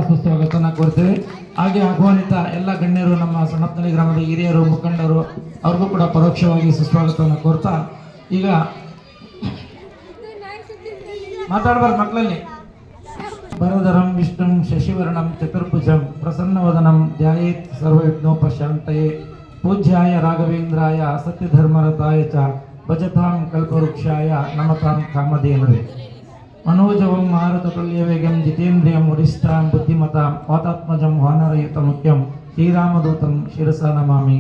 ಸುಸ್ವಾಗತನ ಕೋರ್ತೇವೆ. ಹಾಗೆ ಆಹ್ವಾನಿತ ಎಲ್ಲ ಗಣ್ಯರು, ನಮ್ಮ ಸಣ್ಣಪ್ಪನಹಳ್ಳಿ ಗ್ರಾಮದ ಹಿರಿಯರು, ಮುಖಂಡರು, ಅವ್ರಿಗೂ ಕೂಡ ಪರೋಕ್ಷವಾಗಿ ಸುಸ್ವಾಗತವನ್ನು ಕೋರ್ತಾ, ಈಗ ಮಾತಾಡಬಾರ್ದು ಮಕ್ಕಳಲ್ಲಿ. ಭರಧರಂ ವಿಷ್ಣುಂ ಶಶಿವರ್ಣಂ ಚತುರ್ಭುಜಂ ಪ್ರಸನ್ನವದನಂ ಧ್ಯಾಯೇತ್ ಸರ್ವವಿಘ್ನೋಪಶಾಂತಯೇ ಪೂಜ್ಯಾಯ ರಾಘವೇಂದ್ರಾಯ ಸತ್ಯಧರ್ಮರತಾಯ ಚ ಭಜತಾಂ ಕಲ್ಪವೃಕ್ಷಾಯ ನಮತಾಂ ಕಾಮಧೇನವೇ. मनोजवं मारुततुल्यवेगं जितेन्द्रियं वरिष्ठां बुद्धिमतां वातात्मजं वानरयुतमुख्यं श्रीरामदूतं शिरसा नमामि.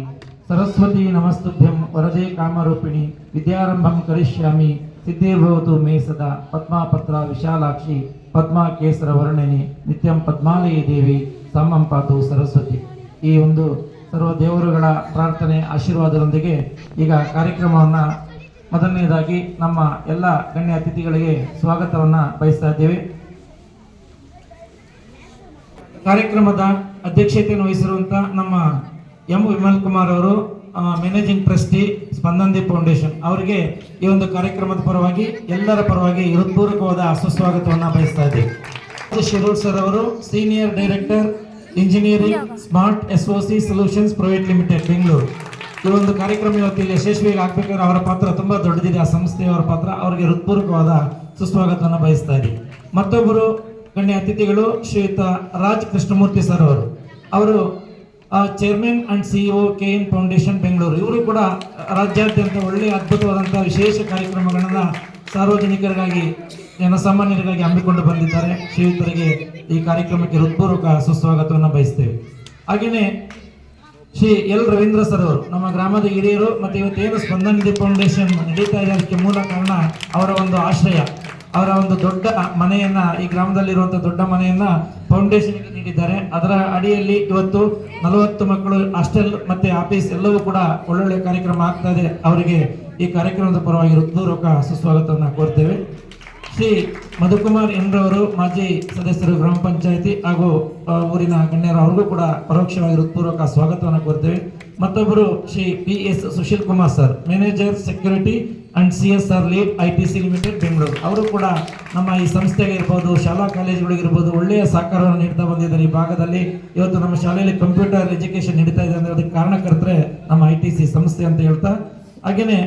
सरस्वती नमस्तुभ्यं वरदे कामरूपिणी विद्यारंभं करिष्यामि सिद्धिर्भवतु मे सदा. पद्मापत्र विशालाक्षी पद्माकेसरवर्णिनी नित्यं पद्मालयी देवी सामं पातु सरस्वती. ಈ ಒಂದು ಸರ್ವ ದೇವರುಗಳ ಪ್ರಾರ್ಥನೆ ಆಶೀರ್ವಾದದೊಂದಿಗೆ ಈಗ ಕಾರ್ಯಕ್ರಮವನ್ನು ಮೊದಲನೇದಾಗಿ ನಮ್ಮ ಎಲ್ಲ ಗಣ್ಯ ಅತಿಥಿಗಳಿಗೆ ಸ್ವಾಗತವನ್ನು ಬಯಸ್ತಾ ಇದ್ದೇವೆ. ಕಾರ್ಯಕ್ರಮದ ಅಧ್ಯಕ್ಷತೆಯನ್ನು ವಹಿಸಿರುವಂಥ ನಮ್ಮ ಎಂ ವಿಮಲ್ ಕುಮಾರ್ ಅವರು, ಮ್ಯಾನೇಜಿಂಗ್ ಟ್ರಸ್ಟಿ ಸ್ಪಂದನ್ ಫೌಂಡೇಶನ್, ಅವರಿಗೆ ಈ ಒಂದು ಕಾರ್ಯಕ್ರಮದ ಪರವಾಗಿ ಎಲ್ಲರ ಪರವಾಗಿ ಹೃತ್ಪೂರ್ವಕವಾದ ಸುಸ್ವಾಗತವನ್ನು ಬಯಸ್ತಾ ಇದ್ದೇವೆ. ಶಿರೂರ್ ಸರ್ ಅವರು, senior director engineering smart SOC solutions private limited, Bengaluru. ಈ ಒಂದು ಕಾರ್ಯಕ್ರಮ ಇವತ್ತು ಇಲ್ಲಿ ಯಶಸ್ವಿಯಾಗಿ ಆಗ್ಬೇಕಾದ್ರೆ ಅವರ ಪಾತ್ರ ತುಂಬಾ ದೊಡ್ಡದಿದೆ, ಆ ಸಂಸ್ಥೆಯವರ ಪಾತ್ರ. ಅವರಿಗೆ ಹೃತ್ಪೂರ್ವಕವಾದ ಸುಸ್ವಾಗತವನ್ನು ಬಯಸ್ತಾ ಇದ್ದೀವಿ. ಮತ್ತೊಬ್ಬರು ಗಣ್ಯ ಅತಿಥಿಗಳು ಶ್ರೀಯುತ ರಾಜ್ ಕೃಷ್ಣಮೂರ್ತಿ ಸರ್ ಅವರು chairman and CEO KN foundation Bengaluru. ಇವರು ಕೂಡ ರಾಜ್ಯಾದ್ಯಂತ ಒಳ್ಳೆಯ ಅದ್ಭುತವಾದಂತಹ ವಿಶೇಷ ಕಾರ್ಯಕ್ರಮಗಳನ್ನ ಸಾರ್ವಜನಿಕರಿಗಾಗಿ, ಜನಸಾಮಾನ್ಯರಿಗಾಗಿ ಹಮ್ಮಿಕೊಂಡು ಬಂದಿದ್ದಾರೆ. ಶ್ರೀಯುತರಿಗೆ ಈ ಕಾರ್ಯಕ್ರಮಕ್ಕೆ ಹೃತ್ಪೂರ್ವಕ ಸುಸ್ವಾಗತವನ್ನು ಬಯಸ್ತೇವೆ. ಹಾಗೆಯೇ ಶ್ರೀ ಎಲ್ ರವೀಂದ್ರ ಸರ್ ಅವರು, ನಮ್ಮ ಗ್ರಾಮದ ಹಿರಿಯರು, ಮತ್ತು ಇವತ್ತೇನು ಸ್ಪಂದನ್ ಫೌಂಡೇಶನ್ ನಡೀತಾ ಇದೆ ಅದಕ್ಕೆ ಮೂಲ ಕಾರಣ ಅವರ ಒಂದು ಆಶ್ರಯ, ಅವರ ಒಂದು ದೊಡ್ಡ ಮನೆಯನ್ನ, ಈ ಗ್ರಾಮದಲ್ಲಿರುವಂಥ ದೊಡ್ಡ ಮನೆಯನ್ನ ಫೌಂಡೇಶನ್ಗೆ ನೀಡಿದ್ದಾರೆ. ಅದರ ಅಡಿಯಲ್ಲಿ ಇವತ್ತು 40 ಮಕ್ಕಳು ಹಾಸ್ಟೆಲ್ ಮತ್ತೆ ಆಫೀಸ್ ಎಲ್ಲವೂ ಕೂಡ ಒಳ್ಳೊಳ್ಳೆ ಕಾರ್ಯಕ್ರಮ ಆಗ್ತಾ ಇದೆ. ಅವರಿಗೆ ಈ ಕಾರ್ಯಕ್ರಮದ ಪರವಾಗಿ ಹೃತ್ಪೂರ್ವಕ ಸುಸ್ವಾಗತವನ್ನು ಕೋರ್ತೇವೆ. ಶ್ರೀ ಮಧುಕುಮಾರ್ ಎನ್ರವರು, ಮಾಜಿ ಸದಸ್ಯರು ಗ್ರಾಮ ಪಂಚಾಯಿತಿ ಹಾಗೂ ಊರಿನ ಗಣ್ಯರು, ಅವ್ರಿಗೂ ಕೂಡ ಪರೋಕ್ಷವಾಗಿ ಹೃತ್ಪೂರ್ವಕ ಸ್ವಾಗತವನ್ನು ಕೋರ್ತೇವೆ. ಮತ್ತೊಬ್ಬರು Shri PS Sushil Kumar sir, manager security and CSR lead ITC limited Bengaluru. ಅವರು ಕೂಡ ನಮ್ಮ ಈ ಸಂಸ್ಥೆಗೆ ಇರ್ಬೋದು, ಶಾಲಾ ಕಾಲೇಜುಗಳಿಗಿರ್ಬೋದು ಒಳ್ಳೆಯ ಸಹಕಾರವನ್ನು ನೀಡ್ತಾ ಬಂದಿದ್ದಾರೆ. ಈ ಭಾಗದಲ್ಲಿ ಇವತ್ತು ನಮ್ಮ ಶಾಲೆಯಲ್ಲಿ ಕಂಪ್ಯೂಟರ್ ಎಜುಕೇಶನ್ ನಡೀತಾ ಇದೆ ಅಂದರೆ ಅದಕ್ಕೆ ಕಾರಣಕರ್ತರೆ ನಮ್ಮ ITC ಸಂಸ್ಥೆ ಅಂತ ಹೇಳ್ತಾ, ಹಾಗೆಯೇ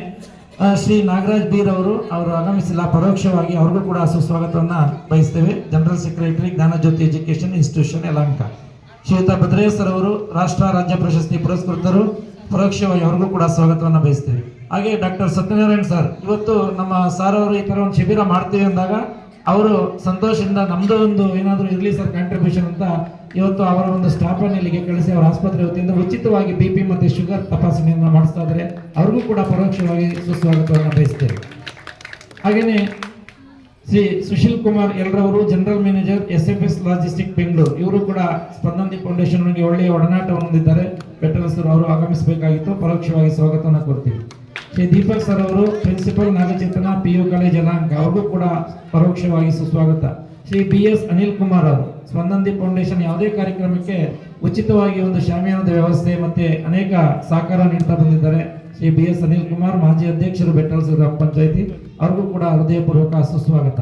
ಶ್ರೀ ನಾಗರಾಜ್ ಬೀರ್ ಅವರು ಆಗಮಿಸಿಲ್ಲ, ಪರೋಕ್ಷವಾಗಿ ಅವ್ರಿಗೂ ಕೂಡ ಸುಸ್ವಾಗತವನ್ನು ಬಯಸ್ತೇವೆ. General secretary Jnanajyothi education institution Yelahanka. Shriyuta Bhadresh sir ಅವರು ರಾಷ್ಟ್ರ ರಾಜ್ಯ ಪ್ರಶಸ್ತಿ ಪುರಸ್ಕೃತರು, ಪರೋಕ್ಷವಾಗಿ ಅವ್ರಿಗೂ ಕೂಡ ಸ್ವಾಗತವನ್ನು ಬಯಸ್ತೇವೆ. ಹಾಗೆ ಡಾಕ್ಟರ್ ಸತ್ಯನಾರಾಯಣ್ ಸರ್, ಇವತ್ತು ನಮ್ಮ ಸಾರ್ ಅವರು ಈ ಥರ ಒಂದು ಶಿಬಿರ ಮಾಡ್ತೀವಿ ಅಂದಾಗ ಅವರು ಸಂತೋಷದಿಂದ ನಮ್ಮದು ಒಂದು ಏನಾದರೂ ಇರಲಿ ಸರ್ ಕಾಂಟ್ರಿಬ್ಯೂಷನ್ ಅಂತ ಇವತ್ತು ಅವರ ಒಂದು ಸ್ಟಾಫನ್ನು ಇಲ್ಲಿಗೆ ಕಳಿಸಿ ಅವರ ಆಸ್ಪತ್ರೆ ವತಿಯಿಂದ ಉಚಿತವಾಗಿ BP ಮತ್ತು ಶುಗರ್ ತಪಾಸಣೆಯನ್ನು ಮಾಡಿಸ್ತಾ ಇದ್ದಾರೆ. ಅವ್ರಿಗೂ ಕೂಡ ಪರೋಕ್ಷವಾಗಿ ಸುಸ್ವಾಗತವನ್ನು ಬಯಸ್ತೇವೆ. ಹಾಗೆಯೇ ಶ್ರೀ ಸುಶೀಲ್ ಕುಮಾರ್ ಎಲ್ರವರು, general manager SFS logistic Bengaluru. ಇವರು ಕೂಡ ಸ್ಪಂದನ್ ಫೌಂಡೇಶನ್ಗೆ ಒಳ್ಳೆಯ ಒಡನಾಟವನ್ನು ಹೊಂದಿದ್ದಾರೆ. ಬೆಟ್ಟರಸರು ಅವರು ಆಗಮಿಸಬೇಕಾಗಿತ್ತು, ಪರೋಕ್ಷವಾಗಿ ಸ್ವಾಗತವನ್ನು ಕೊಡ್ತೀವಿ. ಶ್ರೀ ದೀಪಕ್ ಸರ್ ಅವರು, ಪ್ರಿನ್ಸಿಪಲ್ ನಾಗಚೇತನ PU ಕಾಲೇಜ್ ಯಲಹಂಕ, ಅವ್ರಿಗೂ ಕೂಡ ಪರೋಕ್ಷವಾಗಿ ಸುಸ್ವಾಗತ. ಶ್ರೀ BS ಅನಿಲ್ ಕುಮಾರ್ ಅವರು, ಸ್ಪಂದನ್ ಫೌಂಡೇಶನ್ ಯಾವುದೇ ಕಾರ್ಯಕ್ರಮಕ್ಕೆ ಉಚಿತವಾಗಿ ಒಂದು ಶಾಮಿಯಾನದ ವ್ಯವಸ್ಥೆ ಮತ್ತೆ ಅನೇಕ ಸಹಕಾರ ನೀಡ್ತಾ ಬಂದಿದ್ದಾರೆ. ಶ್ರೀ BS ಅನಿಲ್ ಕುಮಾರ್, ಮಾಜಿ ಅಧ್ಯಕ್ಷರು ಬೆಟ್ಟರಸರು ಗ್ರಾಮ ಪಂಚಾಯಿತಿ, ಅವ್ರಿಗೂ ಕೂಡ ಹೃದಯಪೂರ್ವಕ ಸುಸ್ವಾಗತ.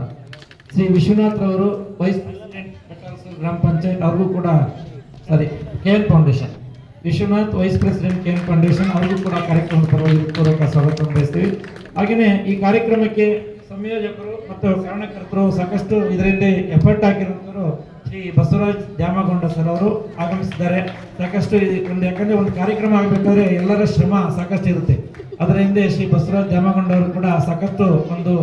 ಶ್ರೀ ವಿಶ್ವನಾಥ್ ಅವರು, ವೈಸ್ ಪ್ರೆಸಿಡೆಂಟ್ ಬೆಟ್ಟರಸರು ಗ್ರಾಮ ಪಂಚಾಯತ್, ಅವ್ರಿಗೂ ಕೂಡ KN foundation, Vishwanath vice president KN foundation, ಅವ್ರಿಗೂ ಕೂಡ ಕಾರ್ಯಕ್ರಮದ ಪರವಾಗಿ ಪೂರ್ವಕ ಸ್ವಾಗತವನ್ನು ಬಯಸ್ತೀವಿ. ಹಾಗೆಯೇ ಈ ಕಾರ್ಯಕ್ರಮಕ್ಕೆ ಸಂಯೋಜಕರು ಮತ್ತು ಕಾರಣಕರ್ತರು, ಸಾಕಷ್ಟು ಇದರಿಂದ ಎಫರ್ಟ್ ಹಾಕಿರುವಂಥವರು ಶ್ರೀ ಬಸವರಾಜ್ ದ್ಯಾಮಗೊಂಡ ಸರ್ ಅವರು ಆಗಮಿಸಿದ್ದಾರೆ. ಸಾಕಷ್ಟು ಯಾಕಂದ್ರೆ ಒಂದು ಕಾರ್ಯಕ್ರಮ ಆಗಬೇಕಾದ್ರೆ ಎಲ್ಲರ ಶ್ರಮ ಸಾಕಷ್ಟು ಇರುತ್ತೆ. ಅದರ ಹಿಂದೆ ಶ್ರೀ ಬಸವರಾಜ್ ದ್ಯಾಮಗೊಂಡ ಅವರು ಕೂಡ ಸಾಕಷ್ಟು ಒಂದು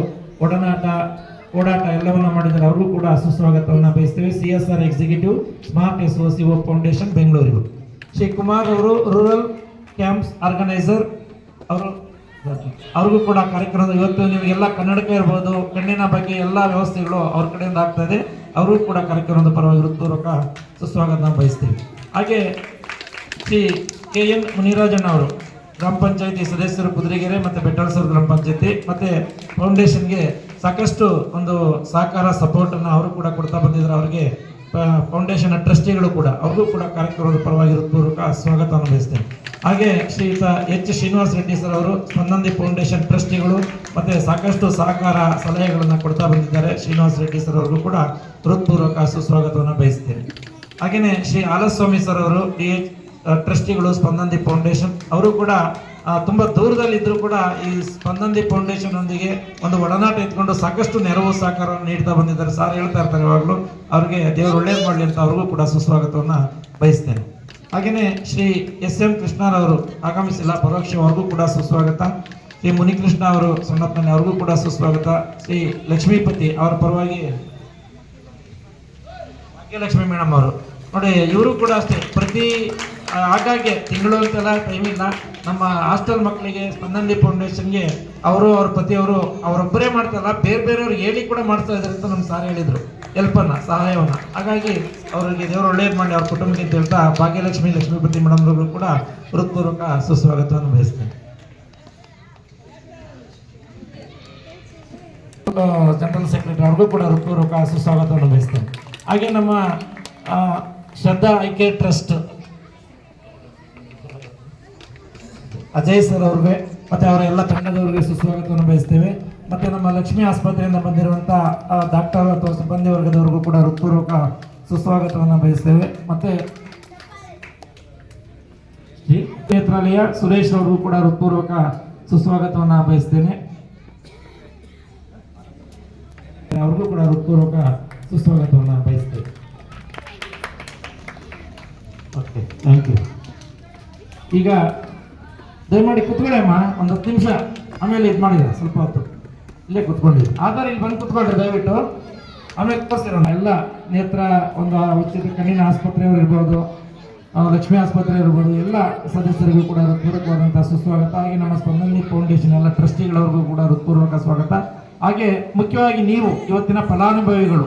ಓಡಾಟ ಎಲ್ಲವನ್ನ ಮಾಡಿದ್ದಾರೆ. ಅವ್ರಿಗೂ ಕೂಡ ಸುಸ್ವಾಗತವನ್ನು ಬಯಸ್ತೇವೆ. CSR executive smart SOC foundation Bengaluru. Shri Kumar ಅವರು, ರೂರಲ್ ಕ್ಯಾಂಪ್ಸ್ ಆರ್ಗನೈಸರ್, ಅವ್ರಿಗೂ ಕೂಡ ಕಾರ್ಯಕ್ರಮದ ಇವತ್ತು ನಿಮಗೆಲ್ಲ ಕನ್ನಡಕ ಇರ್ಬೋದು, ಕಣ್ಣಿನ ಬಗ್ಗೆ ಎಲ್ಲ ವ್ಯವಸ್ಥೆಗಳು ಅವ್ರ ಕಡೆಯಿಂದ ಆಗ್ತಾ ಇದೆ. ಅವರು ಕೂಡ ಕಾರ್ಯಕ್ರಮದ ಪರವಾಗಿ ಹೃತ್ಪೂರ್ವಕ ಸುಸ್ವಾಗತ ಬಯಸ್ತೀವಿ. ಹಾಗೆ ಶ್ರೀ KN ಮುನಿರಾಜಣ್ಣ ಅವರು, ಗ್ರಾಮ ಪಂಚಾಯಿತಿ ಸದಸ್ಯರು ಕುದುರೆಗೆರೆ ಮತ್ತು ಬೆಟ್ಟರಸರು ಗ್ರಾಮ ಪಂಚಾಯಿತಿ ಮತ್ತು ಫೌಂಡೇಶನ್ಗೆ ಸಾಕಷ್ಟು ಒಂದು ಸಹಕಾರ ಸಪೋರ್ಟನ್ನು ಅವರು ಕೂಡ ಕೊಡ್ತಾ ಬಂದಿದ್ದಾರೆ. ಅವರಿಗೆ ಫೌಂಡೇಶನ್ ಟ್ರಸ್ಟಿಗಳು ಕೂಡ, ಅವ್ರಿಗೂ ಕೂಡ ಕಾರ್ಯಕ್ರಮದ ಪರವಾಗಿ ಹೃತ್ಪೂರ್ವಕ ಸ್ವಾಗತವನ್ನು ಬಯಸ್ತೇನೆ. ಹಾಗೆ ಶ್ರೀಯುತ H ಶ್ರೀನಿವಾಸ್ ರೆಡ್ಡಿ ಸರ್ ಅವರು, ಸ್ಪಂದನ್ ಫೌಂಡೇಶನ್ ಟ್ರಸ್ಟಿಗಳು ಮತ್ತು ಸಾಕಷ್ಟು ಸಹಕಾರ ಸಲಹೆಗಳನ್ನು ಕೊಡ್ತಾ ಬಂದಿದ್ದಾರೆ. ಶ್ರೀನಿವಾಸ್ ರೆಡ್ಡಿ ಸರ್ ಅವ್ರಿಗೂ ಕೂಡ ಹೃತ್ಪೂರ್ವಕ ಸುಸ್ವಾಗತವನ್ನು ಬಯಸ್ತೇನೆ. ಹಾಗೆಯೇ ಶ್ರೀ ಆಲಸ್ವಾಮಿ ಸರ್ ಅವರು DH ಟ್ರಸ್ಟಿಗಳು ಸ್ಪಂದನ್ದಿ ಫೌಂಡೇಶನ್, ಅವರು ಕೂಡ ತುಂಬ ದೂರದಲ್ಲಿದ್ದರೂ ಕೂಡ ಈ ಸ್ಪಂದನ್ದಿ ಫೌಂಡೇಶನ್ ಒಂದಿಗೆ ಒಂದು ಒಡನಾಟ ಇಟ್ಕೊಂಡು ಸಾಕಷ್ಟು ನೆರವು ಸಹಕಾರವನ್ನು ನೀಡ್ತಾ ಬಂದಿದ್ದಾರೆ. ಸಾರ್ ಹೇಳ್ತಾ ಇರ್ತಾರೆ ಯಾವಾಗಲೂ, ಅವ್ರಿಗೆ ದೇವರು ಒಳ್ಳೇದು ಮಾಡಲಿ ಅಂತ ಅವ್ರಿಗೂ ಕೂಡ ಸುಸ್ವಾಗತವನ್ನು ಬಯಸ್ತೇನೆ. ಹಾಗೆಯೇ ಶ್ರೀ SM ಕೃಷ್ಣರವರು ಆಗಮಿಸಿಲ್ಲ, ಪರೋಕ್ಷ ಅವ್ರಿಗೂ ಕೂಡ ಸುಸ್ವಾಗತ. ಶ್ರೀ ಮುನಿಕೃಷ್ಣ ಅವರು ಸಣ್ಣಪ್ಪನೆ ಅವ್ರಿಗೂ ಕೂಡ ಸುಸ್ವಾಗತ. ಶ್ರೀ ಲಕ್ಷ್ಮೀಪತಿ ಅವರ ಪರವಾಗಿ ಭಾಗ್ಯಲಕ್ಷ್ಮಿ ಮೇಡಮ್ ಅವರು ನೋಡಿ, ಇವರು ಕೂಡ ಅಷ್ಟೇ ಪ್ರತಿ ಆಗಾಗ್ಗೆ ತಿಂಗಳು ಅಂತೆಲ್ಲ ಟೈಮ್ ಇಲ್ಲ, ನಮ್ಮ ಹಾಸ್ಟೆಲ್ ಮಕ್ಕಳಿಗೆ ಸ್ಪಂದನ್ದಿ ಫೌಂಡೇಶನ್ಗೆ ಅವರು ಅವ್ರ ಪತಿಯವರು ಅವರೊಬ್ಬರೇ ಮಾಡ್ತಾರಲ್ಲ, ಬೇರೆ ಬೇರೆಯವ್ರಿಗೆ ಹೇಳಿ ಕೂಡ ಮಾಡ್ತಾ ಇದ್ದಾರೆ ಅಂತ ನಮ್ಮ ಸಾರ್ ಹೇಳಿದರು, ಹೆಲ್ಪನ್ನು, ಸಹಾಯವನ್ನು. ಹಾಗಾಗಿ ಅವರಿಗೆ ದೇವರು ಒಳ್ಳೇದು ಮಾಡಿ ಅವ್ರ ಕುಟುಂಬಕ್ಕೆ ಅಂತ ಹೇಳ್ತಾ ಭಾಗ್ಯಲಕ್ಷ್ಮಿ ಲಕ್ಷ್ಮೀಪತಿ ಮೇಡಮ್ಗಳು ಕೂಡ ಹೃತ್ಪೂರ್ವಕ ಸುಸ್ವಾಗತವನ್ನು ಬಯಸ್ತೇನೆ. ಜನರಲ್ ಸೆಕ್ರೆಟರಿ ಅವ್ರಿಗೂ ಕೂಡ ಹೃತ್ಪೂರ್ವಕ ಸುಸ್ವಾಗತವನ್ನು ಬಯಸ್ತೇನೆ. ಹಾಗೆ ನಮ್ಮ ಶ್ರದ್ಧಾ ಐಕೆ ಟ್ರಸ್ಟ್ ಅಜಯ್ ಸರ್ ಅವ್ರಿಗೆ ಮತ್ತು ಅವರ ಎಲ್ಲ ತಂಡದವರಿಗೆ ಸುಸ್ವಾಗತವನ್ನು ಬಯಸ್ತೇವೆ. ಮತ್ತು ನಮ್ಮ ಲಕ್ಷ್ಮೀ ಆಸ್ಪತ್ರೆಯಿಂದ ಬಂದಿರುವಂಥ ಡಾಕ್ಟರ್ ಅಥವಾ ಸಿಬ್ಬಂದಿ ವರ್ಗದವರಿಗೂ ಕೂಡ ಹೃತ್ಪೂರ್ವಕ ಸುಸ್ವಾಗತವನ್ನು ಬಯಸ್ತೇವೆ. ಮತ್ತು ಶ್ರೀ ನೇತ್ರಾಲಯ ಸುರೇಶ್ ಅವ್ರಿಗೂ ಕೂಡ ಹೃತ್ಪೂರ್ವಕ ಸುಸ್ವಾಗತವನ್ನು ಬಯಸ್ತೇನೆ. ಅವ್ರಿಗೂ ಕೂಡ ಹೃತ್ಪೂರ್ವಕ ಸುಸ್ವಾಗತವನ್ನು ಬಯಸ್ತೇವೆ. Okay, thank you. ಈಗ ದಯಮಾಡಿ ಕುತ್ಕೊಳ್ಳಮ್ಮ, ಒಂದು 10 ನಿಮಿಷ, ಆಮೇಲೆ ಇದು ಮಾಡಿದ ಸ್ವಲ್ಪ ಹೊತ್ತು ಇಲ್ಲೇ ಕುತ್ಕೊಂಡಿದ್ವಿ. ಆಧಾರ ಇಲ್ಲಿ ಬಂದು ಕುತ್ಕೊಳ್ರಿ ದಯವಿಟ್ಟು, ಆಮೇಲೆ ತೋರಿಸಿರೋಣ. ಎಲ್ಲ ನೇತ್ರ ಒಂದು ಉಚಿತ ಕಣ್ಣಿನ ಆಸ್ಪತ್ರೆಯವರು ಇರ್ಬೋದು, ಲಕ್ಷ್ಮೀ ಆಸ್ಪತ್ರೆ ಇರ್ಬೋದು, ಎಲ್ಲ ಸದಸ್ಯರಿಗೂ ಕೂಡ ಹೃತ್ಪೂರ್ವಕವಾದಂಥ ಸುಸ್ವಾಗತ. ಹಾಗೆ ನಮ್ಮ ಸ್ಪಂದನ್ದಿ ಫೌಂಡೇಶನ್ ಎಲ್ಲ ಟ್ರಸ್ಟಿಗಳವ್ರಿಗೂ ಕೂಡ ಹೃತ್ಪೂರ್ವಕ ಸ್ವಾಗತ. ಹಾಗೆ ಮುಖ್ಯವಾಗಿ ನೀವು ಇವತ್ತಿನ ಫಲಾನುಭವಿಗಳು,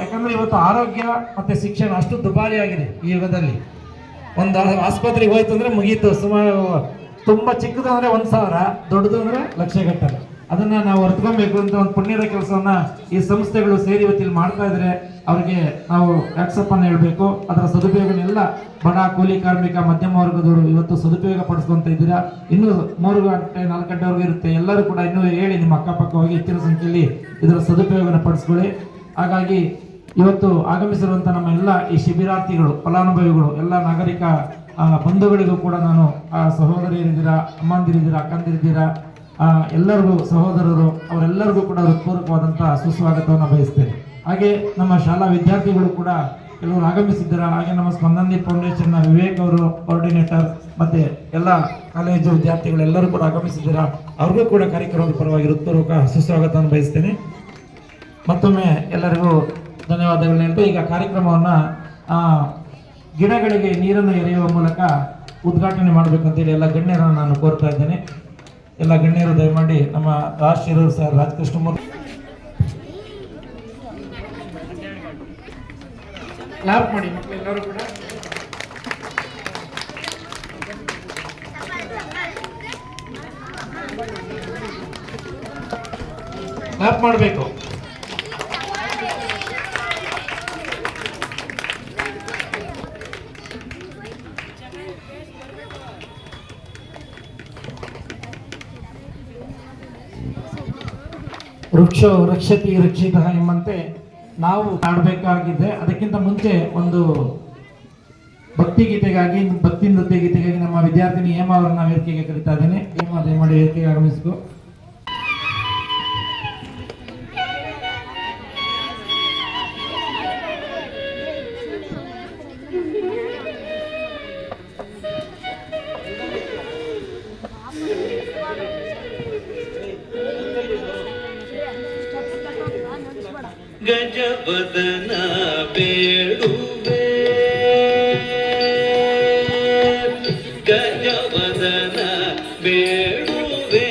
ಯಾಕಂದರೆ ಇವತ್ತು ಆರೋಗ್ಯ ಮತ್ತು ಶಿಕ್ಷಣ ಅಷ್ಟು ದುಬಾರಿ ಆಗಿದೆ ಈ ಯುಗದಲ್ಲಿ. ಒಂದು ಆಸ್ಪತ್ರೆಗೆ ಹೋಯ್ತು ಅಂದರೆ ಮುಗೀತು, ಸುಮಾರು ತುಂಬ ಚಿಕ್ಕದು ಅಂದರೆ 1,000, ದೊಡ್ಡದು ಅಂದರೆ ಲಕ್ಷಗಟ್ಟಲೆ. ಅದನ್ನು ನಾವು ಅರ್ಥಕೊಬೇಕು ಅಂತ ಒಂದು ಪುಣ್ಯದ ಕೆಲಸವನ್ನು ಈ ಸಂಸ್ಥೆಗಳು ಸೇರಿ ಇವತ್ತಿಲ್ಲಿ ಮಾಡ್ತಾ ಇದ್ದಾರೆ. ಅವರಿಗೆ ನಾವು ವ್ಯಾಟ್ಸಪ್ಪನ್ನು ಹೇಳಬೇಕು. ಅದರ ಸದುಪಯೋಗನೆಲ್ಲ ಬಡ ಕೂಲಿ ಕಾರ್ಮಿಕ ಮಧ್ಯಮ ವರ್ಗದವರು ಇವತ್ತು ಸದುಪಯೋಗ ಪಡಿಸ್ಕೊತ ಇದ್ದೀರಾ. ಇನ್ನೂ 3 ಗಂಟೆ 4 ಗಂಟೆವರೆಗೂ ಇರುತ್ತೆ. ಎಲ್ಲರೂ ಕೂಡ ಇನ್ನೂ ಹೇಳಿ ನಿಮ್ಮ ಅಕ್ಕಪಕ್ಕ ಹೋಗಿ ಹೆಚ್ಚಿನ ಸಂಖ್ಯೆಯಲ್ಲಿ ಇದರ ಸದುಪಯೋಗನ ಪಡಿಸ್ಕೊಳ್ಳಿ. ಹಾಗಾಗಿ ಇವತ್ತು ಆಗಮಿಸಿರುವಂಥ ನಮ್ಮ ಎಲ್ಲ ಈ ಶಿಬಿರಾರ್ಥಿಗಳು, ಫಲಾನುಭವಿಗಳು, ಎಲ್ಲ ನಾಗರಿಕ ಬಂಧುಗಳಿಗೂ ಕೂಡ ನಾನು ಸಹೋದರಿಯರಿದ್ದೀರಾ, ಅಮ್ಮಂದಿರಿದ್ದೀರಾ, ಅಕ್ಕಂದಿರಿದ್ದೀರಾ, ಎಲ್ಲರಿಗೂ ಸಹೋದರರು, ಅವರೆಲ್ಲರಿಗೂ ಕೂಡ ಹೃತ್ಪೂರ್ವಕವಾದಂಥ ಸುಸ್ವಾಗತವನ್ನು ಬಯಸ್ತೇನೆ. ಹಾಗೆ ನಮ್ಮ ಶಾಲಾ ವಿದ್ಯಾರ್ಥಿಗಳು ಕೂಡ ಕೆಲವರು ಆಗಮಿಸಿದ್ದಾರೆ. ಹಾಗೆ ನಮ್ಮ ಸ್ಪಂದನ್ದಿ ಫೌಂಡೇಶನ್ನ ವಿವೇಕ್ ಅವರು ಕೋಆರ್ಡಿನೇಟರ್, ಮತ್ತು ಎಲ್ಲ ಕಾಲೇಜು ವಿದ್ಯಾರ್ಥಿಗಳೆಲ್ಲರೂ ಕೂಡ ಆಗಮಿಸಿದ್ದಾರೆ. ಅವ್ರಿಗೂ ಕೂಡ ಕಾರ್ಯಕ್ರಮದ ಪರವಾಗಿ ಹೃತ್ಪೂರ್ವಕ ಸುಸ್ವಾಗತವನ್ನು ಬಯಸ್ತೇನೆ. ಮತ್ತೊಮ್ಮೆ ಎಲ್ಲರಿಗೂ ಧನ್ಯವಾದಗಳನ್ನ ಹೇಳ್ತಾ ಈಗ ಕಾರ್ಯಕ್ರಮವನ್ನು ಗಿಡಗಳಿಗೆ ನೀರನ್ನು ಎರೆಯುವ ಮೂಲಕ ಉದ್ಘಾಟನೆ ಮಾಡಬೇಕಂತೇಳಿ ಎಲ್ಲ ಗಣ್ಯರನ್ನು ನಾನು ಕೋರ್ತಾ ಇದ್ದೇನೆ. ಎಲ್ಲ ಗಣ್ಯರು ದಯಮಾಡಿ ನಮ್ಮ ಶಿರೂರ್ ಸರ್, ರಾಜಕೃಷ್ಣಮೂರ್ತಿ ಲ್ಯಾಪ್ ಮಾಡಿ ಮಕ್ಕಳೆಲ್ಲರೂ ಕೂಡ ಲ್ಯಾಪ್ ಮಾಡಬೇಕು. ವೃಕ್ಷೋ ರಕ್ಷತಿ ರಕ್ಷಿತ ಎಂಬಂತೆ ನಾವು ಆಡಬೇಕಾಗಿದೆ. ಅದಕ್ಕಿಂತ ಮುಂಚೆ ಒಂದು ಭಕ್ತಿ ನೃತ್ಯ ಗೀತೆಗಾಗಿ ನಮ್ಮ ವಿದ್ಯಾರ್ಥಿನಿ ಹೇಮಾ ಅವರನ್ನ ವೇದಿಕೆಗೆ ಕರೀತಾ ಇದ್ದೇನೆ. ಹೇಮಾ ದಯಮಾಡಿ ವೇದಿಕೆಗೆ ಆಗಮಿಸಿಕೊ. ಗಜವದನ ಬೇಡುವೆ, ಗಜವದನ ಬೇಡುವೆ,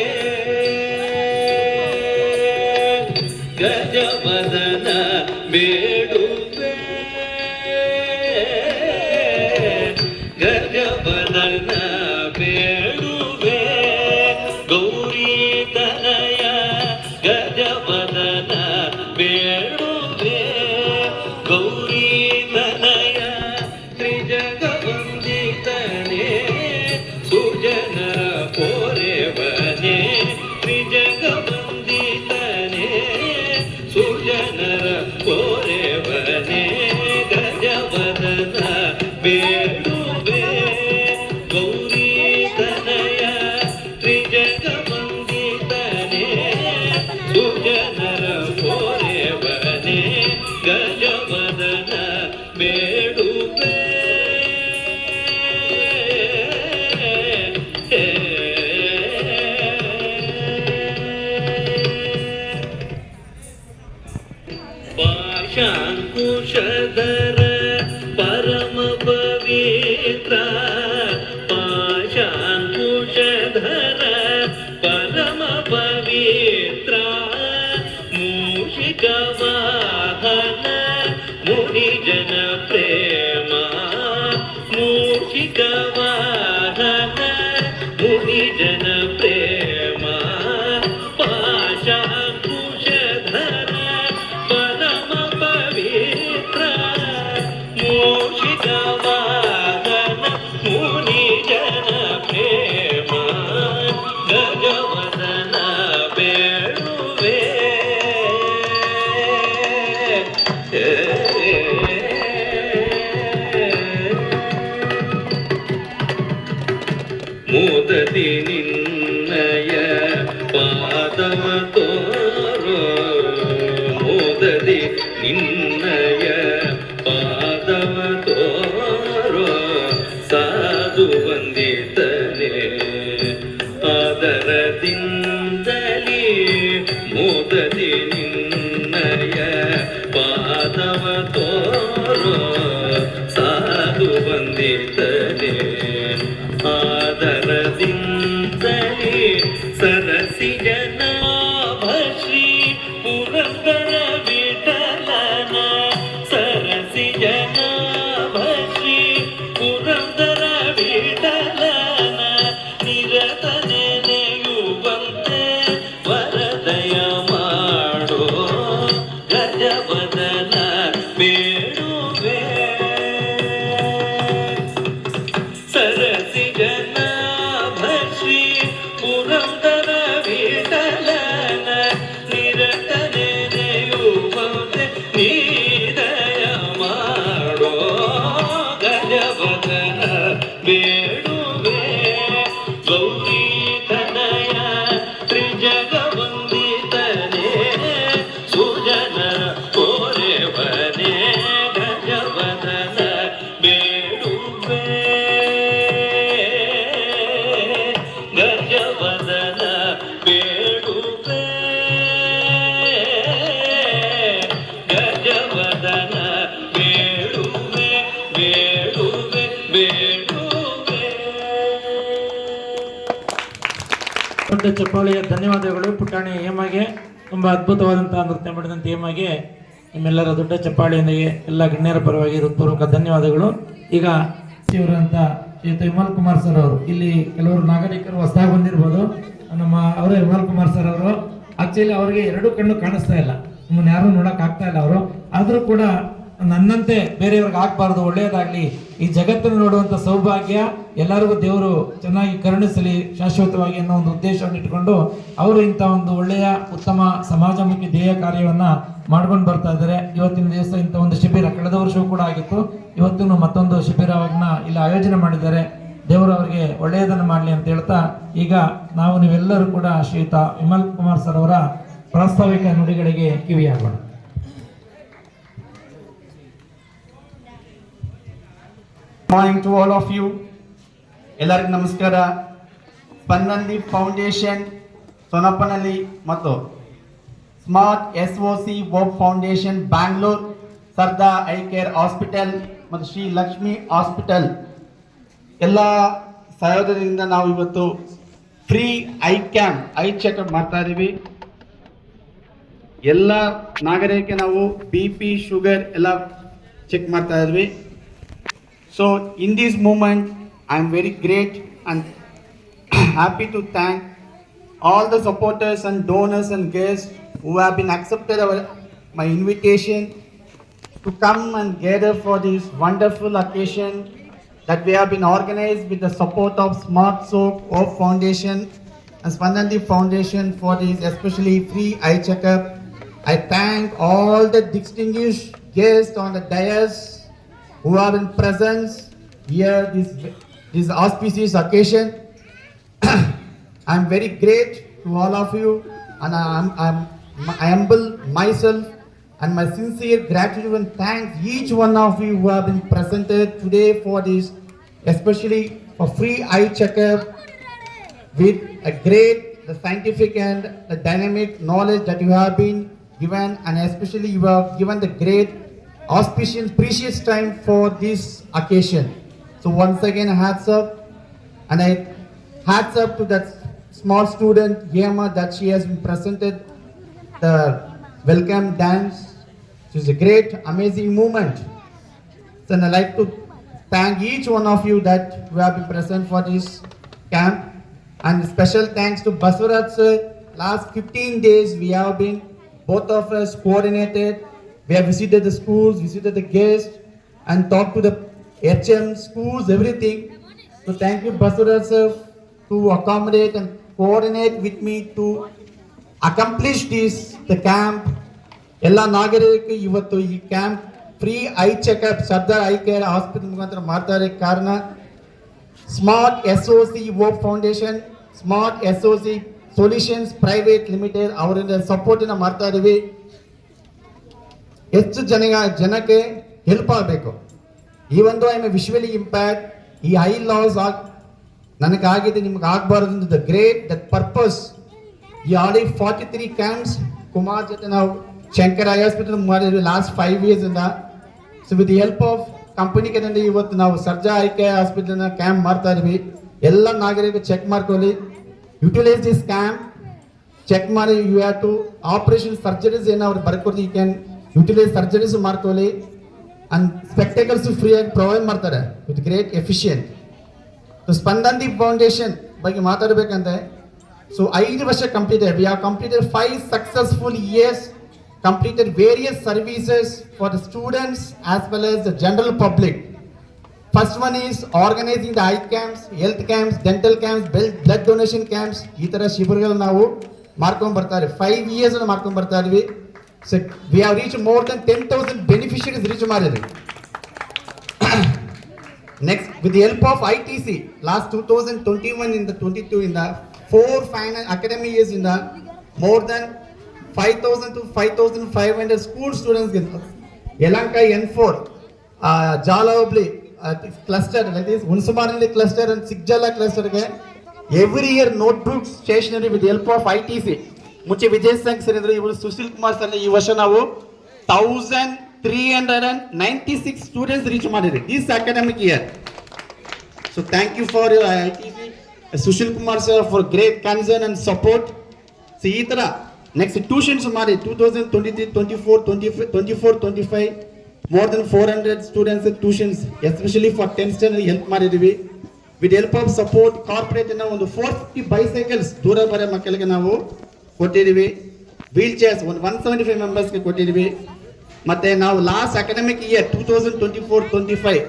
ಗಜವದನ ಬೇಡುವೆ, ಗಜವದನ ಬೇಡುವೆ, ಗೌರಿ ತನಯ ಗಜವದನ ಬೇಡುವೆ, ಗೌರಿ ತನಯ ತ್ರಿಜಗವಂದಿತನೇ, ಸುಜನರ ಪೋರೆವನೇ, ತ್ರಿಜಗವಂದಿತನೇ, ಸುಜನರ ಪೋರೆವನೇ, ಗಜವದನ ಸುಜನರ ಪೊರೆವನೆ ಗಜವದನ ಬೇಡುವೆ ಪಾಶಾಂಕುಶಧರ ಪರಮ ಪವಿತ್ರ ಪಾಶಾಂಕುಶಧರ ಪರಮ ಪವಿತ್ರ ಮೂಷಿಕ ವಾಹನ ಮುನಿ ಜನ ಪ್ರೇಮ ಮೂಷಿಕ ವಾಹನ ಮುನಿ ಜನ ಪ್ರೇಮ ಪಾಶಾಂಕುಶಧರ ಪರಮ ಪವಿತ್ರ ಮೂಷಿಕ ವಾಹನ ಮುನಿ ಜನ ಪ್ರೇಮ ಗಜವದನ ಬೇಡುವೆ ಮೋದದಿ ನಿನ್ನಯ ಪಾದವ ತೋರೋ ಮೋದದಿ ನಿನ್ನಯ ಪಾದವ ತೋರೋ ಸಾಧು ವಂದಿತನೆ ಆದರದಿಂದಲೇ ಮೋದದಿ ನಿನ್ನಯ ಪಾದವ ತೋರೋ ಸಾಧು ವಂದಿತನೆ ಆದರದಿಂದಲೇ ಸರಸಿ ಜನಾಭ ಶ್ರೀ ಪುರಂದರ ವಿಠಲನ ಸರಸಿ ಜನಾಭ ಶ್ರೀ ಪುರಂದರ ವಿಠಲನ ನಿರತ ನೆನೆಯುವಂತೆ ವರದಯ ಮಾಡೋ ಗಜವದನ ಬೇಡುವೆ ಸರಸಿ ಜನಾಭ ಶ್ರೀ ಪುರಂದರ ವಿಠಲನ ನಿರತ ನೆನೆಯುವಂತೆ ನೀದಯ ಮಾಡೋ ಗಜವದನ ಬೇಡುವೆ ಗೌರಿ ತನಯ ತ್ರಿಜಗವಂದಿತನೇ ಸುಜನರ ಪೊರೆವನೆ ಗಜವದನ ಬೇಡುವೆ ಗಜವದನ ಬೇಡುವೆ ಗಜವದನ ಬೇಡುವೆ ಬೇಡುವೆ ಬೇಡುವೆ. ದೊಡ್ಡ ಚಪ್ಪಾಳೆಯ ಧನ್ಯವಾದಗಳು ಪುಟಾಣಿ ಹೇಮಗೆ. ತುಂಬ ಅದ್ಭುತವಾದಂತಹ ನೃತ್ಯ ಮಾಡಿದಂಥ ಹೇಮಗೆ ನಿಮ್ಮೆಲ್ಲರ ದೊಡ್ಡ ಚಪ್ಪಾಳೆಯೊಂದಿಗೆ ಎಲ್ಲ ಗಣ್ಯರ ಪರವಾಗಿ ಹೃತ್ಪೂರ್ವಕ ಧನ್ಯವಾದಗಳು. ಈಗ ಇವರಂತ ಶ್ರೀಯುತ ವಿಮಲ್ ಕುಮಾರ್ ಸರ್ ಅವರು, ಇಲ್ಲಿ ಕೆಲವರು ನಾಗರಿಕರು ಹೊಸದಾಗಿ ಬಂದಿರ್ಬೋದು, ನಮ್ಮ ಅವರೇ ವಿಮಲ್ ಕುಮಾರ್ ಸರ್ ಅವರು. ಆಕ್ಚುಲಿ ಅವರಿಗೆ ಎರಡು ಕಣ್ಣು ಕಾಣಿಸ್ತಾ ಇಲ್ಲ, ನಿಮ್ಮನ್ನು ಯಾರು ನೋಡಕ್ ಆಗ್ತಾ ಇಲ್ಲ ಅವರು. ಆದರೂ ಕೂಡ ನನ್ನಂತೆ ಬೇರೆಯವ್ರಿಗೆ ಆಗ್ಬಾರ್ದು, ಒಳ್ಳೆಯದಾಗ್ಲಿ, ಈ ಜಗತ್ತನ್ನು ನೋಡುವಂತ ಸೌಭಾಗ್ಯ ಎಲ್ಲರಿಗೂ ದೇವರು ಚೆನ್ನಾಗಿ ಕರುಣಿಸಲಿ ಶಾಶ್ವತವಾಗಿ ಅನ್ನೋ ಒಂದು ಉದ್ದೇಶವನ್ನು ಇಟ್ಕೊಂಡು ಅವರು ಇಂಥ ಒಂದು ಒಳ್ಳೆಯ ಉತ್ತಮ ಸಮಾಜಮುಖಿ ಧ್ಯೇಯ ಕಾರ್ಯವನ್ನ ಮಾಡ್ಕೊಂಡು ಬರ್ತಾ ಇದ್ದಾರೆ. ಇವತ್ತಿನ ದಿವಸ ಇಂಥ ಒಂದು ಶಿಬಿರ ಕಳೆದ ವರ್ಷವೂ ಕೂಡ ಆಗಿತ್ತು, ಇವತ್ತಿನ ಮತ್ತೊಂದು ಶಿಬಿರವನ್ನ ಇಲ್ಲಿ ಆಯೋಜನೆ ಮಾಡಿದ್ದಾರೆ. ದೇವರು ಅವರಿಗೆ ಒಳ್ಳೆಯದನ್ನು ಮಾಡಲಿ ಅಂತ ಹೇಳ್ತಾ ಈಗ ನಾವು ನೀವೆಲ್ಲರೂ ಕೂಡ ಶ್ರೀಯುತ ವಿಮಲ್ ಕುಮಾರ್ ಸರ್ ಅವರ ಪ್ರಾಸ್ತಾವಿಕ ನುಡಿಗಳಿಗೆ ಕಿವಿಯಾಗೋಣ. Morning to all of you. ಎಲ್ಲರಿಗೂ ನಮಸ್ಕಾರ. ಸ್ಪಂದನ್ದಿ ಫೌಂಡೇಶನ್ ಸೊನಪ್ಪನಹಳ್ಳಿ ಮತ್ತು smart SOC bob foundation Bangalore, Sardar I care hospital ಮತ್ತು ಶ್ರೀ ಲಕ್ಷ್ಮಿ ಹಾಸ್ಪಿಟಲ್ ಎಲ್ಲ ಸಹಯೋಗದಿಂದ ನಾವು ಇವತ್ತು free I camp I checkup ಮಾಡ್ತಾ ಇದ್ದೀವಿ. ಎಲ್ಲ ನಾಗರಿಕರಿಗೆ ನಾವು BP ಶುಗರ್ ಎಲ್ಲ ಚೆಕ್ ಮಾಡ್ತಾ ಇದ್ವಿ. So in this moment I am very great and happy to thank all the supporters and donors and guests who have been accepted my invitation to come and gather for this wonderful occasion that we have been organized with the support of Smart Soap Hope Foundation and Spandandi Foundation for this especially free eye checkup. I thank all the distinguished guests on the dais who are in presence here this auspicious occasion. I am very great to all of you, and I am I humble myself and my sincere gratitude and thanks each one of you who have been presented today for this, especially for free eye checkup with a great the scientific and the dynamic knowledge that you have been given, and especially you have given the great auspicious precious time for this occasion. So once again hats up, and I hats up to that small student Yema that she has been presented the welcome dance. It is a great amazing moment. So and I like to thank each one of you that who have been present for this camp. And special thanks to Baswaraj sir. Last 15 days we have been, both of us coordinated. We have visited the schools, visited the guests, and talked to the HM schools, everything. So thank you Baswaraj sir to accommodate and coordinate with me to accomplish this, the camp. ಎಲ್ಲ ನಾಗರಿಕರಿಗೆ ಇವತ್ತು ಈ camp free I checkup Sardar I care hospital ಮುಖಾಂತರ ಮಾಡ್ತಾರೆ. ಕಾರಣ smart SOC hope foundation, smart SOC solutions private limited ಅವರಿಂದ ಸಪೋರ್ಟಿನ ಮಾಡ್ತಾ ಇದೀವಿ. ಹೆಚ್ಚು ಜನಕ್ಕೆ ಹೆಲ್ಪ್ ಆಗಬೇಕು. ಈ ಒಂದು ಐ ಎಮ್ ವಿಶ್ವಲಿ ಇಂಪ್ಯಾಕ್ಟ್, ಈ ಐ ಲಾಸ್ ನನಗಾಗಿದೆ ನಿಮ್ಗೆ ಆಗಬಾರ್ದು. ದ ಗ್ರೇಟ್ ದಟ್ ಪರ್ಪಸ್ ಈ ಆಲ್ರೆಡಿ 43 ಕ್ಯಾಂಪ್ಸ್ ಕುಮಾರ್ ಜೊತೆ ನಾವು ಶಂಕರ್ ಐ ಹಾಸ್ಪಿಟಲ್ ಮಾಡಿದ್ವಿ ಲಾಸ್ಟ್ 5 years ಇಂದ. So with the help of company ಕಡೆಯಿಂದ ಇವತ್ತು ನಾವು Sarja eye care hospital camp ಮಾಡ್ತಾ ಇದ್ವಿ. ಎಲ್ಲ ನಾಗರಿಕರು ಚೆಕ್ ಮಾಡ್ಕೊಳ್ಳಿ, ಯುಟಿಲೈಸ್ ದಿಸ್ ಕ್ಯಾಂಪ್, ಚೆಕ್ ಮಾಡಿ. You have to operation surgeries ಏನೋ ಅವ್ರು ಬರ್ಕೊಡ್ತೀವಿ, ಯು ಕ್ಯಾನ್ ಯುಟಿಲೈಸ್ ಸರ್ಜರೀಸ್ ಮಾಡ್ಕೊಳ್ಳಿ. ಅಂಡ್ ಸ್ಪೆಕ್ಟಕಲ್ಸ್ ಫ್ರೀ ಆಗಿ ಪ್ರೊವೈಡ್ ಮಾಡ್ತಾರೆ with great efficient. So Spandandeep foundation ಬಗ್ಗೆ ಮಾತಾಡಬೇಕಂತೆ. ಸೊ 5 ವರ್ಷ completed, we have completed 5 successful years, completed various services for the students as well as the general public. First one is organizing the eye camps, health camps, dental camps, blood donation camps. ಈ ತರ ಶಿಬಿರಗಳು ನಾವು ಮಾಡ್ಕೊಂಡು ಬರ್ತಾರೆ. 5 years ಮಾಡ್ಕೊಂಡು ಬರ್ತಾ ಇದ್ವಿ. So we have reached more than 10,000 beneficiaries reach ಮಾಡಿದ್ವಿ. Next, with the help of ITC, last 2021 in the 22 in the 4 final academic years in the more than 5,000 to 5,500 school students in Yelanka N4, Jala Obli cluster like this, Unsumarili cluster and Sigjala cluster again. Every year notebooks, stationery with the help of ITC. Muchi Vijay Sangh Sirendra, Sushil Kumar Sir, ಈ ವರ್ಷ ನಾವು 1,396 students reach ಮಾಡಿದ್ವಿ this academic year. So thank you for your ITC, Sushil Kumar Sir, for great concern and support. So ಈ ತರ next tuitions ಮಾಡಿ 2023, 24, 25 more than 400 students tuitions especially for 10th standard help ಮಾಡಿದ್ವಿ. With help of support corporate ನಾವು ಒಂದು 450 bicycles ದೂರ ಬರೋ ಮಕ್ಕಳಿಗೆ ನಾವು ಕೊಟ್ಟಿದ್ದೀವಿ. ವೀಲ್ ಚೇರ್ಸ್ 175 ಮೆಂಬರ್ಸ್ಗೆ ಕೊಟ್ಟಿದ್ದೀವಿ. ಮತ್ತೆ ನಾವು last academic year 2024-25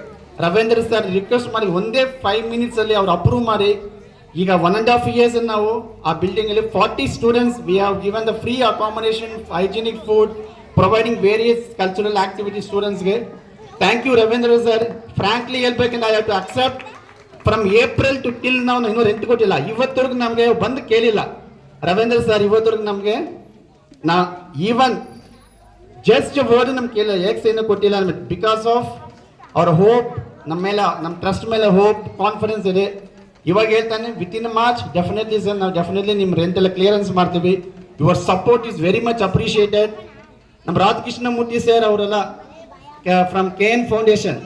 Ravindra sir request ಮಾಡಿ ಒಂದೇ 5 minutes ಅಲ್ಲಿ ಅವ್ರು ಅಪ್ರೂವ್ ಮಾಡಿ ಈಗ 1.5 years ನಾವು ಆ ಬಿಲ್ಡಿಂಗ್ ಅಲ್ಲಿ 40 students we have given the free accommodation, hygienic food, providing various cultural activities students ಗೆ. Thank you Ravindra sir. Frankly ಹೇಳ್ಬೇಕಂದ್ರೆ I have to accept from April to till now ಇನ್ನೂ rent ಕೊಟ್ಟಿಲ್ಲ. ಇವತ್ತವರೆಗೂ ನಮಗೆ ಬಂದು ಕೇಳಿಲ್ಲ ರವೀಂದ್ರ ಸರ್. ಇವತ್ತವರೆಗೂ ನಮಗೆ even just word ನಮ್ಗೆ ಕೇಳಿಲ್ಲ. ಯಾಕೆ ಏನು ಕೊಟ್ಟಿಲ್ಲ ಬಿಕಾಸ್ ಆಫ್ ಅವರ್ ಹೋಪ್, ನಮ್ಮ ಮೇಲೆ, ನಮ್ಮ ಟ್ರಸ್ಟ್ ಮೇಲೆ ಹೋಪ್, ಕಾನ್ಫಿಡೆನ್ಸ್ ಇದೆ. ಇವಾಗ ಹೇಳ್ತಾನೆ with in March definitely sir ನಾವು ಡೆಫಿನೆಟ್ಲಿ ನಿಮ್ಮ ರೆಂಟ್ ಎಲ್ಲ ಕ್ಲಿಯರೆನ್ಸ್ ಮಾಡ್ತೀವಿ. Your support is very much appreciated. ನಮ್ಮ ರಾಧಾಕೃಷ್ಣ ಮೂರ್ತಿ ಸರ್ ಅವರೆಲ್ಲ from KN foundation.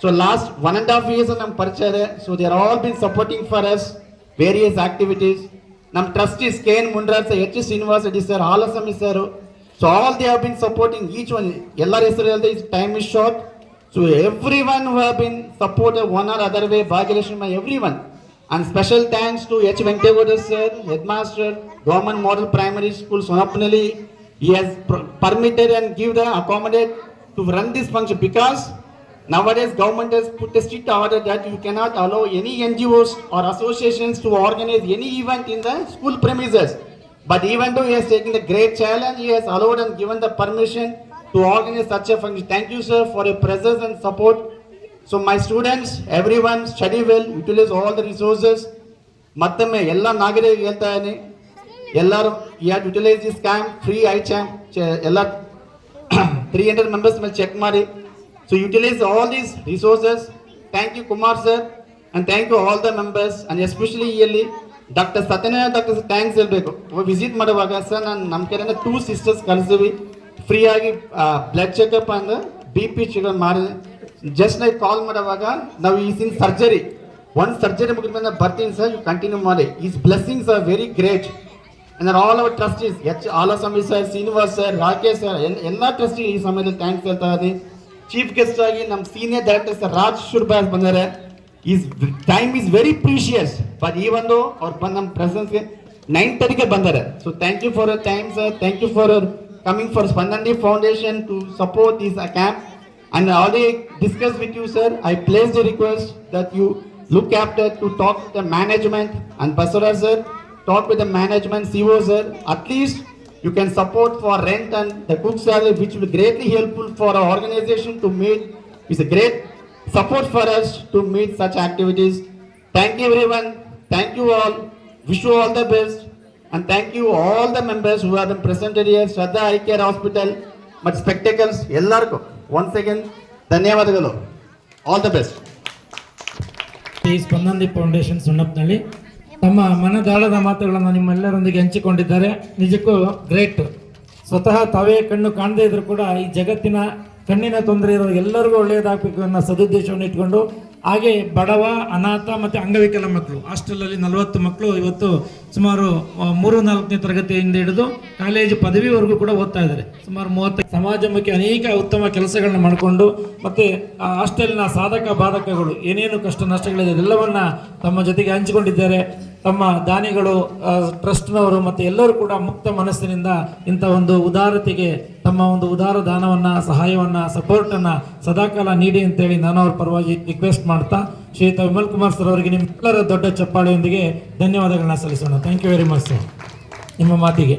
So last 1.5 years ನಮ್ಮ ಪರಿಚಯ ಇದೆ. So they are all been supporting for us various activities. ನಮ್ಮ trustees KN Mundraj sir, H Srinivas Reddy sir, Halaswamy sir. So all they have been supporting each one. ಎಲ್ಲರ ಹೆಸರು ಹೇಳಿದೆ, time is short. So everyone who have been supported one or other way, Bhagyalakshmi, everyone. And special thanks to H. Venkatesh sir, headmaster, Government Model Primary School, Sonapnali. He has permitted and give the accommodate to run this function, because nowadays government has put a strict order that you cannot allow any NGOs or associations to organize any event in the school premises. But even though he has taken the great challenge, he has allowed and given the permission to organize such a function. Thank you sir for your presence and support. So my students, everyone, study well, utilize all the resources. ಮತ್ತೊಮ್ಮೆ ಎಲ್ಲ ನಾಗರಿಕರಿಗೆ ಹೇಳ್ತಾ ಇದ್ದೀನಿ, ಎಲ್ಲರೂ he had utilized this camp, free iChamp, ಎಲ್ಲ 300 members ಮೇಲೆ check ಮಾಡಿ. So utilize all these resources. Thank you Kumar sir and thank you all the members and especially ಇಲ್ಲಿ ಡಾಕ್ಟರ್ ಸತ್ಯನಾರಾಯಣ ಡಾಕ್ಟರ್ ಥ್ಯಾಂಕ್ಸ್ ಹೇಳಬೇಕು. ವಿಸಿಟ್ ಮಾಡುವಾಗ ಸರ್ ನಾನು ನಮ್ಮ ಕಡೆಯಿಂದ 2 sisters ಕಳಿಸಿವಿ ಫ್ರೀಯಾಗಿ blood checkup and BP checkup ಮಾಡಿ. ಜಸ್ಟ್ ನೈ ಕಾಲ್ ಮಾಡುವಾಗ ನಾವು ಈಸಿನ ಸರ್ಜರಿ ಒಂದು ಸರ್ಜರಿ ಮುಗಿದ ಮೇಲೆ ಬರ್ತೀನಿ ಸರ್, ಯು ಕಂಟಿನ್ಯೂ ಮಾಡಿ. His blessings are very great and all our trustees Halaswamy sir, Srinivas sir, Rakesh sir, ಎಲ್ಲ ಟ್ರಸ್ಟಿ ಈ ಸಮಯದಲ್ಲಿ ಥ್ಯಾಂಕ್ಸ್ ಹೇಳ್ತಾ ಇದ್ದೀನಿ. ಚೀಫ್ ಗೆಸ್ಟ್ ಆಗಿ ನಮ್ಮ ಸೀನಿಯರ್ ಡೈರೆಕ್ಟರ್ ಸರ್ ರಾಜ್ ಶುರ್ಬಾಸ್ ಬಂದರೆ. His time is very precious but ಈ ಒಂದು ಅವ್ರು ಬಂದು ನಮ್ಮ ಪ್ರೆಸೆನ್ಸ್ಗೆ 9:30ಗೆ ಬಂದರೆ. So thank you for your time sir, thank you for your coming for Spandandi Foundation to support this camp. And I already discussed with you sir, I placed a request that you look after to talk to the management and Basara sir, talk with the management, CEO sir, at least you can support for rent and the cook salary which will be greatly helpful for our organization to meet. It's a great support for us to meet such activities. Thank you everyone, thank you all, wish you all the best. And thank you all the members who have been presented here, Shraddha Eye Care Hospital, but spectacles, ellarku once again ಧನ್ಯವಾದಗಳು. All the best. ಈ ಸ್ಪಂದನಿ foundation ಸುಣ್ಣಪ್ಪನಹಳ್ಳಿ ತಮ್ಮ ಮನದಾಳದ ಮಾತುಗಳನ್ನು ನಿಮ್ಮೆಲ್ಲರೊಂದಿಗೆ ಹಂಚಿಕೊಂಡಿದ್ದಾರೆ. ನಿಜಕ್ಕೂ great. ಸ್ವತಃ ತಾವೇ ಕಣ್ಣು ಕಾಣದೇ ಇದ್ರೂ ಕೂಡ ಈ ಜಗತ್ತಿನ ಕಣ್ಣಿನ ತೊಂದರೆ ಇರೋ ಎಲ್ಲರಿಗೂ ಒಳ್ಳೆಯದಾಗಬೇಕು ಅನ್ನೋ ಸದುದ್ದೇಶವನ್ನು ಇಟ್ಕೊಂಡು, ಹಾಗೆ ಬಡವ, ಅನಾಥ ಮತ್ತು ಅಂಗವಿಕಲ ಮಕ್ಕಳು ಹಾಸ್ಟೆಲಲ್ಲಿ 40 ಮಕ್ಕಳು ಇವತ್ತು ಸುಮಾರು 3-4ನೇ ತರಗತಿಯಿಂದ ಹಿಡಿದು ಕಾಲೇಜು ಪದವಿವರೆಗೂ ಕೂಡ ಓದ್ತಾ ಇದ್ದಾರೆ. ಸುಮಾರು 30 ಸಮಾಜಮುಖಿ ಅನೇಕ ಉತ್ತಮ ಕೆಲಸಗಳನ್ನ ಮಾಡಿಕೊಂಡು, ಮತ್ತು ಆ ಹಾಸ್ಟೆಲ್ನ ಸಾಧಕ ಬಾಧಕಗಳು ಏನೇನು ಕಷ್ಟ ನಷ್ಟಗಳಿದೆ ಎಲ್ಲವನ್ನ ತಮ್ಮ ಜೊತೆಗೆ ಹಂಚಿಕೊಂಡಿದ್ದಾರೆ. ತಮ್ಮ ದಾನಿಗಳು, ಟ್ರಸ್ಟ್ನವರು ಮತ್ತು ಎಲ್ಲರೂ ಕೂಡ ಮುಕ್ತ ಮನಸ್ಸಿನಿಂದ ಇಂಥ ಒಂದು ಉದಾರತೆಗೆ ತಮ್ಮ ಒಂದು ಉದಾರ ದಾನವನ್ನು, ಸಹಾಯವನ್ನು, ಸಪೋರ್ಟನ್ನು ಸದಾಕಾಲ ನೀಡಿ ಅಂತೇಳಿ ನಾನು ಅವ್ರ ಪರವಾಗಿ ರಿಕ್ವೆಸ್ಟ್ ಮಾಡ್ತಾ ಶ್ರೀಯುತ ವಿಮಲ್ ಕುಮಾರ್ ಸರ್ ಅವರಿಗೆ ನಿಮ್ಮೆಲ್ಲರ ದೊಡ್ಡ ಚಪ್ಪಾಳೆಯೊಂದಿಗೆ ಧನ್ಯವಾದಗಳನ್ನ ಸಲ್ಲಿಸೋಣ. Thank you very much sir ನಿಮ್ಮ ಮಾತಿಗೆ.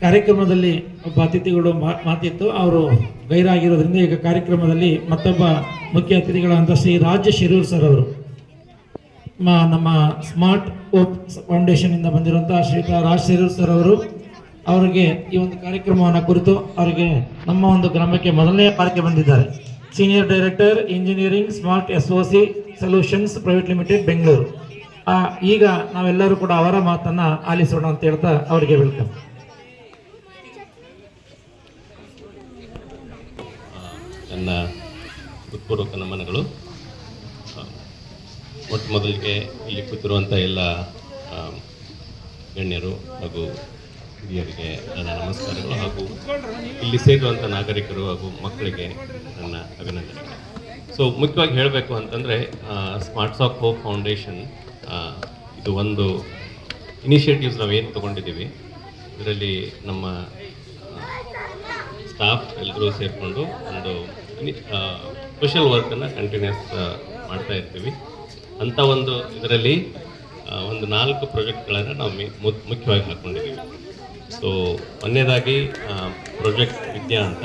ಕಾರ್ಯಕ್ರಮದಲ್ಲಿ ಒಬ್ಬ ಅತಿಥಿಗಳು ಮಾತಿತ್ತು, ಅವರು ಗೈರಾಗಿರೋದ್ರಿಂದ ಈಗ ಕಾರ್ಯಕ್ರಮದಲ್ಲಿ ಮತ್ತೊಬ್ಬ ಮುಖ್ಯ ಅತಿಥಿಗಳಾದಂಥ ಶ್ರೀ ರಾಜ್ ಶಿರೂರ್ ಸರ್ ಅವರು, ನಮ್ಮ ಸ್ಮಾರ್ಟ್ ಹೋಪ್ ಫೌಂಡೇಶನ್ನಿಂದ ಬಂದಿರುವಂಥ ಶ್ರೀಯುತ ರಾಜ್ ಶಿರೂರ್ ಸರ್ ಅವರು, ಅವರಿಗೆ ಈ ಒಂದು ಕಾರ್ಯಕ್ರಮವನ್ನು ಕುರಿತು ಅವರಿಗೆ ನಮ್ಮ ಒಂದು ಗ್ರಾಮಕ್ಕೆ ಮೊದಲನೇ ಬಾರಿಗೆ ಬಂದಿದ್ದಾರೆ. Senior director engineering smart SOC solutions private limited Bengaluru. ಈಗ ನಾವೆಲ್ಲರೂ ಕೂಡ ಅವರ ಮಾತನ್ನು ಆಲಿಸೋಣ ಅಂತ ಹೇಳ್ತಾ ಅವರಿಗೆ ವೆಲ್ಕಮ್. ನನ್ನ ಹೃತ್ಪೂರ್ವಕ ನಮನಗಳು. ಮೊಟ್ಟ ಮೊದಲಿಗೆ ಇಲ್ಲಿ ಕೂತಿರುವಂಥ ಎಲ್ಲ ಗಣ್ಯರು ಹಾಗೂ ಹಿರಿಯರಿಗೆ ನನ್ನ ನಮಸ್ಕಾರಗಳು, ಹಾಗೂ ಇಲ್ಲಿ ಸೇರುವಂಥ ನಾಗರಿಕರು ಹಾಗೂ ಮಕ್ಕಳಿಗೆ ನನ್ನ ಅಭಿನಂದನೆಗಳು. ಸೊ ಮುಖ್ಯವಾಗಿ ಹೇಳಬೇಕು ಅಂತಂದರೆ ಸ್ಮಾರ್ಟ್ಸ್ ಆಫ್ ಹೋಪ್ ಫೌಂಡೇಶನ್ ಇದು ಒಂದು ಇನಿಷಿಯೇಟಿವ್ಸ್ ನಾವೇನು ತೊಗೊಂಡಿದ್ದೀವಿ, ಇದರಲ್ಲಿ ನಮ್ಮ ಸ್ಟಾಫ್ ಎಲ್ಲರೂ ಸೇರಿಕೊಂಡು ಒಂದು ಸೋಷಿಯಲ್ ವರ್ಕನ್ನು ಕಂಟಿನ್ಯೂಸ್ ಮಾಡ್ತಾ ಇರ್ತೀವಿ. ಅಂಥ ಒಂದು ಇದರಲ್ಲಿ ಒಂದು 4 ಪ್ರಾಜೆಕ್ಟ್ಗಳನ್ನು ನಾವು ಮುಖ್ಯವಾಗಿ ಹಾಕ್ಕೊಂಡಿದ್ದೀವಿ. ಸೊ ಒಂದನೇದಾಗಿ ಪ್ರಾಜೆಕ್ಟ್ ವಿದ್ಯಾ ಅಂತ.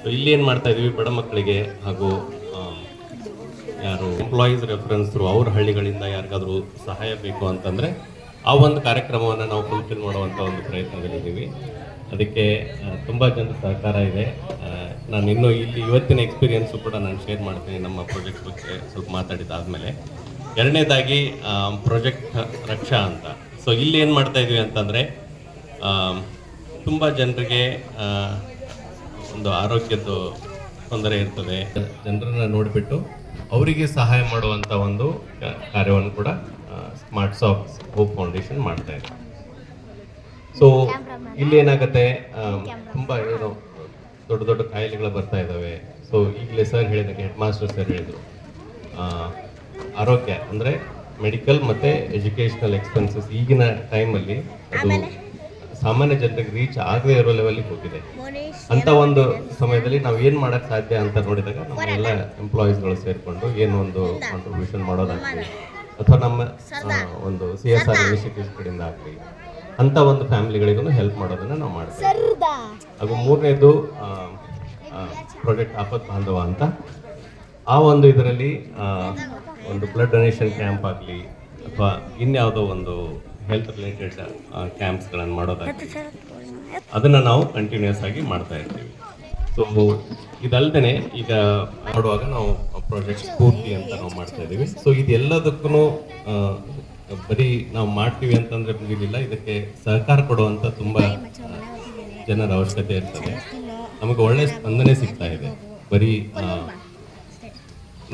ಸೊ ಇಲ್ಲಿ ಏನು ಮಾಡ್ತಾಯಿದ್ದೀವಿ, ಬಡ ಮಕ್ಕಳಿಗೆ ಹಾಗೂ ಯಾರು ಎಂಪ್ಲಾಯೀಸ್ ರೆಫರೆನ್ಸ್ ಥ್ರೂ ಅವ್ರ ಹಳ್ಳಿಗಳಿಂದ ಯಾರಿಗಾದರೂ ಸಹಾಯ ಬೇಕು ಅಂತಂದರೆ ಆ ಒಂದು ಕಾರ್ಯಕ್ರಮವನ್ನು ನಾವು ಫುಲ್ಫಿಲ್ ಮಾಡುವಂಥ ಒಂದು ಪ್ರಯತ್ನದಲ್ಲಿದ್ದೀವಿ. ಅದಕ್ಕೆ ತುಂಬ ಜನರ ಸಹಕಾರ ಇದೆ. ನಾನು ಇನ್ನೂ ಇಲ್ಲಿ ಇವತ್ತಿನ ಎಕ್ಸ್ಪೀರಿಯೆನ್ಸು ಕೂಡ ನಾನು ಶೇರ್ ಮಾಡ್ತೀನಿ ನಮ್ಮ ಪ್ರಾಜೆಕ್ಟ್ ಬಗ್ಗೆ ಸ್ವಲ್ಪ ಮಾತಾಡಿದ್ದಾದಮೇಲೆ. ಎರಡನೇದಾಗಿ ಪ್ರಾಜೆಕ್ಟ್ ರಕ್ಷಾ ಅಂತ. ಸೊ ಇಲ್ಲಿ ಏನು ಮಾಡ್ತಾಯಿದ್ವಿ ಅಂತಂದರೆ ತುಂಬ ಜನರಿಗೆ ಒಂದು ಆರೋಗ್ಯದ ತೊಂದರೆ ಇರ್ತದೆ, ಜನರನ್ನು ನೋಡಿಬಿಟ್ಟು ಅವರಿಗೆ ಸಹಾಯ ಮಾಡುವಂಥ ಒಂದು ಕಾರ್ಯವನ್ನು ಕೂಡ ಸ್ಮಾರ್ಟ್ಸ್ ಆಫ್ ಹೋಪ್ ಫೌಂಡೇಶನ್ ಮಾಡ್ತಾಯಿದೆ. ಸೊ ಇಲ್ಲಿ ಏನಾಗುತ್ತೆ, ತುಂಬ ಏನು ದೊಡ್ಡ ದೊಡ್ಡ ಕಾಯಿಲೆಗಳು ಬರ್ತಾ ಇದ್ದಾವೆ. ಸೊ ಈಗಲೇ ಸರ್ ಹೇಳಿದಾಗ, ಹೆಡ್ ಮಾಸ್ಟರ್ ಸರ್ ಹೇಳಿದರು, ಆರೋಗ್ಯ ಅಂದರೆ ಮೆಡಿಕಲ್ ಮತ್ತು ಎಜುಕೇಷ್ನಲ್ ಎಕ್ಸ್ಪೆನ್ಸಸ್ ಈಗಿನ ಟೈಮಲ್ಲಿ ಅದು ಸಾಮಾನ್ಯ ಜನರಿಗೆ ರೀಚ್ ಆಗದೇ ಇರೋ ಲೆವೆಲ್ಗೆ ಹೋಗಿದೆ. ಅಂಥ ಒಂದು ಸಮಯದಲ್ಲಿ ನಾವು ಏನು ಮಾಡೋಕ್ಕೆ ಸಾಧ್ಯ ಅಂತ ನೋಡಿದಾಗ ನಮ್ಮೆಲ್ಲ ಎಂಪ್ಲಾಯೀಸ್ಗಳು ಸೇರಿಕೊಂಡು ಏನು ಒಂದು ಕಾಂಟ್ರಿಬ್ಯೂಷನ್ ಮಾಡೋದಾಗಲಿ ಅಥವಾ ನಮ್ಮ ಒಂದು CSR ಇನಿಷಿಯೇಟಿವ್ಸ್ ಕಡೆಯಿಂದ ಆಗಲಿ ಅಂಥ ಒಂದು ಫ್ಯಾಮಿಲಿಗಳಿಗೂ ಹೆಲ್ಪ್ ಮಾಡೋದನ್ನು ನಾವು ಮಾಡ್ತೀವಿ. ಹಾಗೂ ಮೂರನೇದು ಪ್ರಾಜೆಕ್ಟ್ ಆಪತ್ ಬಾಂಧವ ಅಂತ. ಆ ಒಂದು ಇದರಲ್ಲಿ ಒಂದು ಬ್ಲಡ್ ಡೊನೇಷನ್ ಕ್ಯಾಂಪ್ ಆಗಲಿ ಅಥವಾ ಇನ್ಯಾವುದೋ ಒಂದು ಹೆಲ್ತ್ ರಿಲೇಟೆಡ್ ಕ್ಯಾಂಪ್ಸ್ಗಳನ್ನು ಮಾಡೋದಾಗಲಿ ಅದನ್ನು ನಾವು ಕಂಟಿನ್ಯೂಸ್ ಆಗಿ ಮಾಡ್ತಾ ಇರ್ತೀವಿ. ಸೊ ಇದಲ್ದೇ ಈಗ ಮಾಡುವಾಗ ನಾವು ಪ್ರಾಜೆಕ್ಟ್ ಸ್ಫೂರ್ತಿ ಅಂತ ನಾವು ಮಾಡ್ತಾ ಇದ್ದೀವಿ. ಸೊ ಇದೆಲ್ಲದಕ್ಕೂ ಬರೀ ನಾವು ಮಾಡ್ತೀವಿ ಅಂತಂದ್ರೆ ಮುಗಿದಿಲ್ಲ, ಇದಕ್ಕೆ ಸಹಕಾರ ಕೊಡುವಂಥ ತುಂಬ ಜನರ ಅವಶ್ಯಕತೆ ಇರ್ತದೆ. ನಮಗೆ ಒಳ್ಳೆ ಸ್ಪಂದನೆ ಸಿಗ್ತಾ ಇದೆ. ಬರೀ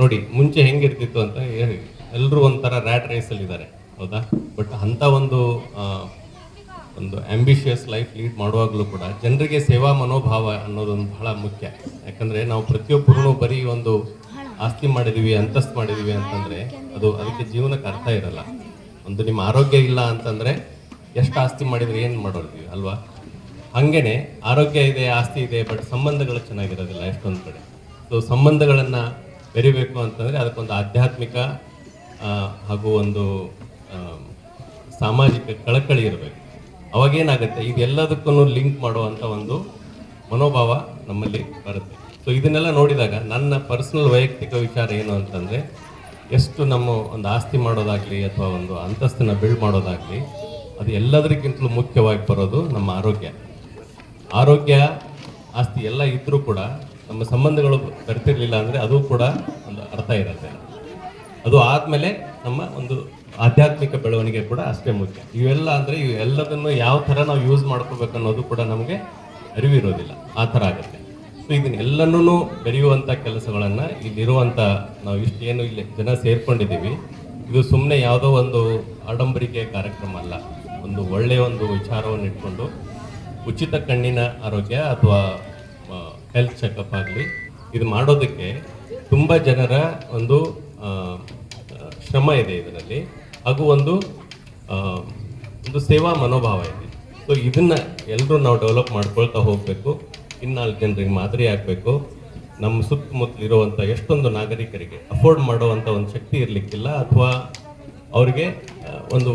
ನೋಡಿ ಮುಂಚೆ ಹೆಂಗಿರ್ತಿತ್ತು ಅಂತ ಹೇಳಿ ಎಲ್ಲರೂ ಒಂಥರ ರ್ಯಾಟ್ ರೇಸಲ್ಲಿ ಇದ್ದಾರೆ, ಹೌದಾ? ಬಟ್ ಅಂಥ ಒಂದು ಆಂಬಿಷಿಯಸ್ ಲೈಫ್ ಲೀಡ್ ಮಾಡುವಾಗಲೂ ಕೂಡ ಜನರಿಗೆ ಸೇವಾ ಮನೋಭಾವ ಅನ್ನೋದೊಂದು ಬಹಳ ಮುಖ್ಯ. ಯಾಕಂದರೆ ನಾವು ಪ್ರತಿಯೊಬ್ಬರೂ ಬರೀ ಒಂದು ಆಸ್ತಿ ಮಾಡಿದ್ದೀವಿ, ಅಂತಸ್ತು ಮಾಡಿದ್ದೀವಿ ಅಂತಂದರೆ ಅದಕ್ಕೆ ಜೀವನಕ್ಕೆ ಅರ್ಥ ಇರಲ್ಲ. ಒಂದು ನಿಮ್ಮ ಆರೋಗ್ಯ ಇಲ್ಲ ಅಂತಂದರೆ ಎಷ್ಟು ಆಸ್ತಿ ಮಾಡಿದರೆ ಏನು ಮಾಡೋರ್ತೀವಿ ಅಲ್ವಾ? ಹಾಗೇನೆ ಆರೋಗ್ಯ ಇದೆ, ಆಸ್ತಿ ಇದೆ, ಬಟ್ ಸಂಬಂಧಗಳು ಚೆನ್ನಾಗಿರೋದಿಲ್ಲ ಎಷ್ಟೊಂದು ಕಡೆ. ಸೊ ಸಂಬಂಧಗಳನ್ನು ಬೆರಿಬೇಕು ಅಂತಂದರೆ ಅದಕ್ಕೊಂದು ಆಧ್ಯಾತ್ಮಿಕ ಹಾಗೂ ಒಂದು ಸಾಮಾಜಿಕ ಕಳಕಳಿ ಇರಬೇಕು. ಅವಾಗೇನಾಗುತ್ತೆ, ಇದೆಲ್ಲದಕ್ಕೂ ಲಿಂಕ್ ಮಾಡುವಂಥ ಒಂದು ಮನೋಭಾವ ನಮ್ಮಲ್ಲಿ ಬರುತ್ತೆ. ಸೊ ಇದನ್ನೆಲ್ಲ ನೋಡಿದಾಗ ನನ್ನ ಪರ್ಸನಲ್ ವೈಯಕ್ತಿಕ ವಿಚಾರ ಏನು ಅಂತಂದರೆ, ಎಷ್ಟು ನಮ್ಮ ಒಂದು ಆಸ್ತಿ ಮಾಡೋದಾಗಲಿ ಅಥವಾ ಒಂದು ಅಂತಸ್ತನ್ನು ಬಿಲ್ಡ್ ಮಾಡೋದಾಗಲಿ, ಅದು ಎಲ್ಲದಕ್ಕಿಂತಲೂ ಮುಖ್ಯವಾಗಿ ಬರೋದು ನಮ್ಮ ಆರೋಗ್ಯ ಆಸ್ತಿ ಎಲ್ಲ ಇದ್ದರೂ ಕೂಡ ನಮ್ಮ ಸಂಬಂಧಗಳು ಬರ್ತಿರ್ಲಿಲ್ಲ ಅಂದರೆ ಅದು ಕೂಡ ಒಂದು ಅರ್ಥ ಇರುತ್ತೆ. ಅದು ಆದಮೇಲೆ ನಮ್ಮ ಒಂದು ಆಧ್ಯಾತ್ಮಿಕ ಬೆಳವಣಿಗೆ ಕೂಡ ಅಷ್ಟೇ ಮುಖ್ಯ. ಇವೆಲ್ಲದನ್ನು ಯಾವ ಥರ ನಾವು ಯೂಸ್ ಮಾಡ್ಕೋಬೇಕು ಅನ್ನೋದು ಕೂಡ ನಮಗೆ ಅರಿವಿರೋದಿಲ್ಲ, ಆ ಥರ ಆಗುತ್ತೆ. ಸೊ ಇದನ್ನೆಲ್ಲನೂ ಬೆರೆಯುವಂಥ ಕೆಲಸಗಳನ್ನು ಇಲ್ಲಿರುವಂಥ ನಾವು ಇಷ್ಟೇನು ಇಲ್ಲಿ ಜನ ಸೇರ್ಕೊಂಡಿದ್ದೀವಿ, ಇದು ಸುಮ್ಮನೆ ಯಾವುದೋ ಒಂದು ಆಡಂಬರಿಕೆ ಕಾರ್ಯಕ್ರಮ ಅಲ್ಲ. ಒಂದು ಒಳ್ಳೆಯ ಒಂದು ವಿಚಾರವನ್ನು ಇಟ್ಕೊಂಡು ಉಚಿತ ಕಣ್ಣಿನ ಆರೋಗ್ಯ ಅಥವಾ ಹೆಲ್ತ್ ಚೆಕಪ್ ಆಗಲಿ ಇದು ಮಾಡೋದಕ್ಕೆ ತುಂಬ ಜನರ ಒಂದು ಶ್ರಮ ಇದೆ ಇದರಲ್ಲಿ, ಹಾಗೂ ಒಂದು ಸೇವಾ ಮನೋಭಾವ ಇದೆ. ಸೊ ಇದನ್ನು ಎಲ್ಲರೂ ನಾವು ಡೆವಲಪ್ ಮಾಡ್ಕೊಳ್ತಾ ಹೋಗಬೇಕು. ಇನ್ನಾಲ್ಕು ಜನರಿಗೆ ಮಾದರಿ ಆಗಬೇಕು. ನಮ್ಮ ಸುತ್ತಮುತ್ತಲಿರುವಂಥ ಎಷ್ಟೊಂದು ನಾಗರಿಕರಿಗೆ ಅಫೋರ್ಡ್ ಮಾಡುವಂಥ ಒಂದು ಶಕ್ತಿ ಇರಲಿಕ್ಕಿಲ್ಲ, ಅಥವಾ ಅವರಿಗೆ ಒಂದು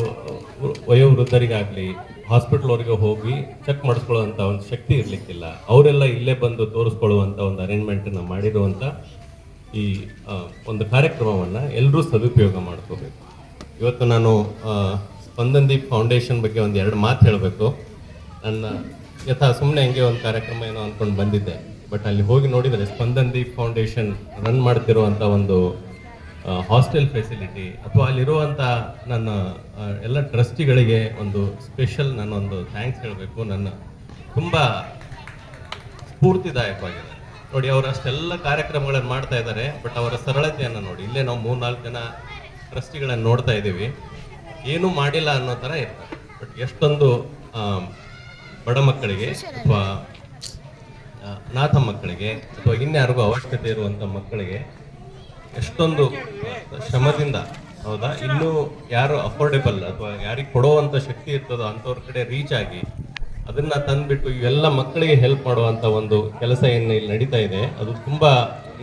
ವಯೋವೃದ್ಧರಿಗಾಗಲಿ ಹಾಸ್ಪಿಟ್ಲ್ವರೆಗೆ ಹೋಗಿ ಚೆಕ್ ಮಾಡಿಸ್ಕೊಳ್ಳುವಂಥ ಒಂದು ಶಕ್ತಿ ಇರಲಿಕ್ಕಿಲ್ಲ. ಅವರೆಲ್ಲ ಇಲ್ಲೇ ಬಂದು ತೋರಿಸ್ಕೊಳ್ಳುವಂಥ ಒಂದು ಅರೇಂಜ್ಮೆಂಟನ್ನು ಮಾಡಿರುವಂಥ ಈ ಒಂದು ಕಾರ್ಯಕ್ರಮವನ್ನು ಎಲ್ಲರೂ ಸದುಪಯೋಗ ಮಾಡ್ಕೋಬೇಕು. ಇವತ್ತು ನಾನು ಸ್ಪಂದನ್ದೀಪ್ ಫೌಂಡೇಶನ್ ಬಗ್ಗೆ ಒಂದು 2 ಮಾತು ಹೇಳಬೇಕು. ನನ್ನ ಸುಮ್ಮನೆ ಹಂಗೆ ಒಂದು ಕಾರ್ಯಕ್ರಮ ಏನೋ ಅಂದ್ಕೊಂಡು ಬಂದಿದ್ದೆ, ಬಟ್ ಅಲ್ಲಿ ಹೋಗಿ ನೋಡಿದರೆ ಸ್ಪಂದನ್ದೀಪ್ ಫೌಂಡೇಶನ್ ರನ್ ಮಾಡ್ತಿರುವಂಥ ಒಂದು ಹಾಸ್ಟೆಲ್ ಫೆಸಿಲಿಟಿ ಅಥವಾ ಅಲ್ಲಿರುವಂಥ ನನ್ನ ಎಲ್ಲ ಟ್ರಸ್ಟಿಗಳಿಗೆ ಒಂದು ಸ್ಪೆಷಲ್ ನಾನೊಂದು ಥ್ಯಾಂಕ್ಸ್ ಹೇಳಬೇಕು. ನನ್ನ ತುಂಬ ಸ್ಫೂರ್ತಿದಾಯಕವಾಗಿದೆ. ನೋಡಿ, ಅವರು ಅಷ್ಟೆಲ್ಲ ಕಾರ್ಯಕ್ರಮಗಳನ್ನು ಮಾಡ್ತಾ ಇದ್ದಾರೆ, ಬಟ್ ಅವರ ಸರಳತೆಯನ್ನು ನೋಡಿ. ಇಲ್ಲೇ ನಾವು 3-4 ಜನ ಟ್ರಸ್ಟಿಗಳನ್ನು ನೋಡ್ತಾ ಇದ್ದೀವಿ, ಏನೂ ಮಾಡಿಲ್ಲ ಅನ್ನೋ ಥರ ಇರ್ತಾರೆ. ಬಟ್ ಎಷ್ಟೊಂದು ಬಡ ಮಕ್ಕಳಿಗೆ ಅಥವಾ ಅನಾಥ ಮಕ್ಕಳಿಗೆ ಅಥವಾ ಇನ್ಯಾರಿಗೂ ಅವಶ್ಯಕತೆ ಇರುವಂಥ ಮಕ್ಕಳಿಗೆ ಎಷ್ಟೊಂದು ಶ್ರಮದಿಂದ, ಹೌದಾ, ಇನ್ನೂ ಯಾರು ಅಫೋರ್ಡೆಬಲ್ ಅಥವಾ ಯಾರಿಗೆ ಕೊಡುವಂಥ ಶಕ್ತಿ ಇರ್ತದೋ ಅಂಥವ್ರ ಕಡೆ ರೀಚ್ ಆಗಿ ಅದನ್ನು ತಂದುಬಿಟ್ಟು ಇವೆಲ್ಲ ಮಕ್ಕಳಿಗೆ ಹೆಲ್ಪ್ ಮಾಡುವಂಥ ಒಂದು ಕೆಲಸ ಏನು ಇಲ್ಲಿ ನಡೀತಾ ಇದೆ, ಅದು ತುಂಬ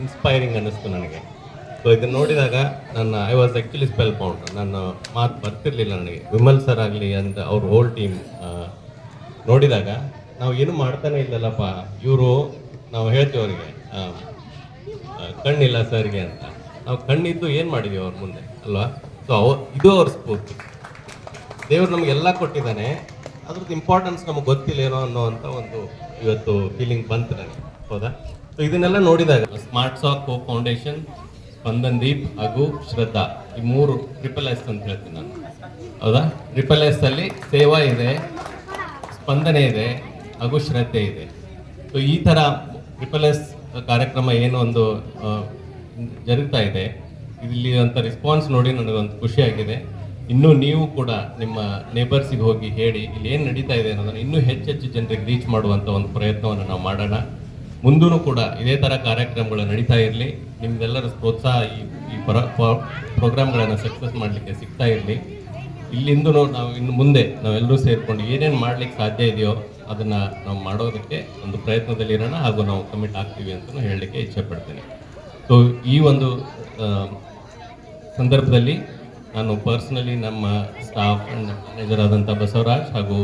ಇನ್ಸ್ಪೈರಿಂಗ್ ಅನ್ನಿಸ್ತು ನನಗೆ. ಸೊ ಇದನ್ನು ನೋಡಿದಾಗ I was actually spell bound. ನನ್ನ ಮಾತು ಬರ್ತಿರ್ಲಿಲ್ಲ ನನಗೆ. ವಿಮಲ್ ಸರ್ ಆಗಲಿ ಅಂತ ಅವ್ರ ಹೋಲ್ ಟೀಮ್ ನೋಡಿದಾಗ ನಾವು ಏನು ಮಾಡ್ತಾನೆ ಇಲ್ಲಲ್ಲಪ್ಪ ಇವರು, ನಾವು ಹೇಳ್ತೀವಿ ಅವರಿಗೆ ಕಣ್ಣಿಲ್ಲ ಸರ್ಗೆ ಅಂತ. ನಾವು ಕಣ್ಣಿದ್ದು ಏನು ಮಾಡಿದೀವಿ ಅವ್ರ ಮುಂದೆ ಅಲ್ವಾ? ಸೊ ಇದು ಅವ್ರ ಸ್ಫೂರ್ತಿ. ದೇವ್ರು ನಮಗೆಲ್ಲ ಕೊಟ್ಟಿದ್ದಾನೆ, ಅದ್ರದ್ದು ಇಂಪಾರ್ಟೆನ್ಸ್ ನಮಗೆ ಗೊತ್ತಿಲ್ಲೇನೋ ಅನ್ನೋವಂಥ ಒಂದು ಇವತ್ತು ಫೀಲಿಂಗ್ ಬಂತು ನನಗೆ, ಹೌದಾ? ಸೊ ಇದನ್ನೆಲ್ಲ ನೋಡಿದಾಗ ಸ್ಮಾರ್ಟ್ ಸಾಕ್ ಫೌಂಡೇಶನ್, ಸ್ಪಂದನ್ದೀಪ್ ಹಾಗೂ ಶ್ರದ್ಧಾ, ಈ 3 SSS ಅಂತ ಹೇಳ್ತೀನಿ ನಾನು, ಹೌದಾ? SSS ಅಲ್ಲಿ ಸೇವಾ ಇದೆ, ಸ್ಪಂದನೆ ಇದೆ ಹಾಗೂ ಶ್ರದ್ಧೆ ಇದೆ. ಸೊ ಈ ಥರ SSS ಕಾರ್ಯಕ್ರಮ ಏನೋ ಒಂದು ಜರುಗ್ತಾ ಇದೆ, ಇಲ್ಲಿ ಅಂತ ರೆಸ್ಪಾನ್ಸ್ ನೋಡಿ ನನಗೊಂದು ಖುಷಿಯಾಗಿದೆ. ಇನ್ನೂ ನೀವು ಕೂಡ ನಿಮ್ಮ ನೇಬರ್ಸಿಗೆ ಹೋಗಿ ಹೇಳಿ ಇಲ್ಲಿ ಏನು ನಡೀತಾ ಇದೆ ಅನ್ನೋದನ್ನು ಇನ್ನೂ ಹೆಚ್ಚೆಚ್ಚು ಜನರಿಗೆ ರೀಚ್ ಮಾಡುವಂಥ ಒಂದು ಪ್ರಯತ್ನವನ್ನು ನಾವು ಮಾಡೋಣ. ಮುಂದೂ ಕೂಡ ಇದೇ ಥರ ಕಾರ್ಯಕ್ರಮಗಳು ನಡೀತಾ ಇರಲಿ. ನಿಮ್ದೆಲ್ಲರ ಪ್ರೋತ್ಸಾಹ ಈ ಪ್ರೋಗ್ರಾಮ್ಗಳನ್ನು ಸಕ್ಸಸ್ ಮಾಡಲಿಕ್ಕೆ ಸಿಗ್ತಾ ಇರಲಿ. ಇಲ್ಲಿಂದ ನಾವು ಇನ್ನು ಮುಂದೆ ನಾವೆಲ್ಲರೂ ಸೇರಿಕೊಂಡು ಏನೇನು ಮಾಡ್ಲಿಕ್ಕೆ ಸಾಧ್ಯ ಇದೆಯೋ ಅದನ್ನು ನಾವು ಮಾಡೋದಕ್ಕೆ ಒಂದು ಪ್ರಯತ್ನದಲ್ಲಿರೋಣ, ಹಾಗೂ ನಾವು ಕಮಿಟ್ ಆಗ್ತೀವಿ ಅಂತಲೂ ಹೇಳಲಿಕ್ಕೆ ಇಚ್ಛೆ ಪಡ್ತೀನಿ. ಸೊ ಈ ಒಂದು ಸಂದರ್ಭದಲ್ಲಿ ನಾನು ಪರ್ಸ್ನಲಿ ನಮ್ಮ ಸ್ಟಾಫ್ ಆ್ಯಂಡ್ ಮ್ಯಾನೇಜರ್ ಆದಂಥ ಬಸವರಾಜ್ ಹಾಗೂ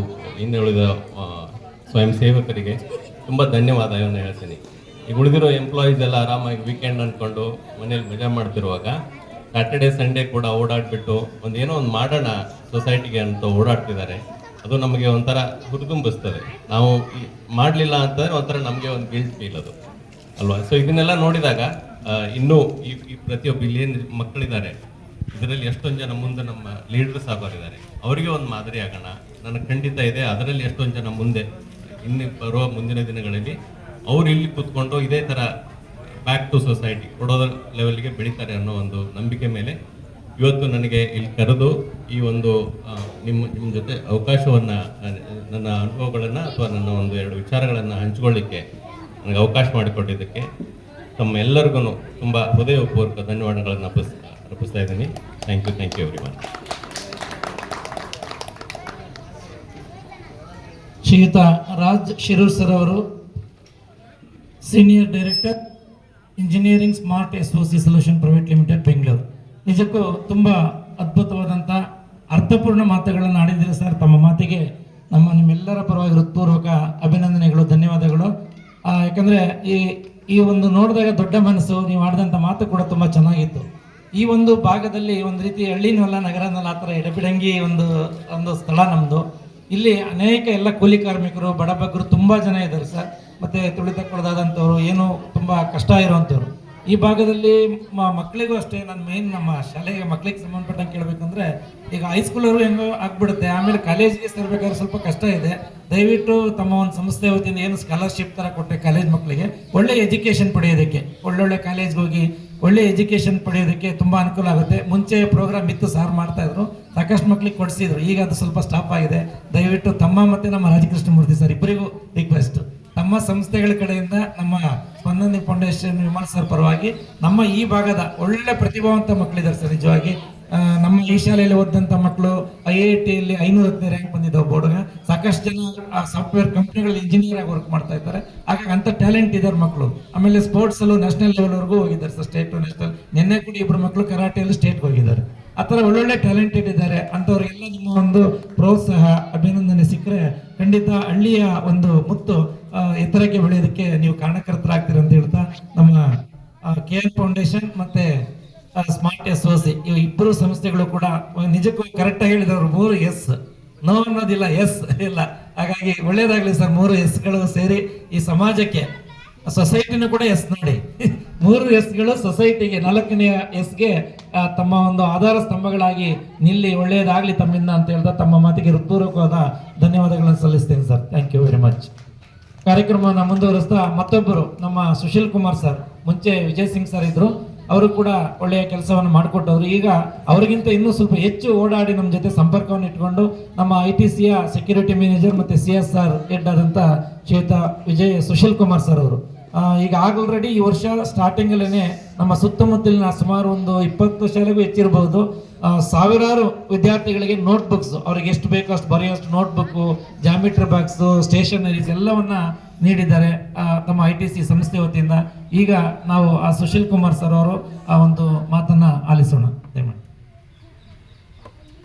ಇನ್ನುಳಿದ ಸ್ವಯಂ ಸೇವಕರಿಗೆ ತುಂಬ ಧನ್ಯವಾದವನ್ನು ಹೇಳ್ತೀನಿ. ಈಗ ಉಳಿದಿರೋ ಎಂಪ್ಲಾಯೀಸ್ ಎಲ್ಲ ಆರಾಮಾಗಿ ವೀಕೆಂಡ್ ಅಂದ್ಕೊಂಡು ಮನೇಲಿ ಮಜಾ ಮಾಡ್ತಿರುವಾಗ ಸ್ಯಾಟರ್ಡೆ ಸಂಡೇ ಕೂಡ ಓಡಾಡ್ಬಿಟ್ಟು ಏನೋ ಒಂದು ಮಾಡೋಣ ಸೊಸೈಟಿಗೆ ಅಂತ ಓಡಾಡ್ತಿದ್ದಾರೆ. ಅದು ನಮಗೆ ಒಂಥರ ಹುರಿದುಂಬಿಸ್ತದೆ. ನಾವು ಮಾಡಲಿಲ್ಲ ಅಂತಂದ್ರೆ ಒಂಥರ ನಮಗೆ ಒಂದು ಗಿಲ್ಟ್ ಫೀಲ್ ಅದು ಅಲ್ವಾ. ಸೊ ಇದನ್ನೆಲ್ಲ ನೋಡಿದಾಗ ಇನ್ನೂ ಈ ಪ್ರತಿಯೊಬ್ಬ ಇಲ್ಲಿ ಏನು ಮಕ್ಕಳಿದ್ದಾರೆ ಇದರಲ್ಲಿ ಎಷ್ಟೊಂದು ಜನ ಮುಂದೆ ನಮ್ಮ ಲೀಡರ್ಸ್ ಆಗೋರಿದ್ದಾರೆ, ಅವರಿಗೆ ಒಂದು ಮಾದರಿ ಆಗೋಣ. ನನಗೆ ಖಂಡಿತ ಇದೆ ಅದರಲ್ಲಿ ಎಷ್ಟೊಂದು ಜನ ಮುಂದೆ ಇನ್ನು ಬರುವ ಮುಂದಿನ ದಿನಗಳಲ್ಲಿ ಅವ್ರು ಇಲ್ಲಿ ಕೂತ್ಕೊಂಡು ಇದೇ ಥರ ಬ್ಯಾಕ್ ಟು ಸೊಸೈಟಿ ಕೊಡೋದ ಲೆವೆಲ್ಗೆ ಬೆಳೀತಾರೆ ಅನ್ನೋ ಒಂದು ನಂಬಿಕೆ ಮೇಲೆ ಇವತ್ತು ನನಗೆ ಇಲ್ಲಿ ಕರೆದು ಈ ಒಂದು ನಿಮ್ಮ ಜೊತೆ ಅವಕಾಶವನ್ನು, ನನ್ನ ಅನುಭವಗಳನ್ನು ಅಥವಾ ನನ್ನ ಒಂದು 2 ವಿಚಾರಗಳನ್ನು ಹಂಚಿಕೊಳ್ಳಿಕ್ಕೆ ನನಗೆ ಅವಕಾಶ ಮಾಡಿಕೊಟ್ಟಿದ್ದಕ್ಕೆ ತಮ್ಮ ಎಲ್ಲರಿಗೂ ತುಂಬ ಹೃದಯಪೂರ್ವಕ ಧನ್ಯವಾದಗಳನ್ನು ಅರ್ಪಿಸ್ತಾ ಇದ್ದೀನಿ. Thank you everyone. Shriyuta Raj Shirur sir ಅವರು, senior director engineering smart SOC solution private limited, Bengaluru. ನಿಜಕ್ಕೂ ತುಂಬ ಅದ್ಭುತವಾದಂಥ ಅರ್ಥಪೂರ್ಣ ಮಾತುಗಳನ್ನು ಆಡಿದ್ದೀರಿ ಸರ್. ತಮ್ಮ ಮಾತಿಗೆ ನಿಮ್ಮೆಲ್ಲರ ಪರವಾಗಿ ಹೃತ್ಪೂರ್ವಕ ಅಭಿನಂದನೆಗಳು, ಧನ್ಯವಾದಗಳು. ಯಾಕಂದರೆ ಈ ಒಂದು ನೋಡಿದಾಗ ದೊಡ್ಡ ಮನಸ್ಸು, ನೀವು ಆಡಿದಂಥ ಮಾತು ಕೂಡ ತುಂಬ ಚೆನ್ನಾಗಿತ್ತು. ಈ ಒಂದು ಭಾಗದಲ್ಲಿ ಒಂದು ರೀತಿ ಹಳ್ಳಿನಲ್ಲ ನಗರನಲ್ಲ ಆ ಥರ ಎಡಬಿಡಂಗಿ ಒಂದು ಸ್ಥಳ ನಮ್ಮದು. ಇಲ್ಲಿ ಅನೇಕ ಎಲ್ಲ ಕೂಲಿ ಕಾರ್ಮಿಕರು, ಬಡಬಗ್ಗರು ತುಂಬ ಜನ ಇದ್ದಾರೆ ಸರ್. ಮತ್ತು ತುಳಿತಕ್ಕೊಳಗಾದಂಥವ್ರು, ಏನು ತುಂಬ ಕಷ್ಟ ಇರುವಂಥವ್ರು ಈ ಭಾಗದಲ್ಲಿ. ಮಕ್ಕಳಿಗೂ ಅಷ್ಟೇ, ನಾನು ಮೇನ್ ನಮ್ಮ ಶಾಲೆಗೆ ಮಕ್ಕಳಿಗೆ ಸಂಬಂಧಪಟ್ಟಂಗೆ ಕೇಳಬೇಕಂದ್ರೆ, ಈಗ ಹೈಸ್ಕೂಲರು ಹೆಂಗೋ ಆಗ್ಬಿಡುತ್ತೆ, ಆಮೇಲೆ ಕಾಲೇಜಿಗೆ ಸೇರ್ಬೇಕಾದ್ರೆ ಸ್ವಲ್ಪ ಕಷ್ಟ ಇದೆ. ದಯವಿಟ್ಟು ತಮ್ಮ ಒಂದು ಸಂಸ್ಥೆ ವತಿಯಿಂದ ಏನು ಸ್ಕಾಲರ್ಶಿಪ್ ಥರ ಕೊಟ್ಟೆ ಕಾಲೇಜ್ ಮಕ್ಕಳಿಗೆ ಒಳ್ಳೆ ಎಜುಕೇಷನ್ ಪಡೆಯೋದಕ್ಕೆ, ಒಳ್ಳೊಳ್ಳೆ ಕಾಲೇಜ್ಗೆ ಹೋಗಿ ಒಳ್ಳೆ ಎಜುಕೇಷನ್ ಪಡೆಯೋದಕ್ಕೆ ತುಂಬ ಅನುಕೂಲ ಆಗುತ್ತೆ. ಮುಂಚೆ ಪ್ರೋಗ್ರಾಮ್ ಇತ್ತು ಸಾರ್ ಮಾಡ್ತಾಯಿದ್ರು, ಸಾಕಷ್ಟು ಮಕ್ಳಿಗೆ ಕೊಡಿಸಿದ್ರು. ಈಗ ಅದು ಸ್ವಲ್ಪ ಸ್ಟಾಪ್ ಆಗಿದೆ. ದಯವಿಟ್ಟು ತಮ್ಮ ಮತ್ತು ನಮ್ಮ ರಾಜಕೃಷ್ಣಮೂರ್ತಿ ಸರ್ ಇಬ್ಬರಿಗೂ ರಿಕ್ವೆಸ್ಟ್, ತಮ್ಮ ಸಂಸ್ಥೆಗಳ ಕಡೆಯಿಂದ ನಮ್ಮ ಸ್ಪಂದನಿ ಫೌಂಡೇಶನ್ ವಿಮಲ್ ಸರ್ ಪರವಾಗಿ ನಮ್ಮ ಈ ಭಾಗದ ಒಳ್ಳೆ ಪ್ರತಿಭಾವಂತ ಮಕ್ಕಳಿದ್ದಾರೆ ಸರ್. ನಿಜವಾಗಿ ನಮ್ಮ ಈ ಶಾಲೆಯಲ್ಲಿ ಓದಿದಂಥ ಮಕ್ಕಳು IITಯಲ್ಲಿ 510 ರ್ಯಾಂಕ್ ಬಂದಿದ್ದಾವೆ ಬೋರ್ಡ್ಗೆ. ಸಾಕಷ್ಟು ಜನ ಸಾಫ್ಟ್ವೇರ್ ಕಂಪ್ನಿಗಳಲ್ಲಿ ಇಂಜಿನಿಯರ್ ಆಗಿ ವರ್ಕ್ ಮಾಡ್ತಾ ಇದ್ದಾರೆ. ಹಾಗಾಗಿ ಅಂಥ ಟ್ಯಾಲೆಂಟ್ ಇದ್ದಾರೆ ಮಕ್ಕಳು. ಆಮೇಲೆ ಸ್ಪೋರ್ಟ್ಸಲ್ಲೂ ನ್ಯಾಷನಲ್ ಲೆವೆಲ್ವರೆಗೂ ಹೋಗಿದ್ದಾರೆ ಸರ್, ಸ್ಟೇಟ್ ಟು ನ್ಯಾಷನಲ್. ನಿನ್ನೆ ಕೂಡ 2 ಮಕ್ಕಳು ಕರಾಟೆಯಲ್ಲಿ ಸ್ಟೇಟ್ಗೆ ಹೋಗಿದ್ದಾರೆ. ಆ ಥರ ಒಳ್ಳೊಳ್ಳೆ ಟ್ಯಾಲೆಂಟೆಡ್ ಇದ್ದಾರೆ. ಅಂಥವ್ರಿಗೆಲ್ಲ ನಿಮ್ಮ ಒಂದು ಪ್ರೋತ್ಸಾಹ, ಅಭಿನಂದನೆ ಸಿಕ್ಕರೆ ಖಂಡಿತ ಹಳ್ಳಿಯ ಒಂದು ಮುತ್ತು ಎತ್ತರಕ್ಕೆ ಬೆಳೆಯೋದಕ್ಕೆ ನೀವು ಕಾರಣಕರ್ತರಾಗ್ತೀರಿ ಅಂತ ಹೇಳ್ತಾ, ನಮ್ಮ KN ಫೌಂಡೇಶನ್ ಮತ್ತೆ ಸ್ಮಾರ್ಟ್ ಎಸ್ಒಸಿ ಇಬ್ಬರು ಸಂಸ್ಥೆಗಳು ಕೂಡ ನಿಜಕ್ಕೂ ಕರೆಕ್ಟಾಗಿ ಹೇಳಿದವರು 3 ಎಸ್, ನೋ ಅನ್ನೋದಿಲ್ಲ, ಎಸ್ ಇಲ್ಲ. ಹಾಗಾಗಿ ಒಳ್ಳೇದಾಗ್ಲಿ ಸರ್. 3 ಎಸ್ಗಳು ಸೇರಿ ಈ ಸಮಾಜಕ್ಕೆ, ಸೊಸೈಟಿನೂ ಕೂಡ ಎಸ್ ನೋಡಿ 3 ಎಸ್ಗಳು ಸೊಸೈಟಿಗೆ, 4ನೇ ಎಸ್ಗೆ ತಮ್ಮ ಒಂದು ಆಧಾರ ಸ್ತಂಭಗಳಾಗಿ ನಿಲ್ಲಿ, ಒಳ್ಳೆಯದಾಗಲಿ ತಮ್ಮಿಂದ ಅಂತ ಹೇಳ್ತಾ ತಮ್ಮ ಮಾತಿಗೆ ಹೃತ್ಪೂರ್ವಕವಾದ ಧನ್ಯವಾದಗಳನ್ನು ಸಲ್ಲಿಸ್ತೇನೆ sir. Thank you very much. ಕಾರ್ಯಕ್ರಮವನ್ನು ಮುಂದುವರಿಸ್ತಾ ಮತ್ತೊಬ್ಬರು ನಮ್ಮ ಸುಶೀಲ್ ಕುಮಾರ್ ಸರ್, ಮುಂಚೆ ವಿಜಯ್ ಸಿಂಗ್ ಸರ್ ಇದ್ರು, ಅವರು ಕೂಡ ಒಳ್ಳೆಯ ಕೆಲಸವನ್ನು ಮಾಡಿಕೊಟ್ಟವರು. ಈಗ ಅವರಿಗಿಂತ ಇನ್ನೂ ಸ್ವಲ್ಪ ಹೆಚ್ಚು ಓಡಾಡಿ ನಮ್ಮ ಜೊತೆ ಸಂಪರ್ಕವನ್ನು ಇಟ್ಕೊಂಡು ನಮ್ಮ ITCಯ ಸೆಕ್ಯೂರಿಟಿ ಮ್ಯಾನೇಜರ್ ಮತ್ತು CSR ಹೆಡ್ ಆದಂಥ ಶ್ರೀಯುತ ಸುಶೀಲ್ ಕುಮಾರ್ ಸರ್ ಅವರು ಈಗ ಆಲ್ರೆಡಿ ಈ ವರ್ಷ ಸ್ಟಾರ್ಟಿಂಗಲ್ಲೇ ನಮ್ಮ ಸುತ್ತಮುತ್ತಲಿನ ಸುಮಾರು ಒಂದು 20 ಶಾಲೆಗೂ ಹೆಚ್ಚಿರಬಹುದು ಸಾವಿರಾರು ವಿದ್ಯಾರ್ಥಿಗಳಿಗೆ ನೋಟ್ಬುಕ್ಸ್, ಅವ್ರಿಗೆ ಎಷ್ಟು ಬೇಕೋ ಅಷ್ಟು ಬರೆಯೋಷ್ಟು ನೋಟ್ಬುಕ್ಕು, ಜಾಮಿಟ್ರಿ ಬಾಕ್ಸು, ಸ್ಟೇಷನರೀಸ್ ಎಲ್ಲವನ್ನ ನೀಡಿದ್ದಾರೆ ತಮ್ಮ ITC ಸಂಸ್ಥೆ ವತಿಯಿಂದ. ಈಗ ನಾವು ಆ ಸುಶೀಲ್ ಕುಮಾರ್ ಸರ್ ಅವರು ಆ ಒಂದು ಮಾತನ್ನ ಆಲಿಸೋಣ. ದಯಮಾಡಿ.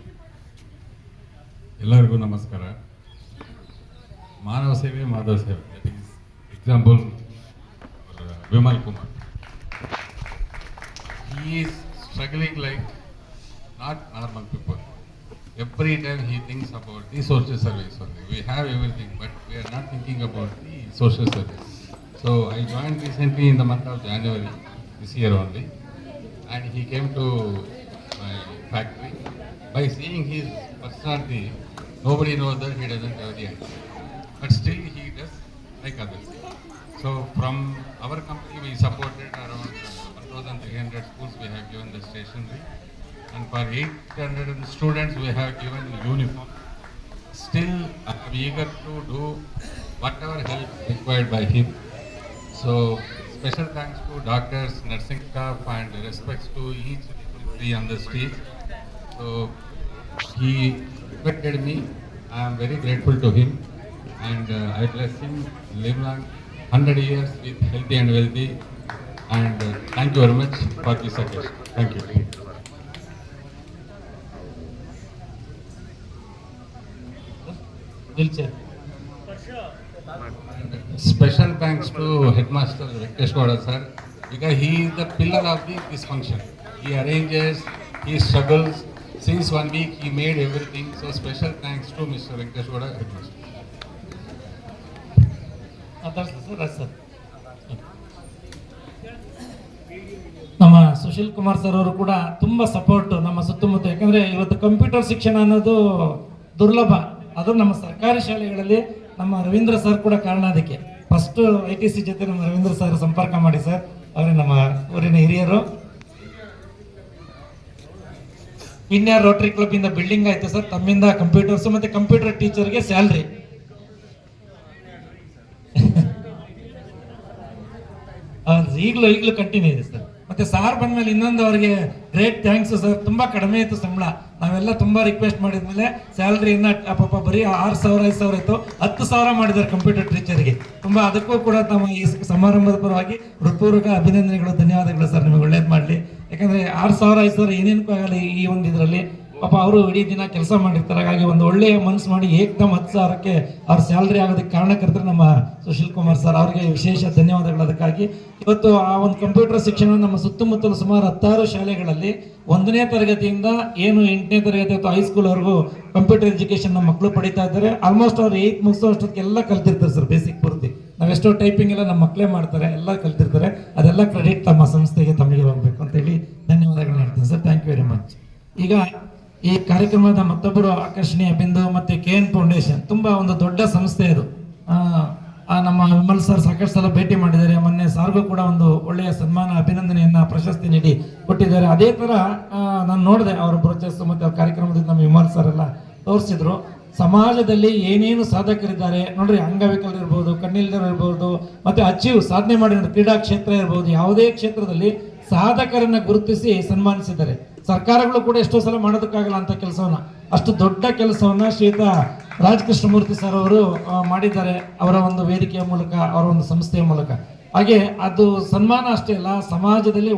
ಎಲ್ಲರಿಗೂ ನಮಸ್ಕಾರ. ಮಾನವ ಸೇವೆ ಮಾಧವ ಸೇವೆ. Example Vimal Kumar, he is struggling like not normal people. Every time he thinks about the social service only. We have everything, but we are not thinking about the social service. So I joined recently in the month of January this year only, and he came to my factory. By seeing his personality, nobody knows that he doesn't have the answer, but still he does like others. So from our company we supported around 1,300 schools. We have given the stationery, and for 800 students we have given uniform. Still I am eager to do whatever help required by him. So special thanks to doctors, nursing staff, and respects to each tree on the street. So he respected me. I am very grateful to him, and I bless him live long 100 years with healthy and wealthy. And thank you very much for this occasion. Thank you. Special thanks to Headmaster Venkatesh Gowda sir, because he is the pillar of this function. he arranges, he struggles. Since 1 week, he made everything. So special thanks to Mr. Venkatesh Gowda. Sir ನಮ್ಮ Sushil Kumar sir ಅವರು ಕೂಡ ತುಂಬಾ support ನಮ್ಮ ಸುತ್ತಮುತ್ತ. ಯಾಕಂದ್ರೆ ಇವತ್ತು computer ಶಿಕ್ಷಣ ಅನ್ನೋದು ದುರ್ಲಭ. ಅದು ನಮ್ಮ ಸರ್ಕಾರಿ ಶಾಲೆಗಳಲ್ಲಿ ನಮ್ಮ ರವೀಂದ್ರ ಸರ್ ಕೂಡ ಕಾರಣ. ಅದಕ್ಕೆ ಫಸ್ಟ್ ITC ಜೊತೆ ನಮ್ಮ ರವೀಂದ್ರ ಸರ್ ಸಂಪರ್ಕ ಮಾಡಿ ಸರ್. ಅವರೇ ನಮ್ಮ ಊರಿನ ಹಿರಿಯರು. ಇಂಡಿಯಾ ರೋಟರಿ ಕ್ಲಬ್ ಇಂದ ಬಿಲ್ಡಿಂಗ್ ಆಯ್ತು ಸರ್, ತಮ್ಮಿಂದ ಕಂಪ್ಯೂಟರ್ಸ್ ಮತ್ತೆ ಕಂಪ್ಯೂಟರ್ ಟೀಚರ್ಗೆ ಸ್ಯಾಲ್ರಿ. ಈಗಲೂ ಕಂಟಿನ್ಯೂ ಇದೆ ಸರ್. ಮತ್ತೆ ಸಾರ್ ಬಂದ್ಮೇಲೆ ಇನ್ನೊಂದು ಅವರಿಗೆ ಗ್ರೇಟ್ ಥ್ಯಾಂಕ್ಸ್ ಸರ್. ತುಂಬಾ ಕಡಿಮೆ ಇತ್ತು ಸಂಬಳ. ನಾವೆಲ್ಲ ತುಂಬಾ ರಿಕ್ವೆಸ್ಟ್ ಮಾಡಿದ್ಮೇಲೆ ಸ್ಯಾಲ್ರಿಯನ್ನ ಪಾಪ ಬರೀ 6,000 5,000 ಇತ್ತು, 10,000 ಮಾಡಿದ್ದಾರೆ ಕಂಪ್ಯೂಟರ್ ಟೀಚರ್ಗೆ. ತುಂಬಾ ಅದಕ್ಕೂ ಕೂಡ ತಮ್ಮ ಈ ಸಮಾರಂಭದ ಪರವಾಗಿ ಹೃತ್ಪೂರ್ವಕ ಅಭಿನಂದನೆಗಳು, ಧನ್ಯವಾದಗಳು ಸರ್. ನಿಮಗೆ ಒಳ್ಳೇದು ಮಾಡಲಿ. ಯಾಕಂದ್ರೆ 6,000 5,000 ಏನೇನಕ್ಕೂ ಆಗಲ್ಲ ಈ ಒಂದು ಇದರಲ್ಲಿ. ಪಾಪ ಅವರು ಇಡೀ ದಿನ ಕೆಲಸ ಮಾಡಿರ್ತಾರೆ. ಹಾಗಾಗಿ ಒಂದು ಒಳ್ಳೆಯ ಮನಸ್ಸು ಮಾಡಿ ಏಕದಮ್ 10,000ಕ್ಕೆ ಅವ್ರ ಸ್ಯಾಲ್ರಿ ಆಗೋದಕ್ಕೆ ಕಾರಣಕರ್ತರು ನಮ್ಮ ಸುಶೀಲ್ ಕುಮಾರ್ ಸರ್. ಅವರಿಗೆ ವಿಶೇಷ ಧನ್ಯವಾದಗಳು. ಅದಕ್ಕಾಗಿ ಇವತ್ತು ಆ ಒಂದು ಕಂಪ್ಯೂಟರ್ ಶಿಕ್ಷಣ ನಮ್ಮ ಸುತ್ತಮುತ್ತಲು ಸುಮಾರು 16 ಶಾಲೆಗಳಲ್ಲಿ 1ನೇ ತರಗತಿಯಿಂದ ಏನು 8ನೇ ತರಗತಿ ಅಥವಾ ಹೈಸ್ಕೂಲ್ವರೆಗೂ ಕಂಪ್ಯೂಟರ್ ಎಜುಕೇಶನ್ ನಮ್ಮ ಮಕ್ಕಳು ಪಡಿತಾ ಇದ್ದಾರೆ. ಆಲ್ಮೋಸ್ಟ್ ಅವ್ರು 8th ಮುಗಿಸೋ ಅಷ್ಟೊತ್ತಿಗೆಲ್ಲ ಕಲ್ತಿರ್ತಾರೆ ಸರ್. ಬೇಸಿಕ್ ಪೂರ್ತಿ ನಾವೆಷ್ಟೋ ಟೈಪಿಂಗ್ ಎಲ್ಲ ನಮ್ಮ ಮಕ್ಕಳೇ ಮಾಡ್ತಾರೆ, ಎಲ್ಲ ಕಲ್ತಿರ್ತಾರೆ. ಅದೆಲ್ಲ ಕ್ರೆಡಿಟ್ ತಮ್ಮ ಸಂಸ್ಥೆಗೆ ತಮಗೆ ಹೋಗ್ಬೇಕು ಅಂತೇಳಿ ಧನ್ಯವಾದಗಳನ್ನ ಹೇಳ್ತೀನಿ sir. Thank you very much. ಈಗ ಈ ಕಾರ್ಯಕ್ರಮದ ಮತ್ತೊಬ್ಬರು ಆಕರ್ಷಣೀಯ ಬಿಂದು ಮತ್ತೆ KN ಫೌಂಡೇಶನ್ ತುಂಬಾ ಒಂದು ದೊಡ್ಡ ಸಂಸ್ಥೆ ಇದು. ನಮ್ಮ ವಿಮಲ್ ಸರ್ ಸಾಕಷ್ಟು ಸಲ ಭೇಟಿ ಮಾಡಿದ್ದಾರೆ. ಮೊನ್ನೆ ಸಾರ್ಗೂ ಕೂಡ ಒಂದು ಒಳ್ಳೆಯ ಸನ್ಮಾನ, ಅಭಿನಂದನೆಯನ್ನ, ಪ್ರಶಸ್ತಿ ನೀಡಿ ಕೊಟ್ಟಿದ್ದಾರೆ. ಅದೇ ತರ ನಾನು ನೋಡಿದೆ ಅವರ ಪ್ರೋಚೆಸ್ ಮತ್ತೆ ಅವ್ರ ಕಾರ್ಯಕ್ರಮದಿಂದ ನಮ್ಮ ವಿಮಲ್ ಸರ್ ಎಲ್ಲ ತೋರಿಸಿದ್ರು. ಸಮಾಜದಲ್ಲಿ ಏನೇನು ಸಾಧಕರಿದ್ದಾರೆ ನೋಡ್ರಿ, ಅಂಗವಿಕಲರು ಇರ್ಬೋದು, ಕಣ್ಣಿಲ್ದರು ಇರ್ಬೋದು, ಮತ್ತೆ ಅಚೀವ್ ಸಾಧನೆ ಮಾಡಿದ ಕ್ರೀಡಾ ಕ್ಷೇತ್ರ ಇರ್ಬೋದು, ಯಾವುದೇ ಕ್ಷೇತ್ರದಲ್ಲಿ ಸಾಧಕರನ್ನ ಗುರುತಿಸಿ ಸನ್ಮಾನಿಸಿದ್ದಾರೆ. ಸರ್ಕಾರಗಳು ಕೂಡ ಎಷ್ಟೋ ಸಲ ಮಾಡೋದಕ್ಕಾಗಲ್ಲ ಅಂತ ಕೆಲಸವನ್ನ, ಅಷ್ಟು ದೊಡ್ಡ ಕೆಲಸವನ್ನ ಶ್ರೀಯುತ ರಾಜಕೃಷ್ಣಮೂರ್ತಿ ಸರ್ ಅವರು ಮಾಡಿದ್ದಾರೆ. ಅವರ ಒಂದು ವೇದಿಕೆಯ ಮೂಲಕ, ಅವರ ಒಂದು ಸಂಸ್ಥೆಯ ಮೂಲಕ. ಹಾಗೆ ಅದು ಸನ್ಮಾನ ಅಷ್ಟೇ ಅಲ್ಲ, ಸಮಾಜದಲ್ಲಿ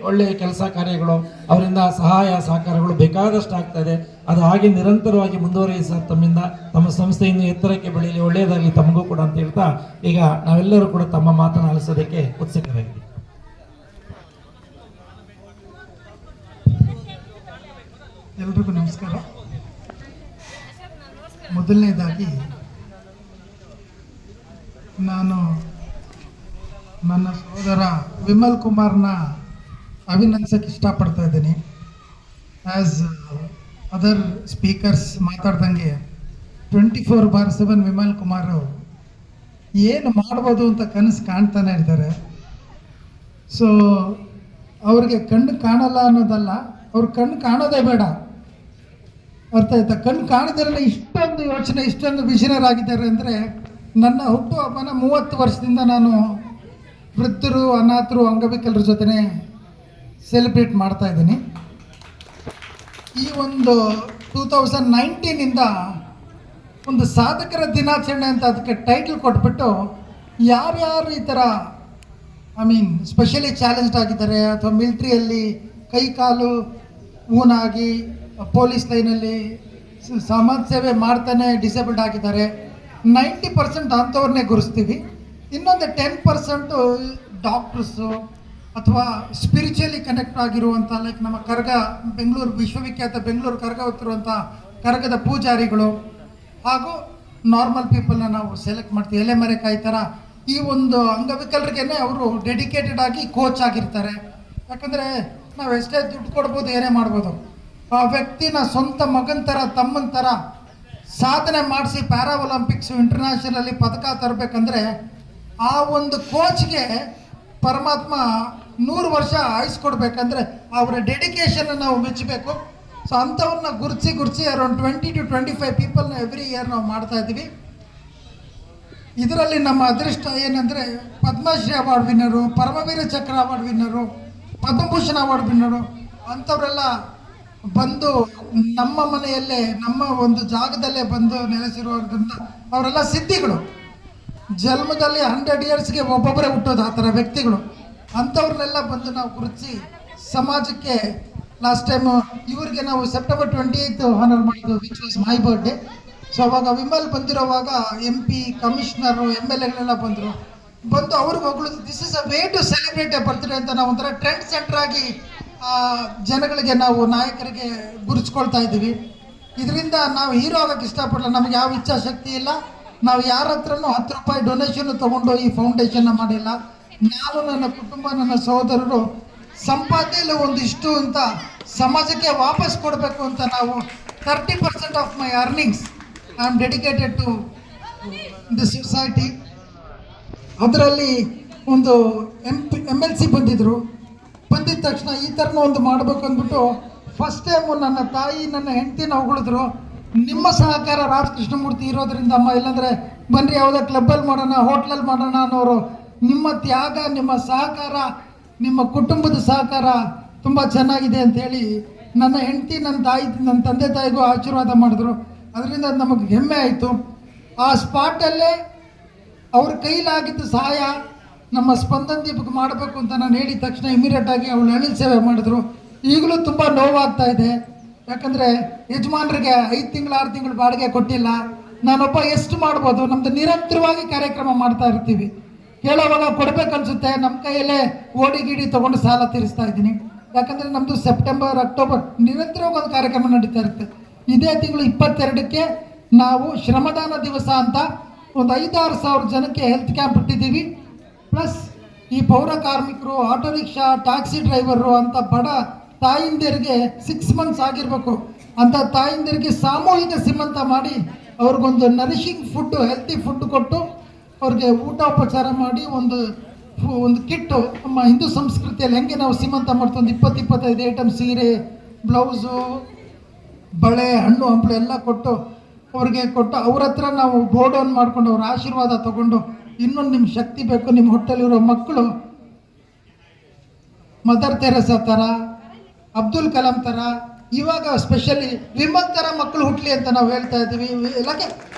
ಒಳ್ಳೆ ಕೆಲಸ ಕಾರ್ಯಗಳು, ಅವರಿಂದ ಸಹಾಯ ಸಹಕಾರಗಳು ಬೇಕಾದಷ್ಟು ಆಗ್ತಾ ಇದೆ. ಅದು ಹಾಗೆ ನಿರಂತರವಾಗಿ ಮುಂದುವರಿಸಿ ಸರ್. ತಮ್ಮಿಂದ ತಮ್ಮ ಸಂಸ್ಥೆ ಇನ್ನು ಎತ್ತರಕ್ಕೆ ಬೆಳೆಯಲಿ, ಒಳ್ಳೆಯದಾಗಲಿ ತಮಗೂ ಕೂಡ ಅಂತ ಹೇಳ್ತಾ ಈಗ ನಾವೆಲ್ಲರೂ ಕೂಡ ತಮ್ಮ ಮಾತನ್ನು ಆಲಿಸೋದಕ್ಕೆ ಉತ್ಸುಕರಾಗಿದ್ದೀವಿ. ಎಲ್ರಿಗೂ ನಮಸ್ಕಾರ. ಮೊದಲನೇದಾಗಿ ನಾನು ನನ್ನ ಸಹೋದರ ವಿಮಲ್ ಕುಮಾರ್ನ ಅಭಿನಂದಿಸೋಕ್ಕೆ ಇಷ್ಟಪಡ್ತಾ ಇದ್ದೀನಿ. ಆ್ಯಸ್ ಅದರ್ ಸ್ಪೀಕರ್ಸ್ ಮಾತಾಡ್ದಂಗೆ 24/7 ವಿಮಲ್ ಕುಮಾರ್ ಏನು ಮಾಡ್ಬೋದು ಅಂತ ಕನಸು ಕಾಣ್ತಾನೆ ಇರ್ತಾರೆ. ಸೊ ಅವ್ರಿಗೆ ಕಣ್ಣು ಕಾಣಲ್ಲ ಅನ್ನೋದಲ್ಲ, ಅವ್ರ ಕಣ್ಣು ಕಾಣೋದೇ ಬೇಡ, ಅರ್ಥ ಆಯ್ತಾ? ಕಣ್ಣು ಕಾಣದಿರಲ್ಲ ಇಷ್ಟೊಂದು ಯೋಚನೆ, ಇಷ್ಟೊಂದು ವಿಷನರಾಗಿದ್ದಾರೆ ಅಂದರೆ, ನನ್ನ ಹುಟ್ಟುಹಬ್ಬನ 30 ವರ್ಷದಿಂದ ನಾನು ವೃದ್ಧರು, ಅನಾಥರು, ಅಂಗವಿಕಲರ ಜೊತೆ ಸೆಲೆಬ್ರೇಟ್ ಮಾಡ್ತಾ ಇದ್ದೀನಿ. ಈ ಒಂದು 2019ಇಂದ ಒಂದು ಸಾಧಕರ ದಿನಾಚರಣೆ ಅಂತ ಅದಕ್ಕೆ ಟೈಟಲ್ ಕೊಟ್ಬಿಟ್ಟು, ಯಾರ್ಯಾರು ಈ ಥರ ಸ್ಪೆಷಲಿ ಚಾಲೆಂಜ್ಡ್ ಆಗಿದ್ದಾರೆ ಅಥವಾ ಮಿಲಿಟ್ರಿಯಲ್ಲಿ ಕೈ ಕಾಲು ಊನಾಗಿ ಪೊಲೀಸ್ ಲೈನಲ್ಲಿ ಸಮಾಜ ಸೇವೆ ಮಾಡ್ತಾನೆ ಡಿಸೇಬಲ್ಡ್ ಆಗಿದ್ದಾರೆ, 90% ಅಂಥವ್ರನ್ನೇ ಗುರುಸ್ತೀವಿ. ಇನ್ನೊಂದು 10% ಡಾಕ್ಟರ್ಸು ಅಥವಾ ಸ್ಪಿರಿಚುವಲಿ ಕನೆಕ್ಟ್ ಆಗಿರುವಂಥ, ಲೈಕ್ ನಮ್ಮ ಕರಗ, ಬೆಂಗಳೂರು ವಿಶ್ವವಿಖ್ಯಾತ ಬೆಂಗಳೂರು ಕರಗ ಹೊತ್ತಿರುವಂಥ ಕರಗದ ಪೂಜಾರಿಗಳು, ಹಾಗೂ ನಾರ್ಮಲ್ ಪೀಪಲ್ನ ನಾವು ಸೆಲೆಕ್ಟ್ ಮಾಡ್ತೀವಿ. ಎಲೆಮರೆಕಾಯಿ ಥರ ಈ ಒಂದು ಅಂಗವಿಕಲರಿಗೇನೆ ಅವರು ಡೆಡಿಕೇಟೆಡ್ ಆಗಿ ಕೋಚ್ ಆಗಿರ್ತಾರೆ. ಯಾಕಂದರೆ ನಾವು ಎಷ್ಟೇ ದುಡ್ಡು ಕೊಡ್ಬೋದು, ಏನೇ ಮಾಡ್ಬೋದು, ಆ ವ್ಯಕ್ತಿನ ಸ್ವಂತ ಮಗನ ಥರ, ತಮ್ಮನ ಥರ ಸಾಧನೆ ಮಾಡಿಸಿ ಪ್ಯಾರಾ ಒಲಿಂಪಿಕ್ಸು ಇಂಟರ್ನ್ಯಾಷನಲಲ್ಲಿ ಪದಕ ತರಬೇಕಂದ್ರೆ ಆ ಒಂದು ಕೋಚ್ಗೆ ಪರಮಾತ್ಮ 100 ವರ್ಷ ಆಯಿಸ್ಕೊಡ್ಬೇಕಂದ್ರೆ ಅವರ ಡೆಡಿಕೇಶನ್ ನಾವು ಮೆಚ್ಚಬೇಕು. ಸೊ ಅಂಥವ್ರನ್ನ ಗುರುತಿಸಿ ಅರೌಂಡ್ 20 to 25 ಪೀಪಲ್ನ ಎವ್ರಿ ಇಯರ್ ನಾವು ಮಾಡ್ತಾ ಇದ್ದೀವಿ. ಇದರಲ್ಲಿ ನಮ್ಮ ಅದೃಷ್ಟ ಏನಂದರೆ, Padmashri award winner, Paramveer Chakra award winner, Padma Bhushan award winner ಅಂಥವರೆಲ್ಲ ಬಂದು ನಮ್ಮ ಮನೆಯಲ್ಲೇ, ನಮ್ಮ ಒಂದು ಜಾಗದಲ್ಲೇ ಬಂದು ನೆಲೆಸಿರೋದ್ರಿಂದ ಅವರೆಲ್ಲ ಸಿದ್ಧಿಗಳು. ಜನ್ಮದಲ್ಲಿ 100 ಇಯರ್ಸ್ಗೆ ಒಬ್ಬೊಬ್ಬರೇ ಹುಟ್ಟೋದು ಆ ಥರ ವ್ಯಕ್ತಿಗಳು. ಅಂಥವ್ರನ್ನೆಲ್ಲ ಬಂದು ನಾವು ಗುರುತಿಸಿ ಸಮಾಜಕ್ಕೆ, ಲಾಸ್ಟ್ ಟೈಮು ಇವರಿಗೆ ನಾವು September 28 ಆನರ್ ಮಾಡಿದ್ದು, which was my birthday. So ಅವಾಗ ವಿಮಲ್ ಬಂದಿರೋವಾಗ MP, ಕಮಿಷನರು, MLAಗಳೆಲ್ಲ ಬಂದು ಅವ್ರಿಗೆ ಹೊಗಳು, this is a way to celebrate a birthday ಅಂತ ನಾವು ಒಂಥರ ಟ್ರೆಂಡ್ ಸೆಂಟರ್ ಆಗಿ ಜನಗಳಿಗೆ ನಾವು ನಾಯಕರಿಗೆ ಗುರುಸ್ಕೊಳ್ತಾ ಇದ್ದೀವಿ. ಇದರಿಂದ ನಾವು ಹೀರೋ ಆಗೋಕ್ಕೆ ಇಷ್ಟಪಡಲ್ಲ, ನಮಗೆ ಯಾವ ಇಚ್ಛಾಶಕ್ತಿ ಇಲ್ಲ. ನಾವು ಯಾರ ಹತ್ರನೂ 10 ರೂಪಾಯಿ ಡೊನೇಷನ್ ತೊಗೊಂಡು ಈ ಫೌಂಡೇಶನ್ನ ಮಾಡಿಲ್ಲ. ನಾನು, ನನ್ನ ಕುಟುಂಬ, ನನ್ನ ಸಹೋದರರು ಸಂಪಾದನೆಯಲ್ಲಿ ಒಂದಿಷ್ಟು ಅಂತ ಸಮಾಜಕ್ಕೆ ವಾಪಸ್ ಕೊಡಬೇಕು ಅಂತ ನಾವು 30% of my earnings I am dedicated to the society. ಅದರಲ್ಲಿ ಒಂದು MLC ಬಂದಿದ್ದ ತಕ್ಷಣ ಈ ಥರನೂ ಒಂದು ಮಾಡಬೇಕು ಅಂದ್ಬಿಟ್ಟು ಫಸ್ಟ್ ಟೈಮು ನನ್ನ ತಾಯಿ ನನ್ನ ಹೆಂಡತಿನ ಹೊಗಳಿದ್ರು. ನಿಮ್ಮ ಸಹಕಾರ ರಾಮಕೃಷ್ಣಮೂರ್ತಿ ಇರೋದ್ರಿಂದ ಅಮ್ಮ, ಇಲ್ಲಾಂದರೆ ಬನ್ನಿ ಯಾವುದೋ ಕ್ಲಬ್ಬಲ್ಲಿ ಮಾಡೋಣ, ಹೋಟ್ಲಲ್ಲಿ ಮಾಡೋಣ ಅನ್ನೋರು. ನಿಮ್ಮ ತ್ಯಾಗ, ನಿಮ್ಮ ಸಹಕಾರ, ನಿಮ್ಮ ಕುಟುಂಬದ ಸಹಕಾರ ತುಂಬ ಚೆನ್ನಾಗಿದೆ ಅಂಥೇಳಿ ನನ್ನ ಹೆಂಡತಿ, ನನ್ನ ತಾಯಿ, ನನ್ನ ತಂದೆ ತಾಯಿಗೂ ಆಶೀರ್ವಾದ ಮಾಡಿದ್ರು. ಅದರಿಂದ ನಮಗೆ ಹೆಮ್ಮೆ ಆಯಿತು. ಆ ಸ್ಪಾಟಲ್ಲೇ ಅವ್ರ ಕೈಲಾಗಿದ್ದ ಸಹಾಯ ನಮ್ಮ ಸ್ಪಂದನ್ ದೀಪಕ್ಕೆ ಮಾಡಬೇಕು ಅಂತ ನಾನು ಹೇಳಿದ ತಕ್ಷಣ ಇಮಿಡಿಯೇಟಾಗಿ ಅವಳು ಅನಿಲ್ ಸೇವೆ ಮಾಡಿದ್ರು. ಈಗಲೂ ತುಂಬ ನೋವಾಗ್ತಾ ಇದೆ, ಯಾಕಂದರೆ ಯಜಮಾನರಿಗೆ 5 ತಿಂಗಳು 6 ತಿಂಗಳು ಬಾಡಿಗೆ ಕೊಟ್ಟಿಲ್ಲ. ನಾನೊಬ್ಬ ಎಷ್ಟು ಮಾಡ್ಬೋದು? ನಮ್ಮದು ನಿರಂತರವಾಗಿ ಕಾರ್ಯಕ್ರಮ ಮಾಡ್ತಾ ಇರ್ತೀವಿ. ಕೇಳೋವಾಗ ಕೊಡಬೇಕನ್ಸುತ್ತೆ, ನಮ್ಮ ಕೈಯಲ್ಲೇ ಓಡಿ ತೊಗೊಂಡು ಸಾಲ ತೀರಿಸ್ತಾ ಇದ್ದೀನಿ. ಯಾಕಂದರೆ ನಮ್ಮದು ಸೆಪ್ಟೆಂಬರ್, ಅಕ್ಟೋಬರ್ ನಿರಂತರವಾಗಿ ಒಂದು ಕಾರ್ಯಕ್ರಮ ನಡೀತಾ ಇರುತ್ತೆ. ಇದೇ ತಿಂಗಳು 22ಕ್ಕೆ ನಾವು ಶ್ರಮದಾನ ದಿವಸ ಅಂತ ಒಂದು 5-6 ಸಾವಿರ ಜನಕ್ಕೆ ಹೆಲ್ತ್ ಕ್ಯಾಂಪ್ ಇಟ್ಟಿದ್ದೀವಿ. ಪ್ಲಸ್ ಈ ಪೌರ ಕಾರ್ಮಿಕರು, ಆಟೋ ರಿಕ್ಷಾ, ಟ್ಯಾಕ್ಸಿ ಡ್ರೈವರು ಅಂತ ಬಡ ತಾಯಿಂದಿರಿಗೆ 6 ಮಂತ್ಸ್ ಆಗಿರಬೇಕು ಅಂತ ತಾಯಿಂದಿರಿಗೆ ಸಾಮೂಹಿಕ ಸೀಮಂತ ಮಾಡಿ ಅವ್ರಿಗೊಂದು ನರಿಶಿಂಗ್ ಫುಡ್ಡು, ಹೆಲ್ತಿ ಫುಡ್ ಕೊಟ್ಟು ಅವ್ರಿಗೆ ಊಟೋಪಚಾರ ಮಾಡಿ ಒಂದು ಕಿಟ್ಟು. ನಮ್ಮ ಹಿಂದೂ ಸಂಸ್ಕೃತಿಯಲ್ಲಿ ಹೆಂಗೆ ನಾವು ಸೀಮಂತ ಮಾಡ್ತೀವಿ, ಒಂದು 20-25 ಐಟಮ್, ಸೀರೆ, ಬ್ಲೌಸು, ಬಳೆ, ಹಣ್ಣು ಹಂಪಲು ಎಲ್ಲ ಕೊಟ್ಟು ಅವ್ರಿಗೆ ಅವ್ರ ಹತ್ರ ನಾವು ಗೋಡೌನ್ ಮಾಡ್ಕೊಂಡು ಅವ್ರ ಆಶೀರ್ವಾದ ತಗೊಂಡು, ಇನ್ನೊಂದು ನಿಮ್ಮ ಶಕ್ತಿ ಬೇಕು, ನಿಮ್ಮ ಹೊಟ್ಟೆಲಿರೋ ಮಕ್ಕಳು ಮದರ್ ತೆರೇಸಾ ಥರ, ಅಬ್ದುಲ್ ಕಲಾಂ ಥರ, ಇವಾಗ ಸ್ಪೆಷಲಿ ವಿಮಲ್ ಥರ ಮಕ್ಕಳು ಹುಟ್ಟಲಿ ಅಂತ ನಾವು ಹೇಳ್ತಾ ಇದ್ದೀವಿ. ಇಲ್ಲಕ್ಕೆ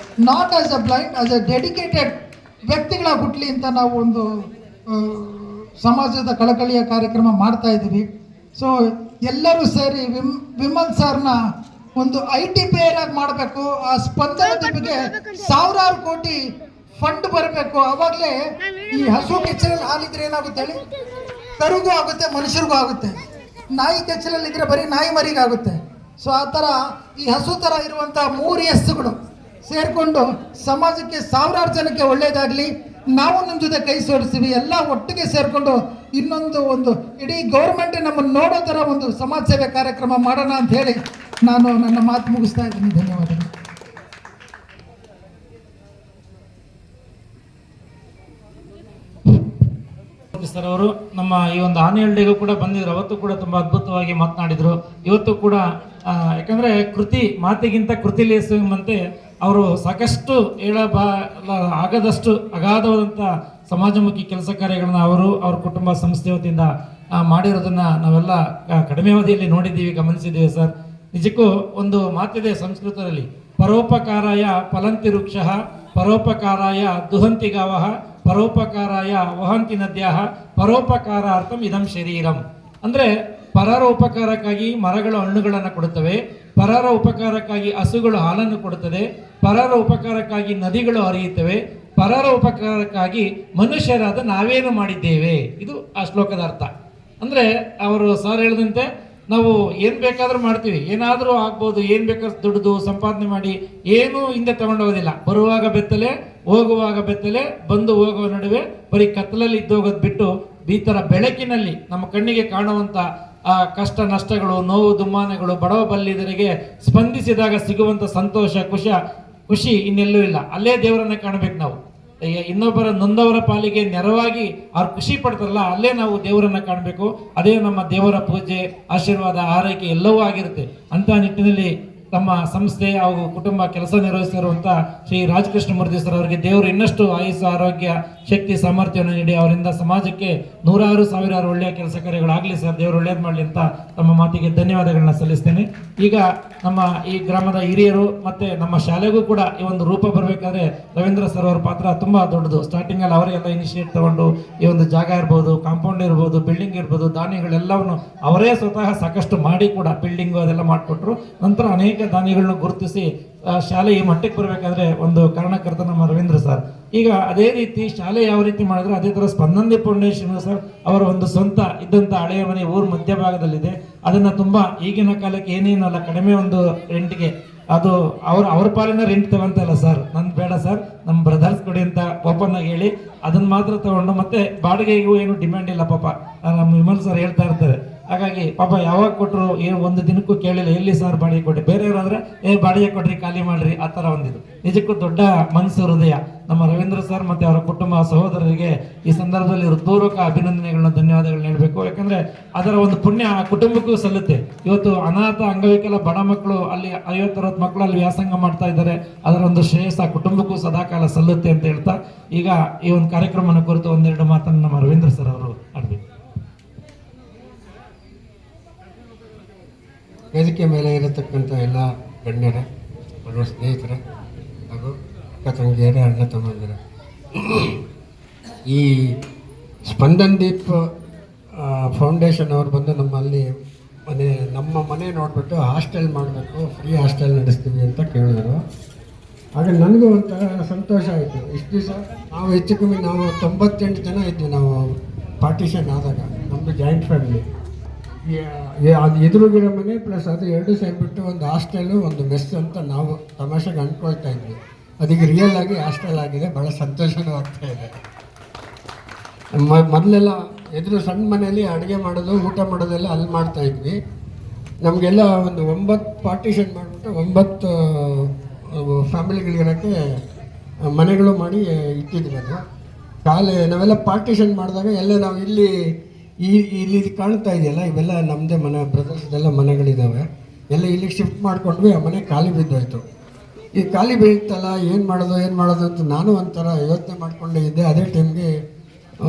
not as a blind, as a dedicated ವ್ಯಕ್ತಿಗಳಾಗಿ ಹುಟ್ಟಲಿ ಅಂತ ನಾವು ಒಂದು ಸಮಾಜದ ಕಳಕಳಿಯ ಕಾರ್ಯಕ್ರಮ ಮಾಡ್ತಾ ಇದ್ದೀವಿ. ಸೊ ಎಲ್ಲರೂ ಸೇರಿ ವಿಮಲ್ ಸರ್ನ ಒಂದು IT ಪೇಯರ್ ಆಗಿ ಮಾಡಬೇಕು. ಆ ಸ್ಪಂದನ ದೀಪಿಗೆ 1000 ಕೋಟಿ ಫಂಡ್ ಬರಬೇಕು. ಆವಾಗಲೇ ಈ ಹಸು ಕೆಚ್ಚಲಲ್ಲಿ ಹಾಲಿದ್ರೆ ಏನಾಗುತ್ತೆ ಹೇಳಿ, ಕರುಗೂ ಆಗುತ್ತೆ, ಮನುಷ್ಯರಿಗೂ ಆಗುತ್ತೆ. ನಾಯಿ ಕೆಚ್ಚಲಲ್ಲಿ ಇದ್ರೆ ಬರೀ ನಾಯಿ ಮರಿಗಾಗುತ್ತೆ. ಸೊ ಆ ಥರ ಈ ಹಸು ಥರ ಇರುವಂಥ 3 ಎಸ್ಸುಗಳು ಸೇರಿಕೊಂಡು ಸಮಾಜಕ್ಕೆ 1000 ಜನಕ್ಕೆ ಒಳ್ಳೆಯದಾಗಲಿ. ನಾವು ನಿಮ್ಮ ಜೊತೆ ಕೈ ಜೋಡಿಸ್ತೀವಿ, ಎಲ್ಲ ಒಟ್ಟಿಗೆ ಸೇರಿಕೊಂಡು ಒಂದು ಇಡೀ ಗೌರ್ಮೆಂಟ್ ನಮ್ಮನ್ನು ನೋಡೋ ಥರ ಒಂದು ಸಮಾಜ ಸೇವೆ ಕಾರ್ಯಕ್ರಮ ಮಾಡೋಣ ಅಂತ ಹೇಳಿ ನಾನು ನನ್ನ ಮಾತು ಮುಗಿಸ್ತಾ ಇದ್ದೀನಿ. ಧನ್ಯವಾದಗಳು. ಸರ್ ಅವರು ನಮ್ಮ ಈ ಒಂದು ಆನ್ಯುವಲ್ ಡೇಗೂ ಕೂಡ ಬಂದಿದ್ರು. ಅವತ್ತು ಕೂಡ ತುಂಬ ಅದ್ಭುತವಾಗಿ ಮಾತನಾಡಿದರು. ಇವತ್ತು ಕೂಡ ಯಾಕಂದರೆ ಮಾತಿಗಿಂತ ಕೃತಿ ಲೇಸುವಂತೆ ಅವರು ಸಾಕಷ್ಟು ಆಗದಷ್ಟು ಅಗಾಧವಾದಂಥ ಸಮಾಜಮುಖಿ ಕೆಲಸ ಕಾರ್ಯಗಳನ್ನ ಅವ್ರ ಕುಟುಂಬ ಸಂಸ್ಥೆ ವತಿಯಿಂದ ಮಾಡಿರೋದನ್ನು ನಾವೆಲ್ಲ ಕಡಿಮೆ ಅವಧಿಯಲ್ಲಿ ನೋಡಿದ್ದೀವಿ, ಗಮನಿಸಿದ್ದೀವಿ ಸರ್. ನಿಜಕ್ಕೂ ಒಂದು ಮಾತಿದೆ ಸಂಸ್ಕೃತದಲ್ಲಿ, ಪರೋಪಕಾರಾಯ ಫಲಂತಿ ವೃಕ್ಷಃ, ಪರೋಪಕಾರಾಯ ದುಹಂತಿ ಗಾವಃ, ಪರೋಪಕಾರಾಯ ವಹಂತಿ ನದ್ಯಾಹ, ಪರೋಪಕಾರಾರ್ಥಂ ಇದಂ ಶರೀರಂ. ಅಂದರೆ ಪರರ ಉಪಕಾರಕ್ಕಾಗಿ ಮರಗಳು ಹಣ್ಣುಗಳನ್ನು ಕೊಡುತ್ತವೆ, ಪರರ ಉಪಕಾರಕ್ಕಾಗಿ ಹಸುಗಳು ಹಾಲನ್ನು ಕೊಡುತ್ತದೆ, ಪರರ ಉಪಕಾರಕ್ಕಾಗಿ ನದಿಗಳು ಹರಿಯುತ್ತವೆ, ಪರರ ಉಪಕಾರಕ್ಕಾಗಿ ಮನುಷ್ಯರಾದ ನಾವೇನು ಮಾಡಿದ್ದೇವೆ. ಇದು ಆ ಶ್ಲೋಕದ ಅರ್ಥ. ಅಂದರೆ ಅವರು ಸರ್ ಹೇಳಿದಂತೆ ನಾವು ಏನು ಬೇಕಾದರೂ ಮಾಡ್ತೀವಿ, ಏನಾದರೂ ಆಗ್ಬೋದು, ಏನು ಬೇಕಾದ್ರೂ ದುಡಿದು ಸಂಪಾದನೆ ಮಾಡಿ ಏನೂ ಹಿಂದೆ ತಗೊಂಡೋಗೋದಿಲ್ಲ. ಬರುವಾಗ ಬೆತ್ತಲೆ, ಹೋಗುವಾಗ ಬೆತ್ತಲೆ, ಬಂದು ಹೋಗುವ ನಡುವೆ ಬರೀ ಕತ್ತಲಲ್ಲಿ ಇದ್ದೋಗೋದು ಬಿಟ್ಟು ಈ ಥರ ಬೆಳಕಿನಲ್ಲಿ ನಮ್ಮ ಕಣ್ಣಿಗೆ ಕಾಣುವಂಥ ಆ ಕಷ್ಟ ನಷ್ಟಗಳು, ನೋವು ದುಮ್ಮಾನಗಳು, ಬಡವ ಬಲ್ಲಿದರಿಗೆ ಸ್ಪಂದಿಸಿದಾಗ ಸಿಗುವಂಥ ಸಂತೋಷ, ಖುಷಿ ಇನ್ನೆಲ್ಲೂ ಇಲ್ಲ. ಅಲ್ಲೇ ದೇವರನ್ನ ಕಾಣಬೇಕು ನಾವು. ಇನ್ನೊಬ್ಬರ ನೊಂದವರ ಪಾಲಿಗೆ ನೆರವಾಗಿ ಅವ್ರು ಖುಷಿ ಪಡ್ತಾರಲ್ಲ, ಅಲ್ಲೇ ನಾವು ದೇವರನ್ನ ಕಾಣಬೇಕು. ಅದೇ ನಮ್ಮ ದೇವರ ಪೂಜೆ, ಆಶೀರ್ವಾದ, ಆರೈಕೆ ಎಲ್ಲವೂ ಆಗಿರುತ್ತೆ. ಅಂತ ನಿಟ್ಟಿನಲ್ಲಿ ತಮ್ಮ ಸಂಸ್ಥೆ ಹಾಗೂ ಕುಟುಂಬ ಕೆಲಸ ನಿರ್ವಹಿಸಿರುವಂಥ ಶ್ರೀ ರಾಜಕೃಷ್ಣಮೂರ್ತಿ ಸರ್ ಅವರಿಗೆ ದೇವರು ಇನ್ನಷ್ಟು ಆಯುಸ್ಸು, ಆರೋಗ್ಯ, ಶಕ್ತಿ, ಸಾಮರ್ಥ್ಯವನ್ನು ನೀಡಿ ಅವರಿಂದ ಸಮಾಜಕ್ಕೆ 100,000 ಒಳ್ಳೆಯ ಕೆಲಸ ಕಾರ್ಯಗಳಾಗಲಿ ಸರ್. ದೇವರು ಒಳ್ಳೇದು ಮಾಡಲಿ ಅಂತ ತಮ್ಮ ಮಾತಿಗೆ ಧನ್ಯವಾದಗಳನ್ನ ಸಲ್ಲಿಸ್ತೇನೆ. ಈಗ ನಮ್ಮ ಈ ಗ್ರಾಮದ ಹಿರಿಯರು ಮತ್ತು ನಮ್ಮ ಶಾಲೆಗೂ ಕೂಡ ಈ ಒಂದು ರೂಪ ಬರಬೇಕಾದ್ರೆ ರವೀಂದ್ರ ಸರ್ ಅವರ ಪಾತ್ರ ತುಂಬ ದೊಡ್ಡದು. ಸ್ಟಾರ್ಟಿಂಗಲ್ಲಿ ಅವರೆಲ್ಲ ಇನಿಷಿಯೇಟ್ ತಗೊಂಡು ಈ ಒಂದು ಜಾಗ ಇರ್ಬೋದು, ಕಾಂಪೌಂಡ್ ಇರ್ಬೋದು, ಬಿಲ್ಡಿಂಗ್ ಇರ್ಬೋದು, ದಾನಿಗಳೆಲ್ಲವನ್ನು ಅವರೇ ಸ್ವತಃ ಸಾಕಷ್ಟು ಮಾಡಿ ಕೂಡ ಬಿಲ್ಡಿಂಗು ಅದೆಲ್ಲ ಮಾಡಿಕೊಟ್ರು. ನಂತರ ಅನೇಕ ದಾನಿಗಳನ್ನ ಗುರುತಿಸಿ ಶಾಲೆ ಈ ಮಟ್ಟಕ್ಕೆ ಬರಬೇಕಾದ್ರೆ ಒಂದು ಕಾರಣಕರ್ತ ನಮ್ಮ ರವೀಂದ್ರ ಸರ್. ಈಗ ಅದೇ ರೀತಿ ಶಾಲೆ ಯಾವ ರೀತಿ ಮಾಡಿದ್ರೆ ಅದೇ ತರ ಸ್ಪಂದನ ಫೌಂಡೇಶನ್ ಸರ್ ಅವರ ಒಂದು ಸ್ವಂತ ಇದ್ದಂತ ಹಳೆಯ ಮನೆ ಊರ್ ಮಧ್ಯಭಾಗದಲ್ಲಿದೆ. ಅದನ್ನ ತುಂಬಾ ಈಗಿನ ಕಾಲಕ್ಕೆ ಏನೇನಲ್ಲ ಕಡಿಮೆ ಒಂದು ರೆಂಟ್ಗೆ ಅದು ಅವ್ರ ಪಾಲಿನ ರೆಂಟ್ ತಗೊಂತಲ್ಲ ಸರ್, ನನ್ ಬೇಡ ಸರ್, ನಮ್ಮ ಬ್ರದರ್ಸ್ ಕೊಡಿ ಅಂತ ಓಪನ್ ಆಗಿ ಹೇಳಿ ಅದನ್ನ ಮಾತ್ರ ತಗೊಂಡು ಮತ್ತೆ ಬಾಡಿಗೆಗೂ ಏನು ಡಿಮ್ಯಾಂಡ್ ಇಲ್ಲ ಪಾಪ ನಮ್ಮ ವಿಮಲ್ ಸರ್ ಹೇಳ್ತಾ ಇರ್ತಾರೆ. ಹಾಗಾಗಿ ಪಾಪ ಯಾವಾಗ ಕೊಟ್ಟರು ಏನು ಒಂದು ದಿನಕ್ಕೂ ಕೇಳಿಲ್ಲ, ಎಲ್ಲಿ ಸರ್ ಬಾಡಿಗೆ ಕೊಟ್ಟೆ, ಬೇರೆಯವರಾದ್ರೆ ಬಾಡಿಗೆ ಕೊಡ್ರಿ ಖಾಲಿ ಮಾಡ್ರಿ ಆ ಥರ ಒಂದಿದು. ನಿಜಕ್ಕೂ ದೊಡ್ಡ ಮನಸ್ಸು ಹೃದಯ ನಮ್ಮ ರವೀಂದ್ರ ಸರ್ ಮತ್ತೆ ಅವರ ಕುಟುಂಬ ಸಹೋದರರಿಗೆ ಈ ಸಂದರ್ಭದಲ್ಲಿ ಹೃತ್ಪೂರ್ವಕ ಅಭಿನಂದನೆಗಳನ್ನ ಧನ್ಯವಾದಗಳನ್ನ ಹೇಳಬೇಕು. ಯಾಕಂದ್ರೆ ಅದರ ಒಂದು ಪುಣ್ಯ ಆ ಕುಟುಂಬಕ್ಕೂ ಸಲ್ಲುತ್ತೆ. ಇವತ್ತು ಅನಾಥ ಅಂಗವಿಕಲ ಬಡ ಮಕ್ಕಳು ಅಲ್ಲಿ 50-60 ಮಕ್ಕಳು ಅಲ್ಲಿ ವ್ಯಾಸಂಗ ಮಾಡ್ತಾ ಇದ್ದಾರೆ, ಅದರ ಒಂದು ಶ್ರೇಯಸ್ ಆ ಕುಟುಂಬಕ್ಕೂ ಸದಾಕಾಲ ಸಲ್ಲುತ್ತೆ ಅಂತ ಹೇಳ್ತಾ ಈಗ ಈ ಒಂದು ಕಾರ್ಯಕ್ರಮನ ಕುರಿತು ಒಂದೆರಡು ಮಾತನ್ನು ನಮ್ಮ ರವೀಂದ್ರ ಸರ್ ಅವರು ಆಡ್ಬೇಕು. ವೇದಿಕೆ ಮೇಲೆ ಇರತಕ್ಕಂಥ ಎಲ್ಲ ಗಣ್ಯರೇ, ನನ್ನ ಸ್ನೇಹಿತರೆ ಹಾಗೂ ಅಕ್ಕ ತಂಗಿಯರೇ, ಅಣ್ಣ ತಮ್ಮಂದಿರ, ಈ ಸ್ಪಂದನ್ ದೀಪ್ ಫೌಂಡೇಶನ್ ಅವರು ಬಂದು ನಮ್ಮಲ್ಲಿ ನಮ್ಮ ಮನೆ ನೋಡಿಬಿಟ್ಟು ಹಾಸ್ಟೆಲ್ ಮಾಡಬೇಕು, ಫ್ರೀ ಹಾಸ್ಟೆಲ್ ನಡೆಸ್ತೀವಿ ಅಂತ ಕೇಳಿದ್ರು. ಆಗ ನನಗೂ ಒಂಥರ ಸಂತೋಷ ಆಯಿತು. ಇಷ್ಟು ದಿವಸ ನಾವು ಹೆಚ್ಚು ಕಮ್ಮಿ 98 ಜನ ಇದ್ವಿ ನಾವು ಪಾರ್ಟಿಷನ್ ಆದಾಗ, ನಮ್ಮದು ಜಾಯಿಂಟ್ ಫ್ಯಾಮಿಲಿ. ಅದು ಎದುರುಗಿರೋ ಮನೆ ಪ್ಲಸ್ ಅದು 2 ಸೇರಿಬಿಟ್ಟು ಒಂದು ಹಾಸ್ಟೆಲು ಒಂದು ಮೆಸ್ ಅಂತ ನಾವು ತಮಾಷೆಗೆ ಅಂದ್ಕೊಳ್ತಾ ಇದ್ವಿ. ಅದೀಗ ರಿಯಲ್ ಆಗಿ ಹಾಸ್ಟೆಲ್ ಆಗಿದೆ, ಭಾಳ ಸಂತೋಷನೂ ಆಗ್ತಾ ಇದೆ. ಮೊದಲೆಲ್ಲ ಎದುರು ಸಣ್ಣ ಮನೆಯಲ್ಲಿ ಅಡುಗೆ ಮಾಡೋದು ಊಟ ಮಾಡೋದೆಲ್ಲ ಅಲ್ಲಿ ಮಾಡ್ತಾ ಇದ್ವಿ. ನಮಗೆಲ್ಲ ಒಂದು 9 ಪಾರ್ಟಿಷನ್ ಮಾಡಿಬಿಟ್ಟು 9 ಫ್ಯಾಮಿಲಿಗಳಿರೋಕ್ಕೆ ಮನೆಗಳು ಮಾಡಿ ಇಟ್ಟಿದ್ವಿ. ಅದು ನಾವೆಲ್ಲ ಪಾರ್ಟಿಷನ್ ಮಾಡಿದಾಗ ಎಲ್ಲ ನಾವು ಇಲ್ಲಿ ಕಾಣ್ತಾ ಇದೆಯಲ್ಲ, ಇವೆಲ್ಲ ನಮ್ಮದೇ ಮನೆ, ಬ್ರದರ್ಸ್ದೆಲ್ಲ ಮನೆಗಳಿದ್ದಾವೆ, ಎಲ್ಲ ಇಲ್ಲಿಗೆ ಶಿಫ್ಟ್ ಮಾಡ್ಕೊಂಡ್ವಿ. ಆ ಮನೆ ಖಾಲಿ ಬಿದ್ದೋಯ್ತು. ಈ ಖಾಲಿ ಬೀಳ್ತಲ್ಲ, ಏನು ಮಾಡೋದು ಅಂತ ನಾನು ಒಂಥರ ಯೋಚನೆ ಮಾಡ್ಕೊಂಡೇ ಇದ್ದೆ. ಅದೇ ಟೈಮ್ಗೆ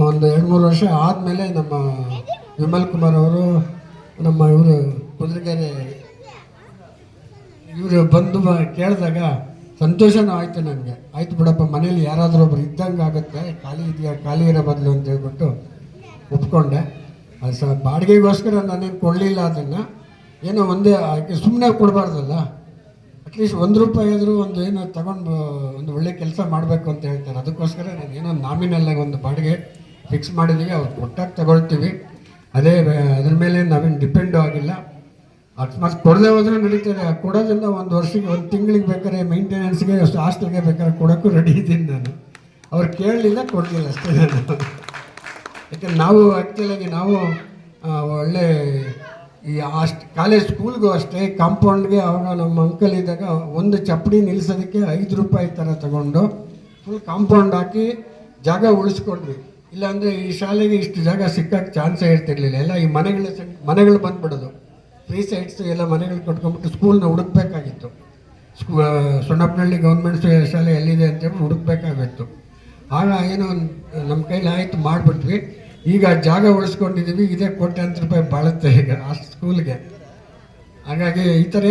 ಒಂದು 2-3 ವರ್ಷ ಆದಮೇಲೆ ನಮ್ಮ ವಿಮಲ್ ಕುಮಾರ್ ಅವರು, ನಮ್ಮ ಇವರು ಕುದುರೆಗೆರೆ ಇವರು ಬಂದು ಕೇಳಿದಾಗ ಸಂತೋಷನೂ ಆಯಿತು ನನಗೆ. ಆಯಿತು ಬಿಡಪ್ಪ, ಮನೇಲಿ ಯಾರಾದರೂ ಒಬ್ರು ಇದ್ದಂಗೆ ಆಗುತ್ತೆ, ಖಾಲಿ ಇರೋ ಬದಲು ಅಂತ ಹೇಳ್ಬಿಟ್ಟು ಒಪ್ಕೊಂಡೆ. ಅದು ಬಾಡಿಗೆಗೋಸ್ಕರ ನಾನೇನು ಕೊಡಲಿಲ್ಲ ಅದನ್ನು, ಏನೋ ಒಂದೇ ಸುಮ್ಮನೆ ಕೊಡಬಾರ್ದಲ್ಲ, ಅಟ್ಲೀಸ್ಟ್ ₹1 ಆದರೂ ಒಂದು ಏನೋ ತಗೊಂಡು ಒಂದು ಒಳ್ಳೆ ಕೆಲಸ ಮಾಡಬೇಕು ಅಂತ ಹೇಳ್ತಾರೆ. ಅದಕ್ಕೋಸ್ಕರ ನಾನು ಏನೋ ನಾಮಿನಲ್ಲಾಗಿ ಒಂದು ಬಾಡಿಗೆ ಫಿಕ್ಸ್ ಮಾಡಿದ್ದೀವಿ, ಅವ್ರು ಕೊಟ್ಟಾಗ ತಗೊಳ್ತೀವಿ. ಅದ್ರ ಮೇಲೆ ನಾವೇನು ಡಿಪೆಂಡು ಆಗಿಲ್ಲ. ಅಕಸ್ಮಾತ್ ಕೊಡದೆ ಹೋದ್ರೂ ನಡೀತಾರೆ. ಕೊಡೋದ್ರಿಂದ ಒಂದು ವರ್ಷಕ್ಕೆ, ಒಂದು ತಿಂಗಳಿಗೆ ಬೇಕಾದ್ರೆ ಮೇಂಟೆನೆನ್ಸ್ಗೆ, ಹಾಸ್ಟೆಲ್ಗೆ ಬೇಕಾದ್ರೆ ಕೊಡೋಕ್ಕೂ ರೆಡಿ ಇದ್ದೀನಿ ನಾನು. ಅವ್ರು ಕೇಳಲಿಲ್ಲ, ಕೊಡಲಿಲ್ಲ ಅಷ್ಟೇ ನಾನು. ಯಾಕಂದ್ರೆ ನಾವು ಆ್ಯಕ್ಚುಲಾಗಿ ನಾವು ಒಳ್ಳೆ ಈ ಕಾಲೇಜ್ ಸ್ಕೂಲ್ಗೂ ಅಷ್ಟೇ ಕಾಂಪೌಂಡ್ಗೆ ಅವಾಗ ನಮ್ಮ ಅಂಕಲ್ ಇದ್ದಾಗ ಒಂದು ಚಪ್ಪಡಿ ನಿಲ್ಲಿಸೋದಕ್ಕೆ ₹5 ಥರ ತಗೊಂಡು ಫುಲ್ ಕಾಂಪೌಂಡ್ ಹಾಕಿ ಜಾಗ ಉಳಿಸ್ಕೊಂಡ್ವಿ. ಇಲ್ಲಾಂದರೆ ಈ ಶಾಲೆಗೆ ಇಷ್ಟು ಜಾಗ ಸಿಕ್ಕಕ್ಕೆ ಚಾನ್ಸೇ ಇರ್ತಿರ್ಲಿಲ್ಲ. ಎಲ್ಲ ಈ ಮನೆಗಳು ಬಂದ್ಬಿಡೋದು, ಫ್ರೀ ಸೈಟ್ಸು ಎಲ್ಲ ಮನೆಗಳು ಕಟ್ಕೊಂಡ್ಬಿಟ್ಟು ಸ್ಕೂಲ್ನ ಹುಡುಕ್ಬೇಕಾಗಿತ್ತು. ಸೊಣ್ಣಪ್ಪನಹಳ್ಳಿ ಗೌರ್ಮೆಂಟ್ ಶಾಲೆ ಎಲ್ಲಿದೆ ಅಂತೇಳಿ ಹುಡುಕ್ಬೇಕಾಗಿತ್ತು. ಆಗ ಏನೋ ನಮ್ಮ ಕೈಲಿ ಆಯಿತು, ಮಾಡಿಬಿಟ್ವಿ. ಈಗ ಜಾಗ ಉಳಿಸ್ಕೊಂಡಿದ್ದೀವಿ, ಇದೇ ₹1,00,000 ಬಾಳುತ್ತೆ ಈಗ ಆ ಸ್ಕೂಲ್ಗೆ. ಹಾಗಾಗಿ ಈ ಥರ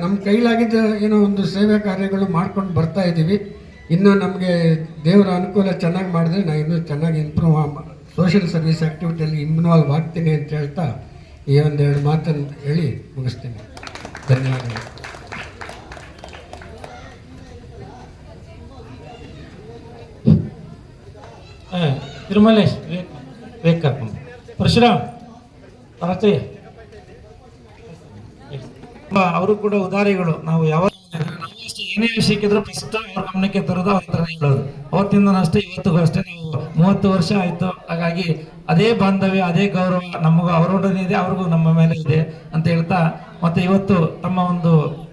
ನಮ್ಮ ಕೈಲಾಗಿದ್ದ ಏನೋ ಒಂದು ಸೇವೆ ಕಾರ್ಯಗಳು ಮಾಡ್ಕೊಂಡು ಬರ್ತಾ ಇದ್ದೀವಿ. ಇನ್ನೂ ನಮಗೆ ದೇವರ ಅನುಕೂಲ ಚೆನ್ನಾಗಿ ಮಾಡಿದ್ರೆ ನಾನು ಇನ್ನೂ ಚೆನ್ನಾಗಿ ಸೋಷಿಯಲ್ ಸರ್ವಿಸ್ ಆ್ಯಕ್ಟಿವಿಟಿಯಲ್ಲಿ ಇನ್ವಾಲ್ವ್ ಆಗ್ತೀನಿ ಅಂತ ಹೇಳ್ತಾ ಈ ಒಂದೆರಡು ಮಾತನ್ನು ಹೇಳಿ ಮುಗಿಸ್ತೀನಿ. ಧನ್ಯವಾದಗಳು. ತಿರುಮಲೇಶ್ ವೇಕ್ ಕರ್ಕೊಂಡು ಪರಶುರಾಮ್ ಪರಚಯ ಅವರು ಕೂಡ ಉದಾರಿಗಳು. ನಾವು ಯಾವಾಗ ಏನೇ ವಿಷಯಕ್ಕಿದ್ರು ಫಸ್ಟ್ ಅವ್ರ ಗಮನಕ್ಕೆ ತರೋದು ಅವ್ರ ಹತ್ರ ಹೇಳೋದು. ಅವತ್ತಿಂದ ಅಷ್ಟೇ ಇವತ್ತಿಗೂ ಅಷ್ಟೇ. ನಾವು 30 ವರ್ಷ ಆಯ್ತು. ಹಾಗಾಗಿ ಅದೇ ಬಾಂಧವ್ಯ, ಅದೇ ಗೌರವ ನಮಗೂ ಅವರೊಡನೆ ಇದೆ, ಅವ್ರಿಗೂ ನಮ್ಮ ಮೇಲೆ ಇದೆ ಅಂತ ಹೇಳ್ತಾ, ಮತ್ತೆ ಇವತ್ತು ತಮ್ಮ ಒಂದು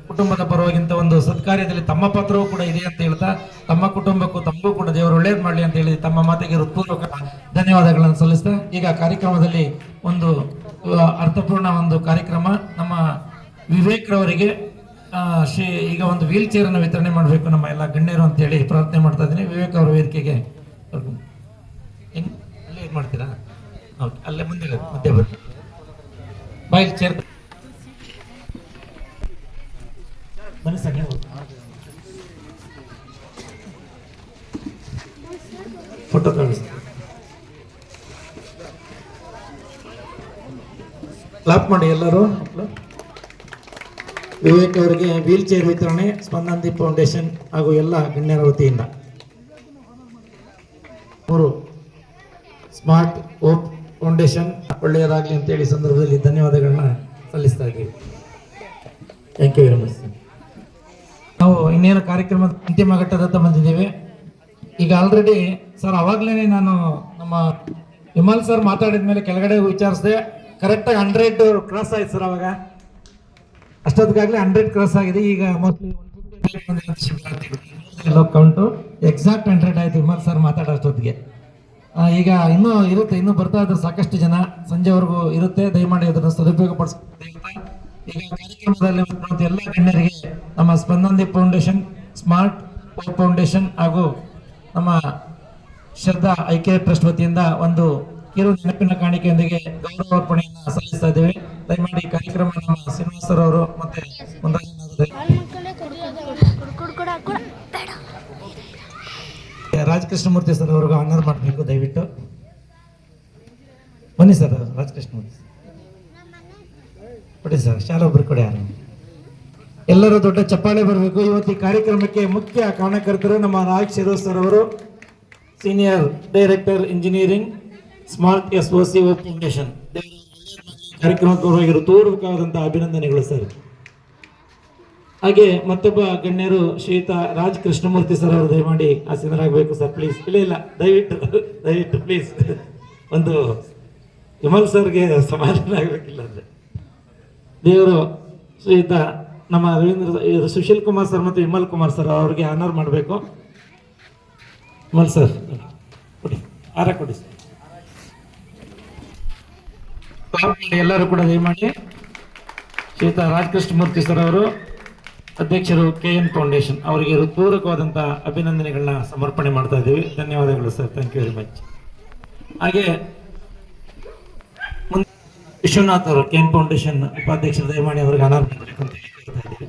ಕುಟುಂಬದ ಪರವಾಗಿಂತ ಒಂದು ಸತ್ಕಾರ್ಯದಲ್ಲಿ ತಮ್ಮ ಪಾತ್ರವೂ ಕೂಡ ಇದೆ ಅಂತ ಹೇಳ್ತಾ, ತಮ್ಮ ಕುಟುಂಬಕ್ಕೂ ತಮಗೂ ಕೂಡ ದೇವರು ಒಳ್ಳೇದು ಮಾಡಲಿ ಅಂತ ಹೇಳಿ ತಮ್ಮ ಮಾತಿಗೆ ಹೃತ್ಪೂರ್ವಕ ಧನ್ಯವಾದಗಳನ್ನು ಸಲ್ಲಿಸ್ತಾ, ಈಗ ಕಾರ್ಯಕ್ರಮದಲ್ಲಿ ಒಂದು ಅರ್ಥಪೂರ್ಣ ಒಂದು ಕಾರ್ಯಕ್ರಮ ನಮ್ಮ ವಿವೇಕ್ ರವರಿಗೆ ಈಗ ಒಂದು ವೀಲ್ ಚೇರ್ ಅನ್ನು ವಿತರಣೆ ಮಾಡಬೇಕು ನಮ್ಮ ಎಲ್ಲ ಗಣ್ಯರು ಅಂತ ಹೇಳಿ ಪ್ರಾರ್ಥನೆ ಮಾಡ್ತಾ ಇದ್ದೀನಿ. ವಿವೇಕ್ ಅವರ ವೇದಿಕೆಗೆ ಅಲ್ಲೇ ಇದು ಮಾಡ್ತೀರಾ? ಓಕೆ, ಅಲ್ಲೇ ಮುಂದೆ ಮಧ್ಯೆ ಬರ್ರಿ, ಬಾಯಿಲ್ ಚೇರ್ ಬನ್ನಿ ಸರ್. ಫೋಟೋ ಕಾಣಿಸ್ತಾರೆ, ಕ್ಲಾಪ್ ಮಾಡಿ ಎಲ್ಲರೂ. ವಿವೇಕ್ ಅವರಿಗೆ ವೀಲ್ ಚೇರ್ ವಿತರಣೆ ಸ್ಪಂದನ್ ದೀಪ್ ಫೌಂಡೇಶನ್ ಹಾಗೂ ಎಲ್ಲ ಗಣ್ಯರ ವತಿಯಿಂದ. ಅವರು ಸ್ಮಾರ್ಟ್ ಹೋಪ್ ಫೌಂಡೇಶನ್ ಒಳ್ಳೆಯದಾಗಲಿ ಅಂತೇಳಿ ಸಂದರ್ಭದಲ್ಲಿ ಧನ್ಯವಾದಗಳನ್ನ ಸಲ್ಲಿಸ್ತಾ ಇದ್ದೀವಿ. Thank you very much. ನಾವು ಇನ್ನೇನು ಕಾರ್ಯಕ್ರಮದ ಅಂತಿಮ ಘಟ್ಟದತ್ತ ಬಂದಿದ್ದೇವೆ. ಈಗ ಆಲ್ರೆಡಿ ಸರ್ ಅವಾಗಲೇ ನಾನು ನಮ್ಮ ವಿಮಲ್ ಸರ್ ಮಾತಾಡಿದ ಮೇಲೆ ಕೆಳಗಡೆ ವಿಚಾರಿಸಿದೆ, ಕರೆಕ್ಟಾಗಿ 100 ಕ್ರಾಸ್ ಆಯ್ತು ಸರ್. ಅವಾಗ ಅಷ್ಟೊತ್ತಿಗಾಗಲೇ 100 ಕ್ರಾಸ್ ಆಗಿದೆ. ಈಗ ಮೋಸ್ಟ್ಲಿ ಎಲ್ಲ ಕೌಂಟು ಎಕ್ಸಾಕ್ಟ್ 100 ಆಯ್ತು ವಿಮಲ್ ಸರ್ ಮಾತಾಡೋ ಅಷ್ಟೊತ್ತಿಗೆ. ಈಗ ಇನ್ನೂ ಇರುತ್ತೆ, ಇನ್ನೂ ಬರ್ತಾ ಇದ್ದಾರೆ ಸಾಕಷ್ಟು ಜನ, ಸಂಜೆವರೆಗೂ ಇರುತ್ತೆ. ದಯಮಾಡಿ ಅದನ್ನು ಸದುಪಯೋಗ ಪಡಿಸ್ಕೊಳ್ತಾ ಈಗ ಕಾರ್ಯಕ್ರಮದಲ್ಲಿ ಎಲ್ಲ ಗಣ್ಯರಿಗೆ ನಮ್ಮ ಸ್ಪಂದನದೀಪ್ ಫೌಂಡೇಶನ್, ಸ್ಮಾರ್ಟ್ ಹೋಪ್ ಫೌಂಡೇಶನ್ ಹಾಗೂ ನಮ್ಮ ಶ್ರದ್ಧಾ ಐಕ್ಯ ಟ್ರಸ್ಟ್ ವತಿಯಿಂದ ಒಂದು ಕಿರು ನೆನಪಿನ ಕಾಣಿಕೆಯೊಂದಿಗೆ ಗೌರವಾರ್ಪಣೆಯನ್ನು ಸಲ್ಲಿಸ್ತಾ ಇದ್ದೇವೆ. ದಯಮಾಡಿ ಈ ಕಾರ್ಯಕ್ರಮ ನಮ್ಮ ಶ್ರೀನಿವಾಸ್ ಸರ್ ಅವರು ಮತ್ತೆ ರಾಜಕೃಷ್ಣಮೂರ್ತಿ ಸರ್ ಅವ್ರಿಗೂ ಆನರ್ ಮಾಡಬೇಕು. ದಯವಿಟ್ಟು ಬನ್ನಿ ಸರ್. ರಾಜಕೃಷ್ಣಮೂರ್ತಿ ಕೊಡಿ ಸರ್, ಶಾಲೆ ಒಬ್ರು ಕೊಡಿ. ಯಾರು ಎಲ್ಲರೂ ದೊಡ್ಡ ಚಪ್ಪಾಳೆ ಬರಬೇಕು. ಇವತ್ತು ಈ ಕಾರ್ಯಕ್ರಮಕ್ಕೆ ಮುಖ್ಯ ಕಾರಣಕರ್ತರು ನಮ್ಮ ರಾಜ್ ಶಿರೋಸ್ ಸರ್ ಅವರು, senior director engineering, smart SOC hope foundation. ಕಾರ್ಯಕ್ರಮಕ್ಕೆ ಪರವಾಗಿ ಹೃತ್ಪೂರ್ವಕವಾದಂತಹ ಅಭಿನಂದನೆಗಳು ಸರ್. ಹಾಗೆ ಮತ್ತೊಬ್ಬ ಗಣ್ಯರು ಶ್ರೀಯುತ ರಾಜ್ ಕೃಷ್ಣಮೂರ್ತಿ ಸರ್ ಅವರು ದಯಮಾಡಿ ಆಸೀನರಾಗಬೇಕು ಸರ್, ಪ್ಲೀಸ್. ಇಲ್ಲ ದಯವಿಟ್ಟು ಪ್ಲೀಸ್. ಒಂದು ವಿಮಲ್ ಸರ್ಗೆ ಸಮಾಧಾನ ಆಗಬೇಕಿಲ್ಲ ಅಂದರೆ ದೇವರು ಶ್ರೀಯುತ ನಮ್ಮ ಸುಶೀಲ್ ಕುಮಾರ್ ಸರ್ ಮತ್ತು ವಿಮಲ್ ಕುಮಾರ್ ಸರ್ ಅವ್ರಿಗೆ ಆನರ್ ಮಾಡಬೇಕು. ವಿಮಲ್ ಸರ್ ಕೊಡಿ, ಹಾರ ಕೊಡಿ ಸರ್. ಎಲ್ಲರೂ ಕೂಡ ದಯಮಾಡಿ ಶ್ರೀಯುತ ರಾಜಕೃಷ್ಣಮೂರ್ತಿ ಸರ್ ಅವರು, ಅಧ್ಯಕ್ಷರು KN ಫೌಂಡೇಶನ್, ಅವರಿಗೆ ಹೃತ್ಪೂರ್ವಕವಾದಂತಹ ಅಭಿನಂದನೆಗಳನ್ನ ಸಮರ್ಪಣೆ ಮಾಡ್ತಾ ಇದ್ದೀವಿ. ಧನ್ಯವಾದಗಳು sir, thank you very much. ಹಾಗೆ ವಿಶ್ವನಾಥ್ ಅವರು KN ಫೌಂಡೇಶನ್ ಉಪಾಧ್ಯಕ್ಷರು, ದಯಮಾಡಿ ಅವರಿಗೆ ಅನಾರ್ ಮಾಡಬೇಕು ಅಂತ ಹೇಳ್ತಾ ಇದ್ದೀವಿ.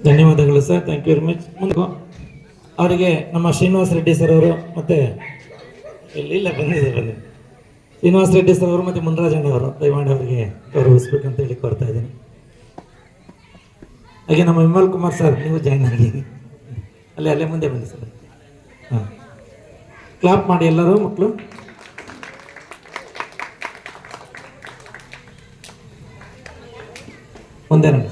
ಧನ್ಯವಾದಗಳು sir, thank you very much. ಮುಂದೆ ಅವರಿಗೆ ನಮ್ಮ ಶ್ರೀನಿವಾಸ್ ರೆಡ್ಡಿ ಸರ್ ಅವರು ಮತ್ತೆ ಇಲ್ಲ ಬಂದಿದೆ ಶ್ರೀನಿವಾಸ್ ರೆಡ್ಡಿ ಸರ್ ಅವರು ಮತ್ತು ಮುನ್ರಾಜಣ್ಣ ಅವರು ದಯಮಾಡಿ ಅವರಿಗೆ ಗೌರವಿಸ್ಬೇಕಂತ ಹೇಳಿ ಕೋರ್ತಾ ಇದ್ದೀನಿ. ಹಾಗೆ ನಮ್ಮ ವಿಮಲ್ ಕುಮಾರ್ ಸರ್, ನೀವು ಜಾಯ್ನ್ ಆಗಿ ಅಲ್ಲೇ ಮುಂದೆ ಬನ್ನಿ ಸರ್. ಹಾಂ, ಕ್ಲಾಪ್ ಮಾಡಿ ಎಲ್ಲರೂ ಮಕ್ಕಳು. ಮುಂದೆ ನೋಡಿ.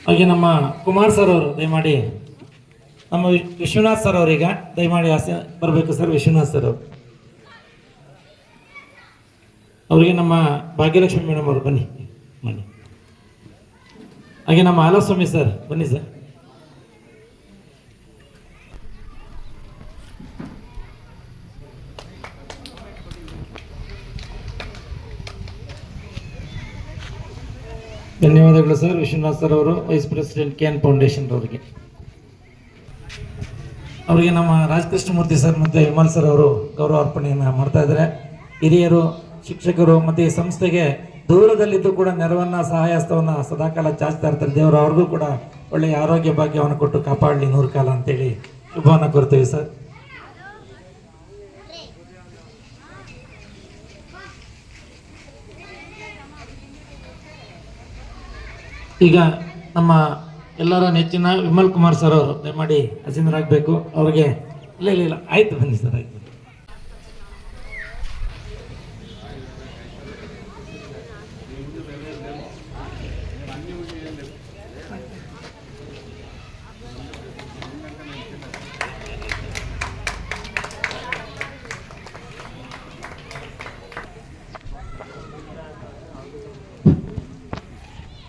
ಹಾಗೆ ನಮ್ಮ ಕುಮಾರ್ ಸರ್ ಅವರು ದಯಮಾಡಿ, ನಮ್ಮ ವಿಶ್ವನಾಥ್ ಸರ್ ಅವರೀಗ ದಯಮಾಡಿ ಬರಬೇಕು ಸರ್. ವಿಶ್ವನಾಥ್ ಸರ್ ಅವರು, ಅವರಿಗೆ ನಮ್ಮ ಭಾಗ್ಯಲಕ್ಷ್ಮಿ ಮೇಡಮ್ ಅವರು ಬನ್ನಿ. ಹಾಗೆ ನಮ್ಮ ಹಾಲಸ್ವಾಮಿ ಸರ್ ಬನ್ನಿ ಸರ್. ಧನ್ಯವಾದಗಳು ಸರ್. ವಿಶ್ವನಾಥ್ ಸರ್ ಅವರು, ವೈಸ್ ಪ್ರೆಸಿಡೆಂಟ್ KN ಫೌಂಡೇಶನ್ ಅವರಿಗೆ ನಮ್ಮ ರಾಜಕೃಷ್ಣಮೂರ್ತಿ ಸರ್ ಮತ್ತು ವಿಮಲ್ ಸರ್ ಅವರು ಗೌರವಾರ್ಪಣೆಯನ್ನು ಮಾಡ್ತಾ ಇದ್ದಾರೆ. ಹಿರಿಯರು, ಶಿಕ್ಷಕರು ಮತ್ತು ಈ ಸಂಸ್ಥೆಗೆ ದೂರದಲ್ಲಿದ್ದು ಕೂಡ ನೆರವನ್ನು, ಸಹಾಯಸ್ತವನ್ನು ಸದಾಕಾಲ ಚಾಚ್ತಾ ಇರ್ತಾರೆ. ದೇವರು ಅವ್ರಿಗೂ ಕೂಡ ಒಳ್ಳೆಯ ಆರೋಗ್ಯ ಭಾಗ್ಯವನ್ನು ಕೊಟ್ಟು ಕಾಪಾಡಲಿ 100 ಕಾಲ ಅಂತೇಳಿ ಶುಭವನ್ನು ಕೋರ್ತೀವಿ ಸರ್. ಈಗ ನಮ್ಮ ಎಲ್ಲರ ನೆಚ್ಚಿನ ವಿಮಲ್ ಕುಮಾರ್ ಸರ್ ಅವರು ದಯಮಾಡಿ ಹಸೀನರಾಗಬೇಕು. ಅವ್ರಿಗೆ ಇಲ್ಲ ಆಯ್ತು, ಬನ್ನಿ ಸರ್, ಆಯ್ತು.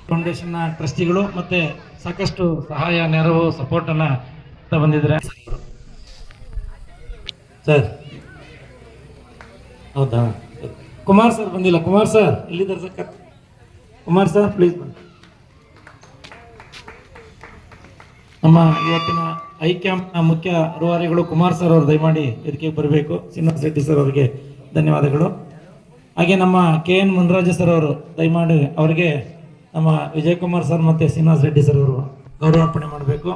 ಫೌಂಡೇಶನ್ನ ಟ್ರಸ್ಟಿಗಳು ಮತ್ತೆ ಸಾಕಷ್ಟು ಸಹಾಯ, ನೆರವು, ಸಪೋರ್ಟನ್ನು ಬಂದಿದ್ದಾರೆ ಸರ್. ಹೌದಾ, ಕುಮಾರ್ ಸರ್ ಬಂದಿಲ್ಲ. ಕುಮಾರ್ ಸರ್ ಇಲ್ಲಿದ್ದಾರೆ ಸರ್. ಕುಮಾರ್ ಸರ್ ಪ್ಲೀಸ್ ಬನ್ನಿ. ನಮ್ಮ ಇವತ್ತಿನ ಐಕ್ಯಾಂಪ್ನ ಮುಖ್ಯ ರೂವಾರಿಗಳು ಕುಮಾರ್ ಸರ್ ಅವರು ದಯಮಾಡಿ ಇದಕ್ಕೆ ಬರಬೇಕು. ಶ್ರೀನಿವಾಸ್ ರೆಡ್ಡಿ ಸರ್ ಅವರಿಗೆ ಧನ್ಯವಾದಗಳು. ಹಾಗೆ ನಮ್ಮ KN ಮುನ್ರಾಜ ಸರ್ ಅವರು ದಯಮಾಡಿ ಅವರಿಗೆ ನಮ್ಮ ವಿಜಯ್ ಕುಮಾರ್ ಸರ್ ಮತ್ತು ಶ್ರೀನಿವಾಸ್ ರೆಡ್ಡಿ ಸರ್ ಅವರು ಗೌರವಾರ್ಪಣೆ ಮಾಡಬೇಕು.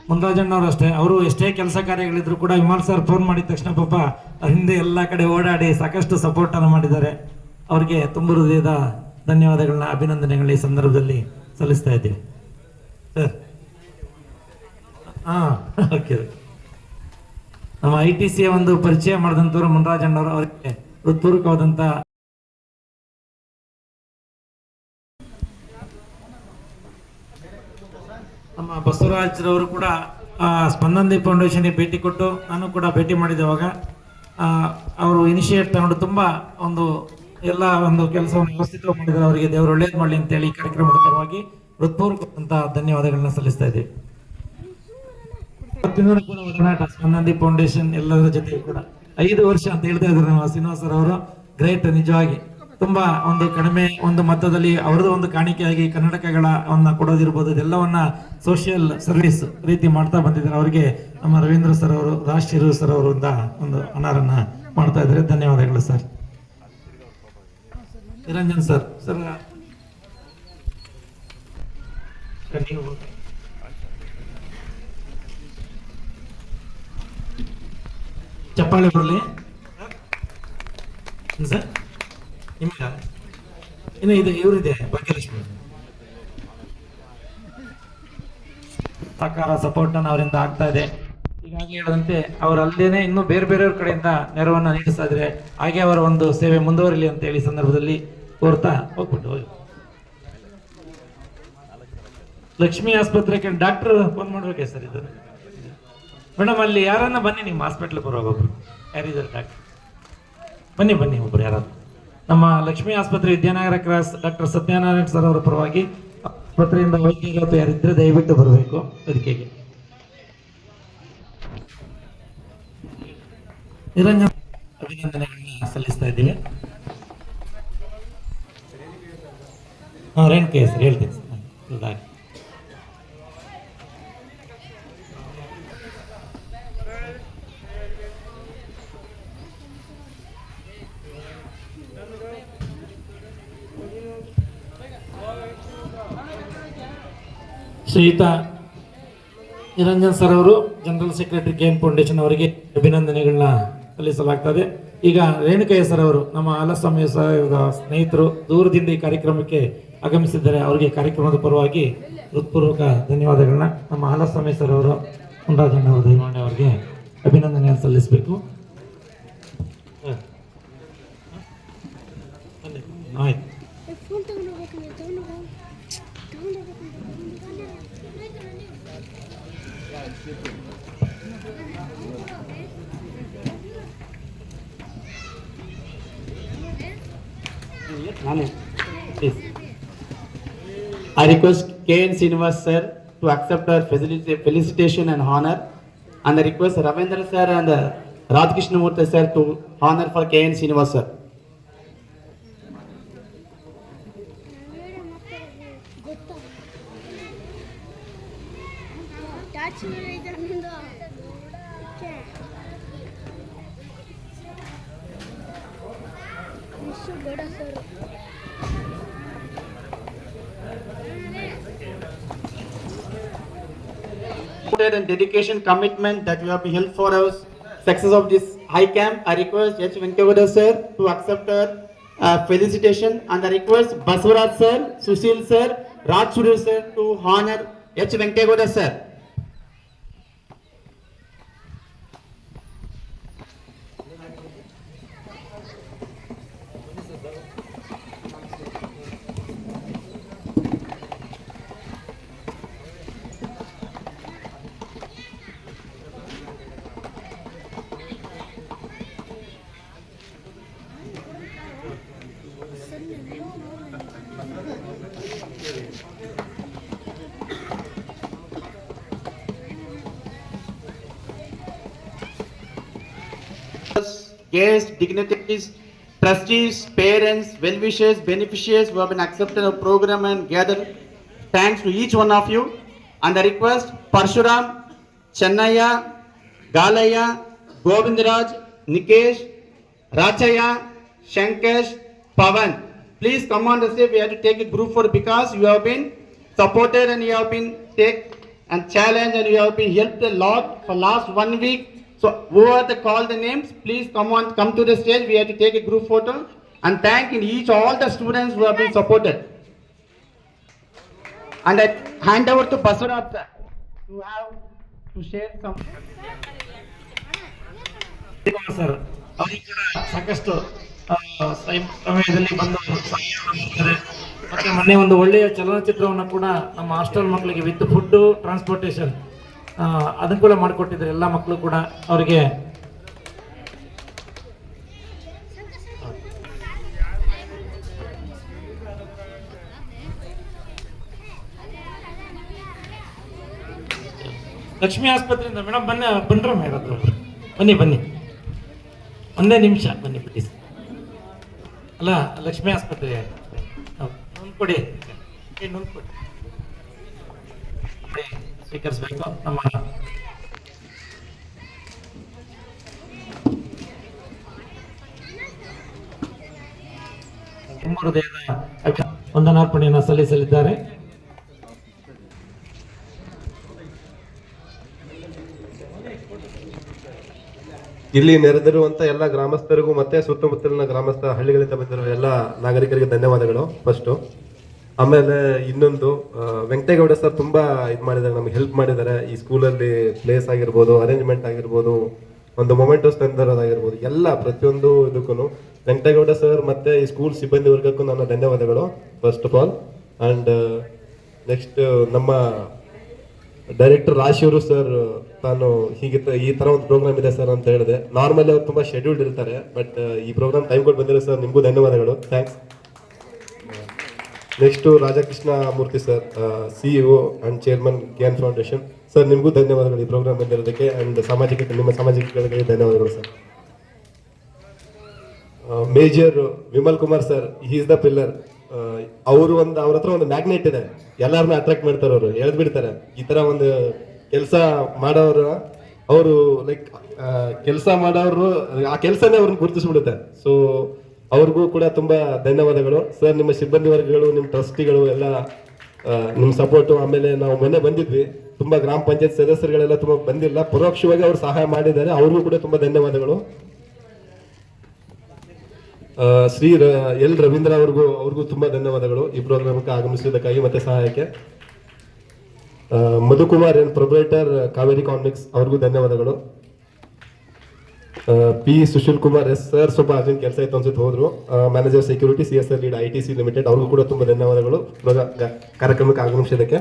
ಮುನ್ರಾಜಣ್ಣವರು ಅಷ್ಟೇ, ಅವರು ಎಷ್ಟೇ ಕೆಲಸ ಕಾರ್ಯಗಳಿದ್ರು ಕೂಡ ವಿಮಲ್ ಸರ್ ಫೋನ್ ಮಾಡಿದ ತಕ್ಷಣ ಪಾಪ ಹಿಂದೆ ಎಲ್ಲ ಕಡೆ ಓಡಾಡಿ ಸಾಕಷ್ಟು ಸಪೋರ್ಟನ್ನು ಮಾಡಿದ್ದಾರೆ. ಅವರಿಗೆ ತುಂಬ ಹೃದಯದ ಧನ್ಯವಾದಗಳನ್ನ, ಅಭಿನಂದನೆಗಳನ್ನ ಈ ಸಂದರ್ಭದಲ್ಲಿ ಸಲ್ಲಿಸ್ತಾ ಇದ್ದೀವಿ ಸರ್. ಹಾಂ, ಓಕೆ. ನಮ್ಮ ITCಯ ಒಂದು ಪರಿಚಯ ಮಾಡಿದಂಥವ್ರು ಮುನ್ರಾಜಣ್ಣವರು, ಅವರಿಗೆ ಹೃತ್ಪೂರ್ವಕವಾದಂಥ ನಮ್ಮ ಬಸವರಾಜ್ರವರು ಕೂಡ ಸ್ಪಂದನ್ ಫೌಂಡೇಶನ್ಗೆ ಭೇಟಿ ಕೊಟ್ಟು ನಾನು ಕೂಡ ಭೇಟಿ ಮಾಡಿದೆವಾಗ ಅವರು ಇನಿಷಿಯೇಟ್ ತಗೊಂಡು ತುಂಬ ಎಲ್ಲ ಒಂದು ಕೆಲಸವನ್ನು ವ್ಯವಸ್ಥಿತವಾಗಿ ಮಾಡಿದ್ದಾರೆ. ಅವರಿಗೆ ದೇವರು ಒಳ್ಳೇದು ಮಾಡಲಿ ಅಂತೇಳಿ ಈ ಕಾರ್ಯಕ್ರಮದ ಪರವಾಗಿ ಹೃತ್ಪೂರ್ವಕವಾದಂಥ ಧನ್ಯವಾದಗಳನ್ನ ಸಲ್ಲಿಸ್ತಾ ಇದ್ದೀವಿ. ಇವತ್ತಿನ ಕೂಡ ಒಡನಾಟ ಸ್ಪಂದನ್ ಫೌಂಡೇಶನ್ ಎಲ್ಲದರ ಜೊತೆಗೆ ಕೂಡ 5 ವರ್ಷ ಅಂತ ಹೇಳ್ತಾ ಇದ್ದಾರೆ ನಮ್ಮ ಶ್ರೀನಿವಾಸ್ ಸರ್ ಅವರು. ಗ್ರೇಟ್, ನಿಜವಾಗಿ ತುಂಬಾ ಕಡಿಮೆ ಮೊತ್ತದಲ್ಲಿ ಅವರದ್ದು ಒಂದು ಕಾಣಿಕೆಯಾಗಿ ಕನ್ನಡಕಗಳನ್ನ ಕೊಡೋದಿರ್ಬೋದು, ಇದೆಲ್ಲವನ್ನ ಸೋಷಿಯಲ್ ಸರ್ವಿಸ್ ರೀತಿ ಮಾಡ್ತಾ ಬಂದಿದ್ದಾರೆ. ಅವರಿಗೆ ನಮ್ಮ ರವೀಂದ್ರ ಸರ್ ಅವರು, ರಾಷ್ಟ್ರೀಯ ಸರ್ ಅವರಿಂದ ಒಂದು ಅನಾರನ್ನ ಮಾಡ್ತಾ ಇದ್ದಾರೆ. ಧನ್ಯವಾದಗಳು ಸರ್. ನಿರಂಜನ್ ಸರ್ ನೀವು ಚಪ್ಪಾಳೆ ಬರಲಿ ಸರ್. ನಿಮ್ಗ ಇನ್ನು ಇದು ಇವರಿದೆ ಭಾಗ್ಯಲಕ್ಷ್ಮಿ ಸಹಕಾರ ಸಪೋರ್ಟ್ ಅನ್ನು ಅವರಿಂದ ಆಗ್ತಾ ಇದೆ. ಈಗಾಗಲೇ ಹೇಳಿದಂತೆ ಅವರು ಅಲ್ಲದೇನೆ ಇನ್ನೂ ಬೇರೆ ಬೇರೆಯವ್ರ ಕಡೆಯಿಂದ ನೆರವನ್ನು ನೀಡಿಸ್ತಾ ಇದ್ರೆ, ಹಾಗೆ ಅವರ ಒಂದು ಸೇವೆ ಮುಂದುವರಿಲಿ ಅಂತ ಹೇಳಿ ಸಂದರ್ಭದಲ್ಲಿ ಕೋರ್ತಾ ಹೋಗ್ಬಿಟ್ಟು ಹೋಗಿ. ಲಕ್ಷ್ಮಿ ಆಸ್ಪತ್ರೆಗೆ ಡಾಕ್ಟರ್ ಫೋನ್ ಮಾಡ್ಬೇಕೆ ಸರ್? ಇದು ಮೇಡಮ್, ಅಲ್ಲಿ ಯಾರನ್ನ ಬನ್ನಿ, ನಿಮ್ಮ ಹಾಸ್ಪಿಟ್ಲ್ ಬರುವಾಗ ಒಬ್ರು ಯಾರಿದ್ದಾರೆ ಡಾಕ್ಟರ್, ಬನ್ನಿ ಒಬ್ರು ಯಾರಾದ್ರು. ನಮ್ಮ ಲಕ್ಷ್ಮೀ ಆಸ್ಪತ್ರೆ Vidyanagar cross doctor Satyanarayana sir ಅವರ ಪರವಾಗಿ ಆಸ್ಪತ್ರೆಯಿಂದ ವೈದ್ಯರು ಯಾರಿದ್ರೆ ದಯವಿಟ್ಟು ಬರಬೇಕು ವೇದಿಕೆಗೆ. ನಿರಂಜನ್ ಅಭಿನಂದನೆಗಳನ್ನ ಸಲ್ಲಿಸ್ತಾ ಇದ್ದೀವಿ. ರೇಣುಕೆ ಸರ್ ಹೇಳ್ತೀನಿ ಸರ್. ಶ್ರೀಯುತ ನಿರಂಜನ್ ಸರ್ ಅವರು ಜನರಲ್ ಸೆಕ್ರೆಟರಿ KN ಫೌಂಡೇಶನ್ ಅವರಿಗೆ ಅಭಿನಂದನೆಗಳನ್ನ ಸಲ್ಲಿಸಲಾಗ್ತದೆ. ಈಗ ರೇಣುಕಯ್ಯ ಸರ್ ಅವರು ನಮ್ಮ ಹಾಲಸ್ವಾಮಿ ಸ್ನೇಹಿತರು ದೂರದಿಂದ ಈ ಕಾರ್ಯಕ್ರಮಕ್ಕೆ ಆಗಮಿಸಿದ್ದಾರೆ. ಅವರಿಗೆ ಕಾರ್ಯಕ್ರಮದ ಪರವಾಗಿ ಹೃತ್ಪೂರ್ವಕ ಧನ್ಯವಾದಗಳನ್ನ ನಮ್ಮ ಹಾಲಸ್ವಾಮಿ ಸರ್ ಅವರು, ಮುನ್ರಾಜಣ್ಣ ಅವರು ದಯಮಾಡಿ ಅವರಿಗೆ ಅಭಿನಂದನೆಯನ್ನು ಸಲ್ಲಿಸಬೇಕು. ಆಯ್ತು. I request KN Srinivas sir to accept our felicitation and honor, and I request Ravindra sir and Radhakrishnamurthy sir to honor for KN Srinivas sir. And dedication, commitment that you have held for us success of this high camp. I request H. Venkagowda sir to accept our felicitation, and I request Baswaraj sir, Sushil sir, Raj Surya sir to honor H. Venkagowda sir. Guests, dignitaries, trustees, parents, well-wishers, beneficiaries who have been accepted our program and gathered. Thanks to each one of you. And I request Parshuram, Chennaya, Galaya, Govindaraj, Nikesh, Rachaya, Shankesh, Pavan. Please come on the stage. We have to take a group photo because you have been supported and you have been take and challenged and you have been helped a lot for last 1 week. So whoever call the names, please come to the stage. We have to take a group photo and thank in each all the students who have been supported. And I hand over to Basurab sir to have to share some. Sir ಅವರಿಗೆ ಕೂಡ ಸಾಕಷ್ಟು ಸಮಯದಲ್ಲಿ ಬಂದು ಸಹಾಯ ಮಾಡ್ತಾರೆ. ಮತ್ತೆ ಮೊನ್ನೆ ಒಂದು ಒಳ್ಳೆಯ ಚಲನಚಿತ್ರವನ್ನು ಕೂಡ ನಮ್ಮ ಹಾಸ್ಟೆಲ್ ಮಕ್ಕಳಿಗೆ ವಿತ್ ಫುಡ್ ಟ್ರಾನ್ಸ್ಪೋರ್ಟೇಷನ್ ಅನುಕೂಲ ಮಾಡಿಕೊಟ್ಟಿದ್ದಾರೆ ಎಲ್ಲ ಮಕ್ಕಳು ಕೂಡ ಅವರಿಗೆ. ಲಕ್ಷ್ಮೀ ಆಸ್ಪತ್ರೆಯಿಂದ ಮೇಡಮ್ ಬನ್ರ ಯಾರಾದ್ರು ಬನ್ನಿ ಒಂದೇ ನಿಮಿಷ ಬನ್ನಿ ಪ್ಲೀಸ್. ಅಲ್ಲ ಲಕ್ಷ್ಮೀ ಆಸ್ಪತ್ರೆ ನೊಂದು ಕೊಡಿ ಸ್ವೀಕರಿಸಬೇಕು ನಮ್ಮ ಹೃದಯದ ವಂದನಾರ್ಪಣೆಯನ್ನು ಸಲ್ಲಿಸಲಿದ್ದಾರೆ. ಇಲ್ಲಿ ನೆರೆದಿರುವಂತ ಎಲ್ಲ ಗ್ರಾಮಸ್ಥರಿಗೂ ಮತ್ತೆ ಸುತ್ತಮುತ್ತಲಿನ ಗ್ರಾಮಸ್ಥ ಹಳ್ಳಿಗಳಿಂದ ಬಂದಿರುವ ಎಲ್ಲ ನಾಗರಿಕರಿಗೆ ಧನ್ಯವಾದಗಳು ಫಸ್ಟು. ಆಮೇಲೆ ಇನ್ನೊಂದು ವೆಂಕಟೇಗೌಡ ಸರ್ ತುಂಬಾ ಇದು ಮಾಡಿದ್ದಾರೆ, ನಮ್ಗೆ ಹೆಲ್ಪ್ ಮಾಡಿದ್ದಾರೆ. ಈ ಸ್ಕೂಲಲ್ಲಿ ಪ್ಲೇಸ್ ಆಗಿರ್ಬೋದು, ಅರೇಂಜ್ಮೆಂಟ್ ಆಗಿರ್ಬೋದು, ಒಂದು ಮೊಮೆಂಟೋಸ್ ತಂದಿರೋದಾಗಿರ್ಬೋದು, ಎಲ್ಲ ಪ್ರತಿಯೊಂದು ಇದಕ್ಕೂ ವೆಂಕಟೇಗೌಡ ಸರ್ ಮತ್ತೆ ಈ ಸ್ಕೂಲ್ ಸಿಬ್ಬಂದಿ ವರ್ಗಕ್ಕೂ ನನ್ನ ಧನ್ಯವಾದಗಳು first of all. And next ನಮ್ಮ ಡೈರೆಕ್ಟರ್ ರಾಶಿಯವರು ಸರ್, ತಾನು ಹೀಗೆ ಈ ತರ ಒಂದು ಪ್ರೋಗ್ರಾಮ್ ಇದೆ ಸರ್ ಅಂತ ಹೇಳಿದೆ. ನಾರ್ಮಲಿ ಅವ್ರು ತುಂಬಾ ಶೆಡ್ಯೂಲ್ಡ್ ಇರ್ತಾರೆ, ಬಟ್ ಈ ಪ್ರೋಗ್ರಾಮ್ ಟೈಮ್ ಕೊಟ್ಟು ಬಂದಿರೋ ಸರ್, ನಿಮಗೂ ಧನ್ಯವಾದಗಳು, thanks. Next Radhakrishna Murthy sir, CEO and chairman KN foundation sir, ನಿಮಗೂ ಧನ್ಯವಾದಗಳು ಈ ಪ್ರೋಗ್ರಾಮ್ ಬಂದಿರೋದಕ್ಕೆ. ಅಂಡ್ ನಿಮ್ಮ ಸಾಮಾಜಿಕಗಳಿಗೆ ಧನ್ಯವಾದಗಳು sir. Major Vimal Kumar sir, he is the pillar. ಅವ್ರ ಹತ್ರ ಒಂದು ಮ್ಯಾಗ್ನೆಟ್ ಇದೆ, ಎಲ್ಲಾರನ್ನ ಅಟ್ರಾಕ್ಟ್ ಮಾಡ್ತಾರೆ, ಅವರು ಎಳ್ದು ಬಿಡ್ತಾರೆ. ಈ ತರ ಒಂದು ಕೆಲಸ ಮಾಡೋರು, ಅವರು ಲೈಕ್ ಕೆಲಸ ಮಾಡೋರು, ಆ ಕೆಲಸನೇ ಅವ್ರನ್ನ ಗುರುತಿಸ್ಬಿಡುತ್ತೆ. ಸೊ ಅವ್ರಿಗೂ ಕೂಡ ತುಂಬಾ ಧನ್ಯವಾದಗಳು ಸರ್. ನಿಮ್ಮ ಸಿಬ್ಬಂದಿ ವರ್ಗಗಳು, ನಿಮ್ಮ ಟ್ರಸ್ಟಿಗಳು ಎಲ್ಲ ನಿಮ್ಮ ಸಪೋರ್ಟು. ಆಮೇಲೆ ನಾವು ಮೊನ್ನೆ ಬಂದಿದ್ವಿ, ತುಂಬಾ ಗ್ರಾಮ ಪಂಚಾಯತ್ ಸದಸ್ಯರುಗಳೆಲ್ಲ ತುಂಬಾ ಬಂದಿಲ್ಲ, ಪರೋಕ್ಷವಾಗಿ ಅವ್ರು ಸಹಾಯ ಮಾಡಿದ್ದಾರೆ, ಅವ್ರಿಗೂ ಕೂಡ ತುಂಬಾ ಧನ್ಯವಾದಗಳು. ಶ್ರೀ ಎಲ್ ರವೀಂದ್ರ ಅವ್ರಿಗೂ ತುಂಬಾ ಧನ್ಯವಾದಗಳು ಈ ಪ್ರೋಗ್ರಾಮ್ಗೆ ಆಗಮಿಸಿದ್ದಕ್ಕಾಗಿ ಮತ್ತೆ ಸಹಾಯಕ್ಕೆ. ಮಧುಕುಮಾರ್ ಪ್ರೊಪ್ರೈಟರ್ ಕಾವೇರಿ ಕಾಮಿಕ್ಸ್, ಅವ್ರಿಗೂ ಧನ್ಯವಾದಗಳು. P Sushil Kumar yes sir, ಸ್ವಲ್ಪ ಅರ್ಜೆಂಟ್ ಕೆಲಸ ಇತ್ತು ಅನ್ಸುತ್ತೆ, ಹೋದ್ರು. Manager security CSR lead ITC limited, ಅವ್ರಿಗೂ ಕೂಡ ತುಂಬಾ ಧನ್ಯವಾದಗಳು ಕಾರ್ಯಕ್ರಮಕ್ಕೆ ಆಗಮಿಸಿದ್ದಕ್ಕೆ.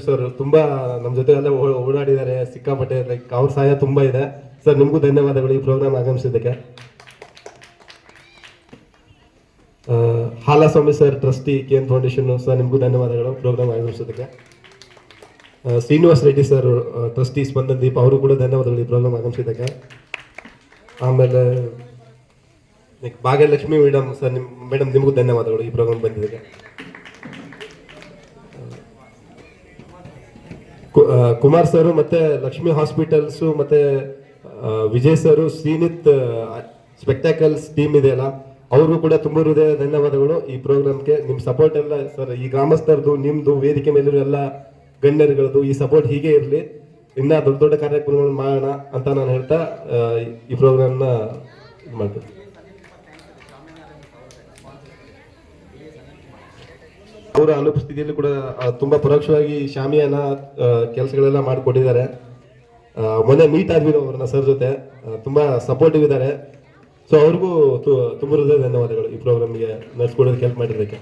ಸರ್ ತುಂಬಾ ನಮ್ಮ ಜೊತೆ ಎಲ್ಲ ಓಡಾಡಿದ್ದಾರೆ ಸಿಕ್ಕಾಪಟ್ಟೆ, ಲೈಕ್ ಅವ್ರ ಸಹಾಯ ತುಂಬಾ ಇದೆ ಸರ್. ನಿಮಗೂ ಧನ್ಯವಾದಗಳು ಈ ಪ್ರೋಗ್ರಾಮ್ ಆಗಮಿಸಿದ್ದಕ್ಕೆ. Halaswamy sir, trustee KN foundation sir, ನಿಮಗೂ ಧನ್ಯವಾದಗಳು ಪ್ರೋಗ್ರಾಮ್ ಆಗಮಿಸೋದಕ್ಕೆ. Srinivas Reddy sir, trustee Spandandeep, ಅವರು ಕೂಡ ಧನ್ಯವಾದಗಳು ಈ ಪ್ರೋಗ್ರಾಮ್ ಆಗಮಿಸಿದ್ದಕ್ಕೆ. ಆಮೇಲೆ ಭಾಗ್ಯಲಕ್ಷ್ಮಿ ಮೇಡಮ್ ಸರ್, ಮೇಡಮ್ ನಿಮಗೂ ಧನ್ಯವಾದಗಳು ಈ ಪ್ರೋಗ್ರಾಮ್ ಬಂದಿದ್ದಕ್ಕೆ. ಕುಮಾರ್ ಸರ್ ಮತ್ತೆ ಲಕ್ಷ್ಮಿ ಹಾಸ್ಪಿಟಲ್ಸ್ ಮತ್ತೆ ವಿಜಯ್ ಸರ್, ಶ್ರೀನಿತ್ ಸ್ಪೆಕ್ಟಾಕಲ್ಸ್ ಟೀಮ್ ಇದೆಯಲ್ಲ, ಅವ್ರಿಗೂ ಕೂಡ ತುಂಬ ಹೃದಯ ಧನ್ಯವಾದಗಳು ಈ ಪ್ರೋಗ್ರಾಮ್ಗೆ. ನಿಮ್ಮ ಸಪೋರ್ಟ್ ಎಲ್ಲ ಸರ್, ಈ ಗ್ರಾಮಸ್ಥರದು, ನಿಮ್ದು, ವೇದಿಕೆ ಮೇಲಿರೋ ಎಲ್ಲ ಗಣ್ಯರುಗಳದು ಈ ಸಪೋರ್ಟ್ ಹೀಗೆ ಇರಲಿ, ಇನ್ನ ದೊಡ್ಡ ದೊಡ್ಡ ಕಾರ್ಯಕ್ರಮಗಳು ಮಾಡೋಣ ಅಂತ ನಾನು ಹೇಳ್ತಾ ಈ ಪ್ರೋಗ್ರಾಮ್ನ ಇದು ಮಾಡ್ತೀನಿ. ಅವರ ಅನುಪಸ್ಥಿತಿಯಲ್ಲಿ ಕೂಡ ತುಂಬಾ ಪರೋಕ್ಷವಾಗಿ ಶಾಮಿಯಾನ ಕೆಲಸಗಳೆಲ್ಲ ಮಾಡಿಕೊಟ್ಟಿದ್ದಾರೆ. ಮೊನ್ನೆ ಮೀಟ್ ಆದ್ವಿ ಅವ್ರನ್ನ ಸರ್ ಜೊತೆ, ತುಂಬಾ ಸಪೋರ್ಟಿವ್ ಇದ್ದಾರೆ. ಸೊ ಅವ್ರಿಗೂ ತುಂಬ ಹೃದಯ ಧನ್ಯವಾದಗಳು ಈ ಪ್ರೋಗ್ರಾಮ್ಗೆ ನಡೆಸ್ಕೊಡೋದಕ್ಕೆ ಹೆಲ್ಪ್ ಮಾಡಿದ್ದಕ್ಕೆ.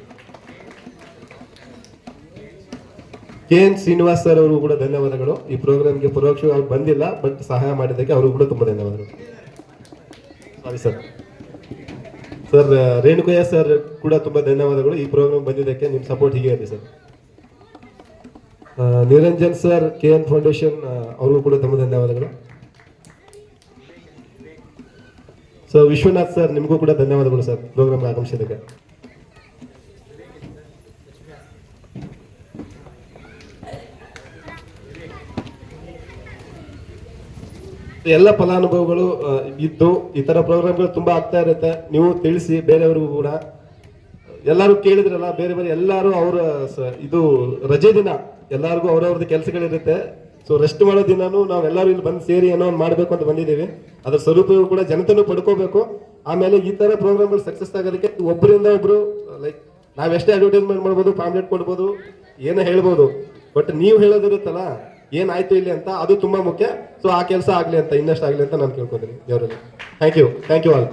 KN ಶ್ರೀನಿವಾಸ್ ಸರ್ ಅವ್ರಿಗೂ ಕೂಡ ಧನ್ಯವಾದಗಳು ಈ ಪ್ರೋಗ್ರಾಮ್ಗೆ ಪರೋಕ್ಷವಾಗಿ ಅವ್ರು ಬಂದಿಲ್ಲ, ಬಟ್ ಸಹಾಯ ಮಾಡಿದ್ದಕ್ಕೆ ಅವ್ರಿಗೂ ಕೂಡ ತುಂಬಾ ಧನ್ಯವಾದಗಳು. Sorry sir. Sir Renukaiah sir ಕೂಡ ತುಂಬಾ ಧನ್ಯವಾದಗಳು ಈ ಪ್ರೋಗ್ರಾಮ್ ಬಂದಿದ್ದಕ್ಕೆ, ನಿಮ್ಮ ಸಪೋರ್ಟ್ ಹೀಗೆ ಇರಲಿ sir. Niranjan sir, KN foundation, ಅವ್ರಿಗೂ ಕೂಡ ತುಂಬ ಧನ್ಯವಾದಗಳು. ಸೊ ವಿಶ್ವನಾಥ್ ಸರ್, ನಿಮಗೂ ಕೂಡ ಧನ್ಯವಾದಗಳು ಸರ್ ಪ್ರೋಗ್ರಾಮ್ ಆಗಮಿಸಿದ್ದಕ್ಕೆ. ಎಲ್ಲ ಫಲಾನುಭವಿಗಳು ಇದ್ದು ಈ ತರ ಪ್ರೋಗ್ರಾಮ್ಗಳು ತುಂಬಾ ಆಗ್ತಾ ಇರುತ್ತೆ. ನೀವು ತಿಳಿಸಿ ಬೇರೆಯವ್ರಿಗೂ ಕೂಡ. ಎಲ್ಲರೂ ಕೇಳಿದ್ರಲ್ಲ, ಬೇರೆ ಬೇರೆ ಎಲ್ಲರೂ ಅವರ ಇದು ರಜೆ ದಿನ ಎಲ್ಲರಿಗೂ ಅವ್ರವ್ರದ್ದು ಕೆಲಸಗಳಿರುತ್ತೆ. ಸೊ ರೆಸ್ಟ್ ಮಾಡೋ ದಿನಾನು ನಾವೆಲ್ಲರೂ ಇಲ್ಲಿ ಬಂದು ಸೇರಿ ಏನೋ ಒಂದು ಮಾಡಬೇಕು ಅಂತ ಬಂದಿದ್ದೀವಿ. ಅದ್ರ ಸದುಪಯೋಗ ಕೂಡ ಜನತೆನೂ ಪಡ್ಕೋಬೇಕು. ಆಮೇಲೆ ಈ ತರ ಪ್ರೋಗ್ರಾಮ್ಗಳು ಸಕ್ಸಸ್ ಆಗೋದಕ್ಕೆ ಒಬ್ಬರಿಂದ ಒಬ್ರು ಲೈಕ್ ನಾವೆಷ್ಟೇ ಅಡ್ವರ್ಟೈಸ್ಮೆಂಟ್ ಮಾಡ್ಬೋದು, ಪಾಂಪ್ಲೆಟ್ ಕೊಡ್ಬೋದು, ಏನೋ ಹೇಳ್ಬೋದು, ಬಟ್ ನೀವು ಹೇಳೋದಿರುತ್ತಲ್ಲ ಏನಾಯ್ತು ಇಲ್ಲಿ ಅಂತ, ಅದು ತುಂಬಾ ಮುಖ್ಯ. ಸೊ ಆ ಕೆಲಸ ಆಗ್ಲಿ ಅಂತ, ಇನ್ನಷ್ಟು ಆಗ್ಲಿ ಅಂತ ನಾನು ಕೇಳ್ಕೊತೀನಿ ದೇವರಲ್ಲಿ. Thank you all.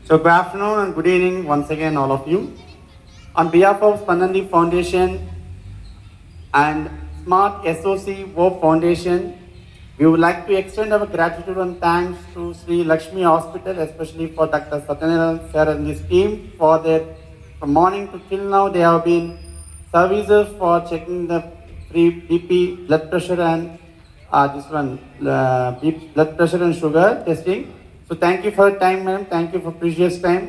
So good afternoon and good evening once again all of you. On behalf of Spandandi Foundation and Smart SOC Hope Foundation, we would like to extend our gratitude and thanks to Sri Lakshmi Hospital, especially for Dr. Satyanarayan sir and his team for their, from morning to till now, they have been services for checking the free BP, blood pressure and blood pressure and sugar testing. So thank you for your time, madam. Thank you for precious time.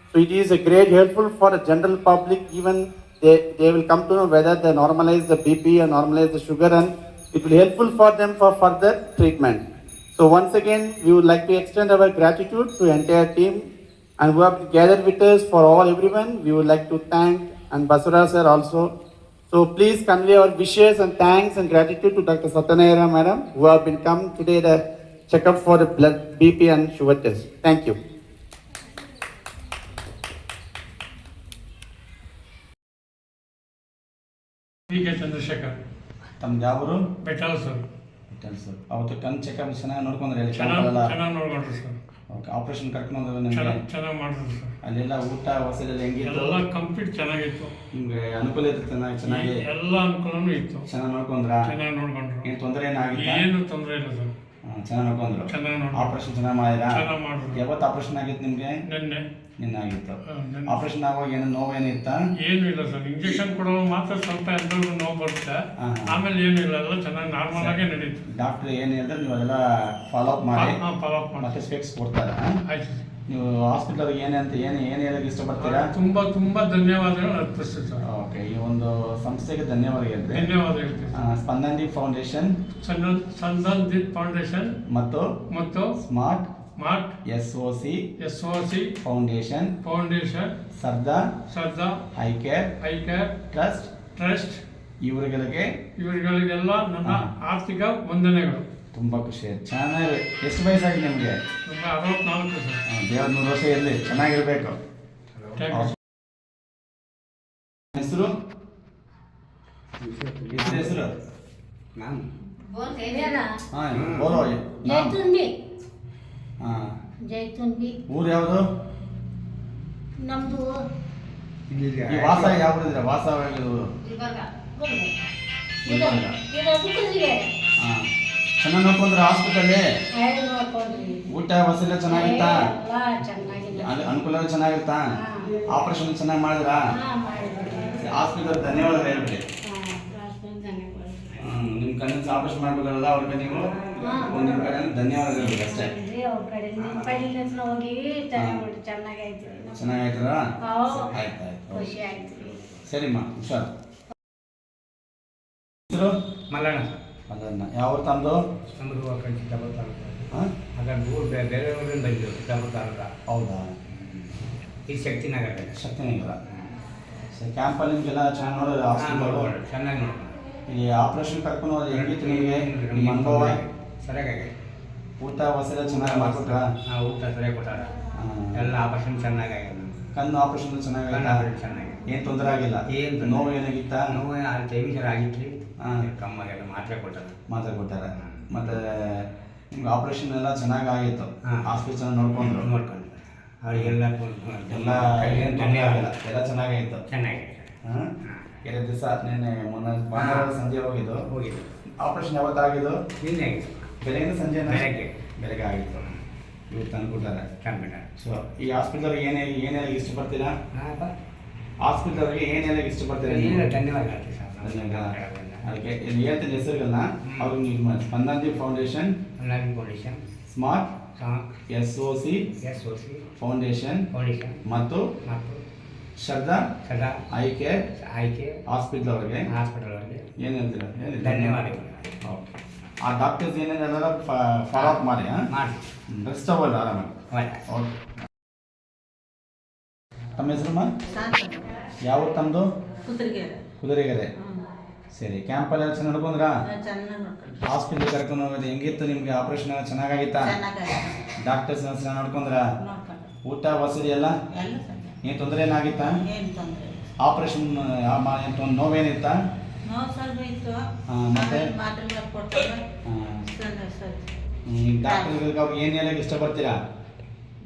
So it is a great helpful for the general public. Even they will come to know whether they normalize the BP or normalize the sugar, and it will helpful for them for further treatment. So once again, we would like to extend our gratitude to entire team and who have gathered with us for all everyone. We would like to thank and Basura sir also. So please convey our wishes and thanks and gratitude to Dr. Satyanarayan madam who have been come today the check-up for the blood BP and sugar test. Thank you. K Chandrashekar. ತಮ್ದು ಯಾವರು? ಬೆಟ್ಟಲ್ sir. Sir ಅವತ್ತು ಕಣ್ checkup ಚೆನ್ನಾಗಿ ನೋಡ್ಕೊಂಡ್ರೆ ಚೆನ್ನಾಗಿ ನೋಡ್ಕೊಂಡ್ರಿ sir. Okay, operation ಕರ್ಕೊಂಡು ಚೆನ್ನಾಗಿ ಮಾಡಿದ್ರು ಸರ್. ಅಲ್ಲೆಲ್ಲ ಊಟ ವಸತಿ ಹೆಂಗಿತ್ತು? ಎಲ್ಲ ಕಂಪ್ಲೀಟ್ ಚೆನ್ನಾಗಿತ್ತು. ನಿಮ್ಗೆ ಅನುಕೂಲ ಇತ್ತು? ಚೆನ್ನಾಗಿ ಎಲ್ಲ ಅನುಕೂಲನೂ ಇತ್ತು. ಚೆನ್ನಾಗಿ ನೋಡ್ಕೊಂಡ್ರ? ಚೆನ್ನಾಗಿ ನೋಡ್ಕೊಂಡ್ರು. ಏನು ತೊಂದರೆ ಏನಾಗಿಲ್ಲ? ಏನು ತೊಂದರೆ ಇಲ್ಲ ಸರ್. ಚೆನ್ನಾಗಿ ನೋಡ್ಕೊಂಡ್ರು. ಆಪರೇಷನ್ ಚೆನ್ನಾಗಿ ಮಾಡಿದ್ರಾ? ಚೆನ್ನಾಗಿ ಮಾಡಿದ್ರು. ಯಾವತ್ತು ಆಪರೇಷನ್ ಆಗಿತ್ತು ನಿಮ್ಗೆ? ನಿನ್ನೆ ಆಗಿತ್ತು. ಆಪರೇಷನ್ ಆಗುವಾಗ ಏನು ನೋವು ಏನಿತ್ತ? ಏನು ಇಲ್ಲ ಸರ್. ಇಂಜೆಕ್ಷನ್ ಕೊಡುವಾಗ ಮಾತ್ರ ಸ್ವಲ್ಪ ಎಲ್ಲರಿಗೂ ನೋವು ಬರುತ್ತೆ. ಆಮೇಲೆ ಏನು ಇಲ್ಲ, ಎಲ್ಲ ಚೆನ್ನಾಗಿ ನಾರ್ಮಲ್ ಆಗೇ ನಡೀತು. ಡಾಕ್ಟರ್ ಏನು ಹೇಳಿದ್ರೆ ನೀವು ಅದೆಲ್ಲ ಫಾಲೋ ಅಪ್ ಮಾಡಿ ಮತ್ತೆ ಸ್ಪೆಕ್ಸ್ ಕೊಡ್ತಾರೆ. ಆಯ್ತು. ನೀವು ಹಾಸ್ಪಿಟಲ್ಗೆ ಏನಂತ ಏನು ಹೇಳಕ್ಕೆ ಇಷ್ಟಪಡ್ತೀರಾ? ತುಂಬಾ ಧನ್ಯವಾದಗಳು ಅರ್ಪಿಸ್ತೀವಿ ಸರ್. ಓಕೆ, ಈ ಒಂದು ಸಂಸ್ಥೆಗೆ ಧನ್ಯವಾದ ಹೇಳ್ತೀವಿ. ಧನ್ಯವಾದ ಹೇಳ್ತೀವಿ. ಸ್ಪಂದನ್ದೀಪ್ ಫೌಂಡೇಶನ್ ಮತ್ತು smart SOC foundation Sardar I care trust ಇವರಿಗೆಲ್ಲ ನನ್ನ ಆರ್ಥಿಕ ವಂದನೆಗಳು. ತುಂಬಾ ಖುಷಿ ಆಯ್ತು. ಚೆನ್ನಾಗಿ. ಎಷ್ಟು ವಯಸ್ಸಾಗಿದೆ ನಿಮಗೆ? 64 ಸರ್. ದೇವ್ರ 100 ವರ್ಷ ಇರಲಿ, ಚೆನ್ನಾಗಿರ್ಬೇಕು. ಹೆಸರು? ಹೆಸರು? ನಾನು ಬೋಲೋ. ಊರು ಯಾವುದು? ನಮ್ದು ವಾಸ ಯಾವ್ದಿದ್ರೆ? ವಾಸ ಚೆನ್ನಾಗಿ ನೋಡ್ಕೊಂಡ್ರೆ ಹಾಸ್ಪಿಟಲ್ಲಿ? ಊಟ ವಸತಿ ಚೆನ್ನಾಗಿತ್ತ? ಅನುಕೂಲ ಚೆನ್ನಾಗಿತ್ತಾ? ಆಪರೇಷನ್ ಚೆನ್ನಾಗಿ ಮಾಡಿದ್ರಾ? ಹಾಸ್ಪಿಟಲ್ ಧನ್ಯವಾದ ಹೇಳ್ಬಿಡಿ. ನಿಮ್ಮ ಕಣ್ಣಿನ ಆಪರೇಷನ್ ಮಾಡ್ಬೇಕಲ್ಲ ಅವ್ರಿಗೆ ನೀವು ನಿಮ್ಮ ಕಡೆ ಧನ್ಯವಾದ ಹೇಳ್ಬೇಕು ಅಷ್ಟೇ. ಚೆನ್ನಾಗಾಯ್ತದ? ಆಯ್ತು. ಸರಿಮ್ಮ, ಹುಷಾರ್. ಹೆಸರು? ಮಲ್ಲಣ್ಣ. ಯಾವ ತಮ್ಮದು? ಬೇರೆಯವರಿಂದ ಬಂದಿದ್ದು ಚಿತ್ತಾಪುರ ತಾಲೂಕ. ಹೌದಾ? ಈ ಶಕ್ತಿನಗರ. ಕ್ಯಾಂಪಲ್ಲಿ ನಿಮಗೆಲ್ಲ ಚೆನ್ನಾಗಿ ನೋಡೋದು? ಚೆನ್ನಾಗಿ ನೋಡ್ಕೊಂಡು. ಈ ಆಪರೇಷನ್ ಕರ್ಕೊಂಡು ಹೋದ್ರೆ ಹೆಂಗಿತ್ತು ನಿಮಗೆ? ನಿಮ್ಮ ಅನುಭವ? ಸರಿಯಾಗಿ. ಊಟ ವಸತಿ ಚೆನ್ನಾಗಿ ಮಾಡ್ಕೊಟ್ರ? ಊಟ ಸರಿಯಾಗಿ ಕೊಟ್ಟಾರ. ಎಲ್ಲ ಆಪರೇಷನ್ ಚೆನ್ನಾಗಿ ಕಣ್ಣು ಆಪರೇಷನ್ ಚೆನ್ನಾಗಿ ಏನು ತೊಂದರೆ ಆಗಿಲ್ಲ? ಏನು ನೋವು ಏನಾಗಿತ್ತ? ನೋವು ಟೈಮಿಂಗ್ ಆಗಿತ್ತು ರೀ. ಕಮ್ಮಾಗೆಲ್ಲ ಮಾತ್ರೆ ಕೊಟ್ಟಾರ. ಮತ್ತೆ ನಿಮ್ಗೆ ಆಪರೇಷನ್ ಎಲ್ಲ ಚೆನ್ನಾಗಿ ಆಗಿತ್ತು? ಹಾಸ್ಪಿಟಲ್ ಚೆನ್ನಾಗಿ ನೋಡ್ಕೊಂಡ್ರು? ಅವರಿಗೆಲ್ಲ ಧನ್ಯವಾದ. ಎಲ್ಲ ಚೆನ್ನಾಗಿತ್ತು. ಚೆನ್ನಾಗಿ ದಿವಸ ಮೊನ್ನೆ ಭಾನುವಾರ ಸಂಜೆ ಹೋಗಿದ್ದು. ಆಪರೇಷನ್ ಯಾವತ್ತಾಗಿದ್ದು? ನಿನ್ನೆ ಆಗಿತ್ತು. ಬೆಳಗ್ಗೆ ಸಂಜೆ ಬೆಳಗ್ಗೆ ಆಗಿತ್ತು ಇವ್ರು ತಂದ್ಕೊಟ್ಟಾರೆ. ಕಂಪ್ಯೂಟರ್. ಸೊ ಈ ಹಾಸ್ಪಿಟಲ್ ಏನೆಲ್ಲ ಇಷ್ಟಪಡ್ತೀರಾ? ಹಾಸ್ಪಿಟಲ್ಗೆ ಏನೆಲ್ಲ ಇಷ್ಟಪಡ್ತೀರಾ ನೀವು? ಧನ್ಯವಾದ ಸರ್. ಅದಕ್ಕೆ ಇಲ್ಲಿ ಹೇಳ್ತೀನಿ ಹೆಸರುಗಳನ್ನ ಅವ್ರಿಗೆ ನೀವು ಮಾಡಿ. Spandandeep foundation, foundation, smart SOC foundation ಮತ್ತು ಶ್ರದ್ಧಾ ಐ ಕೇರ್ ಹಾಸ್ಪಿಟಲ್ ಅವ್ರಿಗೆ ಏನು ಹೇಳ್ತೀರಾ? ಧನ್ಯವಾದಗಳು. ಓಕೆ. ಆ ಡಾಕ್ಟರ್ಸ್ ಏನೇನೆಲ್ಲ ಫಾಲೋ ಅಪ್ ಮಾಡಿ ಬೆಸ್ಟ್ ಅವಲ್ಲ ಆರಾಮಾಗಿ. ಓಕೆ. ತಮ್ಮ ಹೆಸರಮ್ಮ? ಯಾವ ತಮ್ಮದು? ಕುದುರೆಗೆರೆ. ಸರಿ. ಕ್ಯಾಂಪಲ್ಲಿ ಎಲ್ಲ ಚೆನ್ನಾಗಿ ನಡ್ಕೊಂಡ್ರಾ? ಹಾಸ್ಪಿಟ್ಲಿಗೆ ಕರ್ಕೊಂಡು ಹೋಗೋದು ಹೆಂಗಿತ್ತು ನಿಮಗೆ? ಆಪರೇಷನ್ ಎಲ್ಲ ಚೆನ್ನಾಗಾಗಿತ್ತಾ? ಡಾಕ್ಟರ್ಸ್ ಚೆನ್ನಾಗಿ ನೋಡ್ಕೊಂಡ್ರಾ? ಊಟ ವಸತಿ ಎಲ್ಲ ಏನು ತೊಂದರೆ ಏನಾಗಿತ್ತಾ? ಆಪರೇಷನ್ ನೋವೇನಿತ್ತಾ? ಮತ್ತೆ ಡಾಕ್ಟರ್ಗಳಿಗೆ ಅವ್ರಿಗೆ ಏನು ಹೇಳಕ್ಕೆ ಇಷ್ಟಪಡ್ತೀರಾ?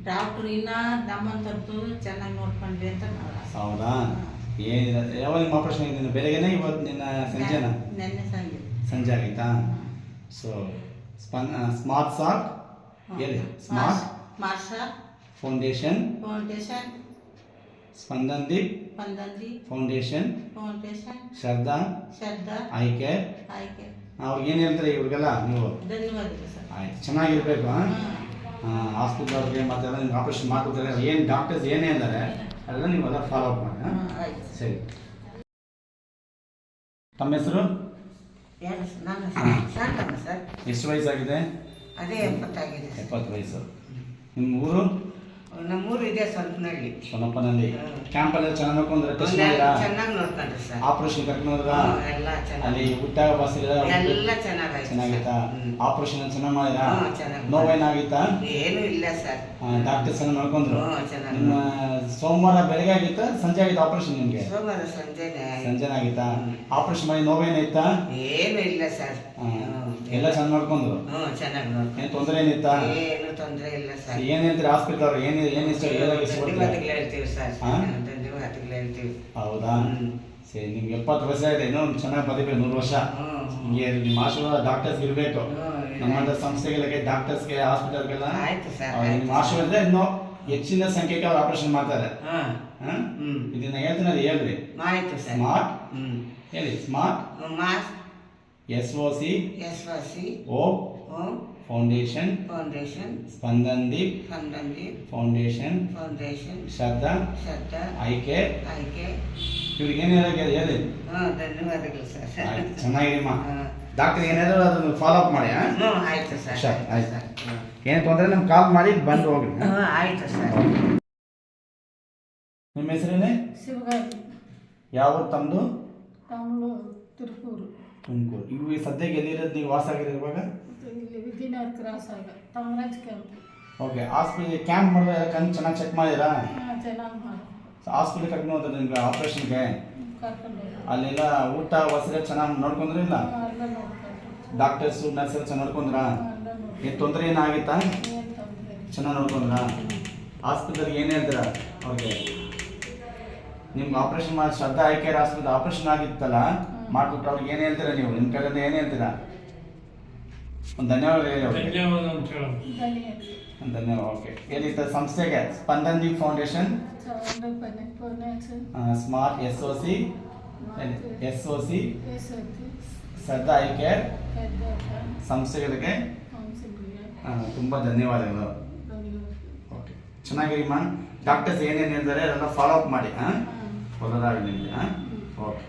ಡಾಕ್ಟರ್ ಇನ್ನ ನಮ್ಮಂತದ್ದು ಚೆನ್ನಾಗಿ ನೋಡ್ಕೊಂಡ್ರಿ ಅಂತ ಹೌದಾ? ಏನಿಲ್ಲ. ಯಾವಾಗ ನಿಮ್ಮ ಆಪರೇಷನ್ ಆಗಿದೆ? ಬೆಳಗ್ಗೆನೇ ಇವತ್ತು ನಿನ್ನ ಸಂಜೆನಾ? ನೆನ್ನೆ ಸಂಜೆ ಸಂಜೆ ಆಗಿತ್ತಾ? ಸೊ ಸ್ಮಾರ್ಟ್ ಸಾಕ್ ಹೇಳಿ. Smart foundation, Spandandeep foundation, Shraddha eye care. ಅವ್ರಿಗೆ ಏನು ಹೇಳ್ತಾರೆ ಇವ್ರಿಗೆಲ್ಲ ನೀವು? ಧನ್ಯವಾದಗಳು ಸರ್. ಆಯ್ತು, ಚೆನ್ನಾಗಿರ್ಬೇಕು. ಹಾಸ್ಪಿಟಲ್ ಅವ್ರಿಗೆ ಮತ್ತೆ ನಿಮ್ಗೆ ಆಪರೇಷನ್ ಮಾಡ್ಕೊತಾರೆ ಏನು ಡಾಕ್ಟರ್ಸ್ ಏನೇ ಇದ್ದಾರೆ ಅದೆಲ್ಲ ನೀವೆಲ್ಲ ಫಾಲೋ ಅಪ್ ಮಾಡಿ. ಸರಿ. ತಮ್ಮ ಹೆಸರು? ಸರ್ ಎಷ್ಟು ವಯಸ್ಸಾಗಿದೆ? ಅದೇ 70 70 ವಯಸ್ಸು. ನಿಮ್ಮ ಊರು? ನಮ್ಮೂರು ಇದೆ ಸ್ವಲ್ಪನಹಳ್ಳಿ. ಸೊನ್ನಪ್ಪನಲ್ಲಿ. ಕ್ಯಾಂಪಲ್ಲಿ ಚೆನ್ನಾಗಿ ನೋಡ್ಕೊಂಡ್ರೆ? ಟೆಸ್ಟ್ ಮಾಡಿರಾ? ಚೆನ್ನಾಗಿ ನೋಡ್ಕೊಂಡ್ರಿ ಸರ್. ಆಪರೇಷನ್ ಕರ್ಕೊಂಡು ಹೋದ್ರಾ? ಎಲ್ಲ ಅಲ್ಲಿ ಊಟ ಬಸ್ ಎಲ್ಲ ಚೆನ್ನಾಗಾಯ್ತು. ಚೆನ್ನಾಗಿತ್ತಾ? ಆಪರೇಷನ್ ಚೆನ್ನಾಗಿ ಮಾಡಿರಾ? ಚೆನ್ನಾಗಿ. ನೋವೇನಾಗಿತ್ತಾ? ಏನು ಇಲ್ಲ ಸರ್. ಡಾಕ್ಟರ್ ಚೆನ್ನಾಗಿ ನೋಡ್ಕೊಂಡ್ರು? ಚೆನ್ನಾಗಿ. ನಿಮ್ಮ ಸೋಮವಾರ ಬೆಳಗ್ಗೆ ಆಗಿತ್ತಾ ಸಂಜೆ ಆಗಿತ್ತು ಆಪರೇಷನ್ ನಿಮಗೆ? ಸೋಮವಾರ ಸಂಜೆನೆ ಆಗಿತ್ತಾ? ಆಪರೇಷನ್ ಮಾಡಿ ನೋವೇನಾಯ್ತಾ? ಏನು ಇಲ್ಲ ಸರ್. ಎಲ್ಲ ಚೆನ್ನಾಗಿ ನೋಡ್ಕೊಂಡ್ರು? ಚೆನ್ನಾಗಿ ಏನು ತೊಂದರೆ ಏನಿತ್ತಾ? ಏನು ತೊಂದರೆ ಇಲ್ಲ ಸರ್. ಏನ್ ಹೇಳ್ತೀರಿ ಹಾಸ್ಪಿಟಲ್ ಅವ್ರು? ಏನು ಇಷ್ಟ? ಧನ್ಯವಾದಗಳು ಹೇಳ್ತೀವಿ ಸರ್. ಧನ್ಯವಾದಗಳು ಹೇಳ್ತೀವಿ. ಹೌದಾ? ಸರಿ. ನಿಮ್ಗೆ 70 ವಯಸ್ಸಾಗಿದೆ, ಇನ್ನೂ ಚೆನ್ನಾಗಿ ಬದುಕಬೇಕು 100 ವರ್ಷ. ಹಿಂಗೆ ನಿಮ್ಮ ಆಶೀರ್ವಾದ ಡಾಕ್ಟರ್ಸ್ ಇರಬೇಕು. ನಮ್ಮಂಥ ಸಂಸ್ಥೆಗಳಿಗೆ, ಡಾಕ್ಟರ್ಸ್ಗೆ, ಹಾಸ್ಪಿಟಲ್ಗೆಲ್ಲ ಆಯ್ತು ಸರ್. ನಿಮ್ಮ ಆಶೀರ್ವಾದ ಇನ್ನೂ ಹೆಚ್ಚಿನ ಸಂಖ್ಯೆಗೆ ಅವ್ರು ಆಪರೇಷನ್ ಮಾಡ್ತಾರೆ. ಇದನ್ನ ಹೇಳ್ತೀನಿ, ಹೇಳ್ರಿ. ಆಯ್ತು ಸರ್. ಸ್ಮಾರ್ಟ್ ಹೇಳಿ. Smart SOC foundation, Spandandeep foundation, Shraddha eye care. ಇವ್ರಿಗೆ ಏನು ಹೇಳಿ? ಧನ್ಯವಾದಗಳು ಸರ್. ಚೆನ್ನಾಗಿರಿಮ್ಮ. ಡಾಕ್ಟರ್ ಏನಾದ್ರು ಅದನ್ನು ಫಾಲೋ ಅಪ್ ಮಾಡಿ. ಆಯ್ತು ಸರ್. ಆಯ್ತು. ಏನು ತೊಂದರೆ ನಮ್ಗೆ ಕಾಲ್ ಮಾಡಿ ಬಂದು ಹೋಗ್ರಿ. ಆಯ್ತು ಸರ್. ನಿಮ್ಮ ಹೆಸರೇನೆ? ಶಿವಗಾರಿ. ಯಾವ ತಮ್ಮದು? ತುಮಕೂರು. ಇವು ಸದ್ಯಕ್ಕೆ ಎಲ್ಲಿರೋದು? ನೀವು ವಾಸ ಆಗಿರೋದು ಇವಾಗ? ಇಲ್ಲಿ ವಿಜಯನಗರ ಕ್ರಾಸ್ ಆಗ ತಮರಾಜ್ ಕ್ಯಾಂಪ್. ಓಕೆ. ಹಾಸ್ಪಿಟಲ್ ಕ್ಯಾಂಪ್ ಮಾಡಿದ್ರೆ ಕಣ್ಣು ಚೆನ್ನಾಗಿ ಚೆಕ್ ಮಾಡಿರಾ? ಚೆನ್ನಾಗಿ ಮಾಡಿ. ಹಾಸ್ಪಿಟಲ್ ಕರ್ಕೊಂಡು ಹೋದ್ರೆ ನಿಮ್ಗೆ ಆಪ್ರೇಷನ್ಗೆ ಕರ್ಕೊಂಡು ಅಲ್ಲೆಲ್ಲ ಊಟ ವಸತಿ ಚೆನ್ನಾಗಿ ನೋಡ್ಕೊಂಡ್ರೆ ಇಲ್ಲ? ಎಲ್ಲ ನೋಡ್ಕೊಂಡು ಡಾಕ್ಟರ್ಸು ನರ್ಸರು ಚೆನ್ನಾಗಿ ನೋಡ್ಕೊಂಡ್ರಾ? ಏನು ತೊಂದರೆ ಏನಾಗಿತ್ತಾ? ಏನು ತೊಂದರೆ ಚೆನ್ನಾಗಿ ನೋಡ್ಕೊಂಡ್ರಾ? ಹಾಸ್ಪಿಟಲ್ಗೆ ಏನು ಹೇಳ್ತೀರಾ ಅವ್ರಿಗೆ? ನಿಮ್ಗೆ ಆಪ್ರೇಷನ್ ಮಾಡಿ ಶ್ರದ್ಧಾ ಐ ಕೇರ್ ಹಾಸ್ಪಿಟಲ್ ಆಪ್ರೇಷನ್ ಆಗಿತ್ತಲ್ಲ ಮಾಡ್ಬಿಟ್ರೆ ಅವ್ರಿಗೆ ಏನು ಹೇಳ್ತೀರಾ ನೀವು? ನಿಮ್ಮ ಕಡೆಯಿಂದ ಏನು ಹೇಳ್ತೀರಾ? ಒಂದು ಧನ್ಯವಾದ ಹೇಳಿ ಅವ್ರಿಗೆ. ಧನ್ಯವಾದ ಅಂತ ಹೇಳೋದು. ಧನ್ಯವಾದ. ಓಕೆ. ಏನಿತ್ತ ಸಂಸ್ಥೆಗೆ? Spandandeep foundation, smart SOC, Shraddha eye care ಸಂಸ್ಥೆಗಳಿಗೆ ತುಂಬ ಧನ್ಯವಾದಗಳು. ಓಕೆ. ಚೆನ್ನಾಗಿರಿಮ್ಮ. ಡಾಕ್ಟರ್ಸ್ ಏನೇನು ಹೇಳ್ತಾರೆ ಅದೆಲ್ಲ ಫಾಲೋ ಅಪ್ ಮಾಡಿ. ಒಳ್ಳೆದಾಗಲಿ ನಿಮಗೆ. ಓಕೆ.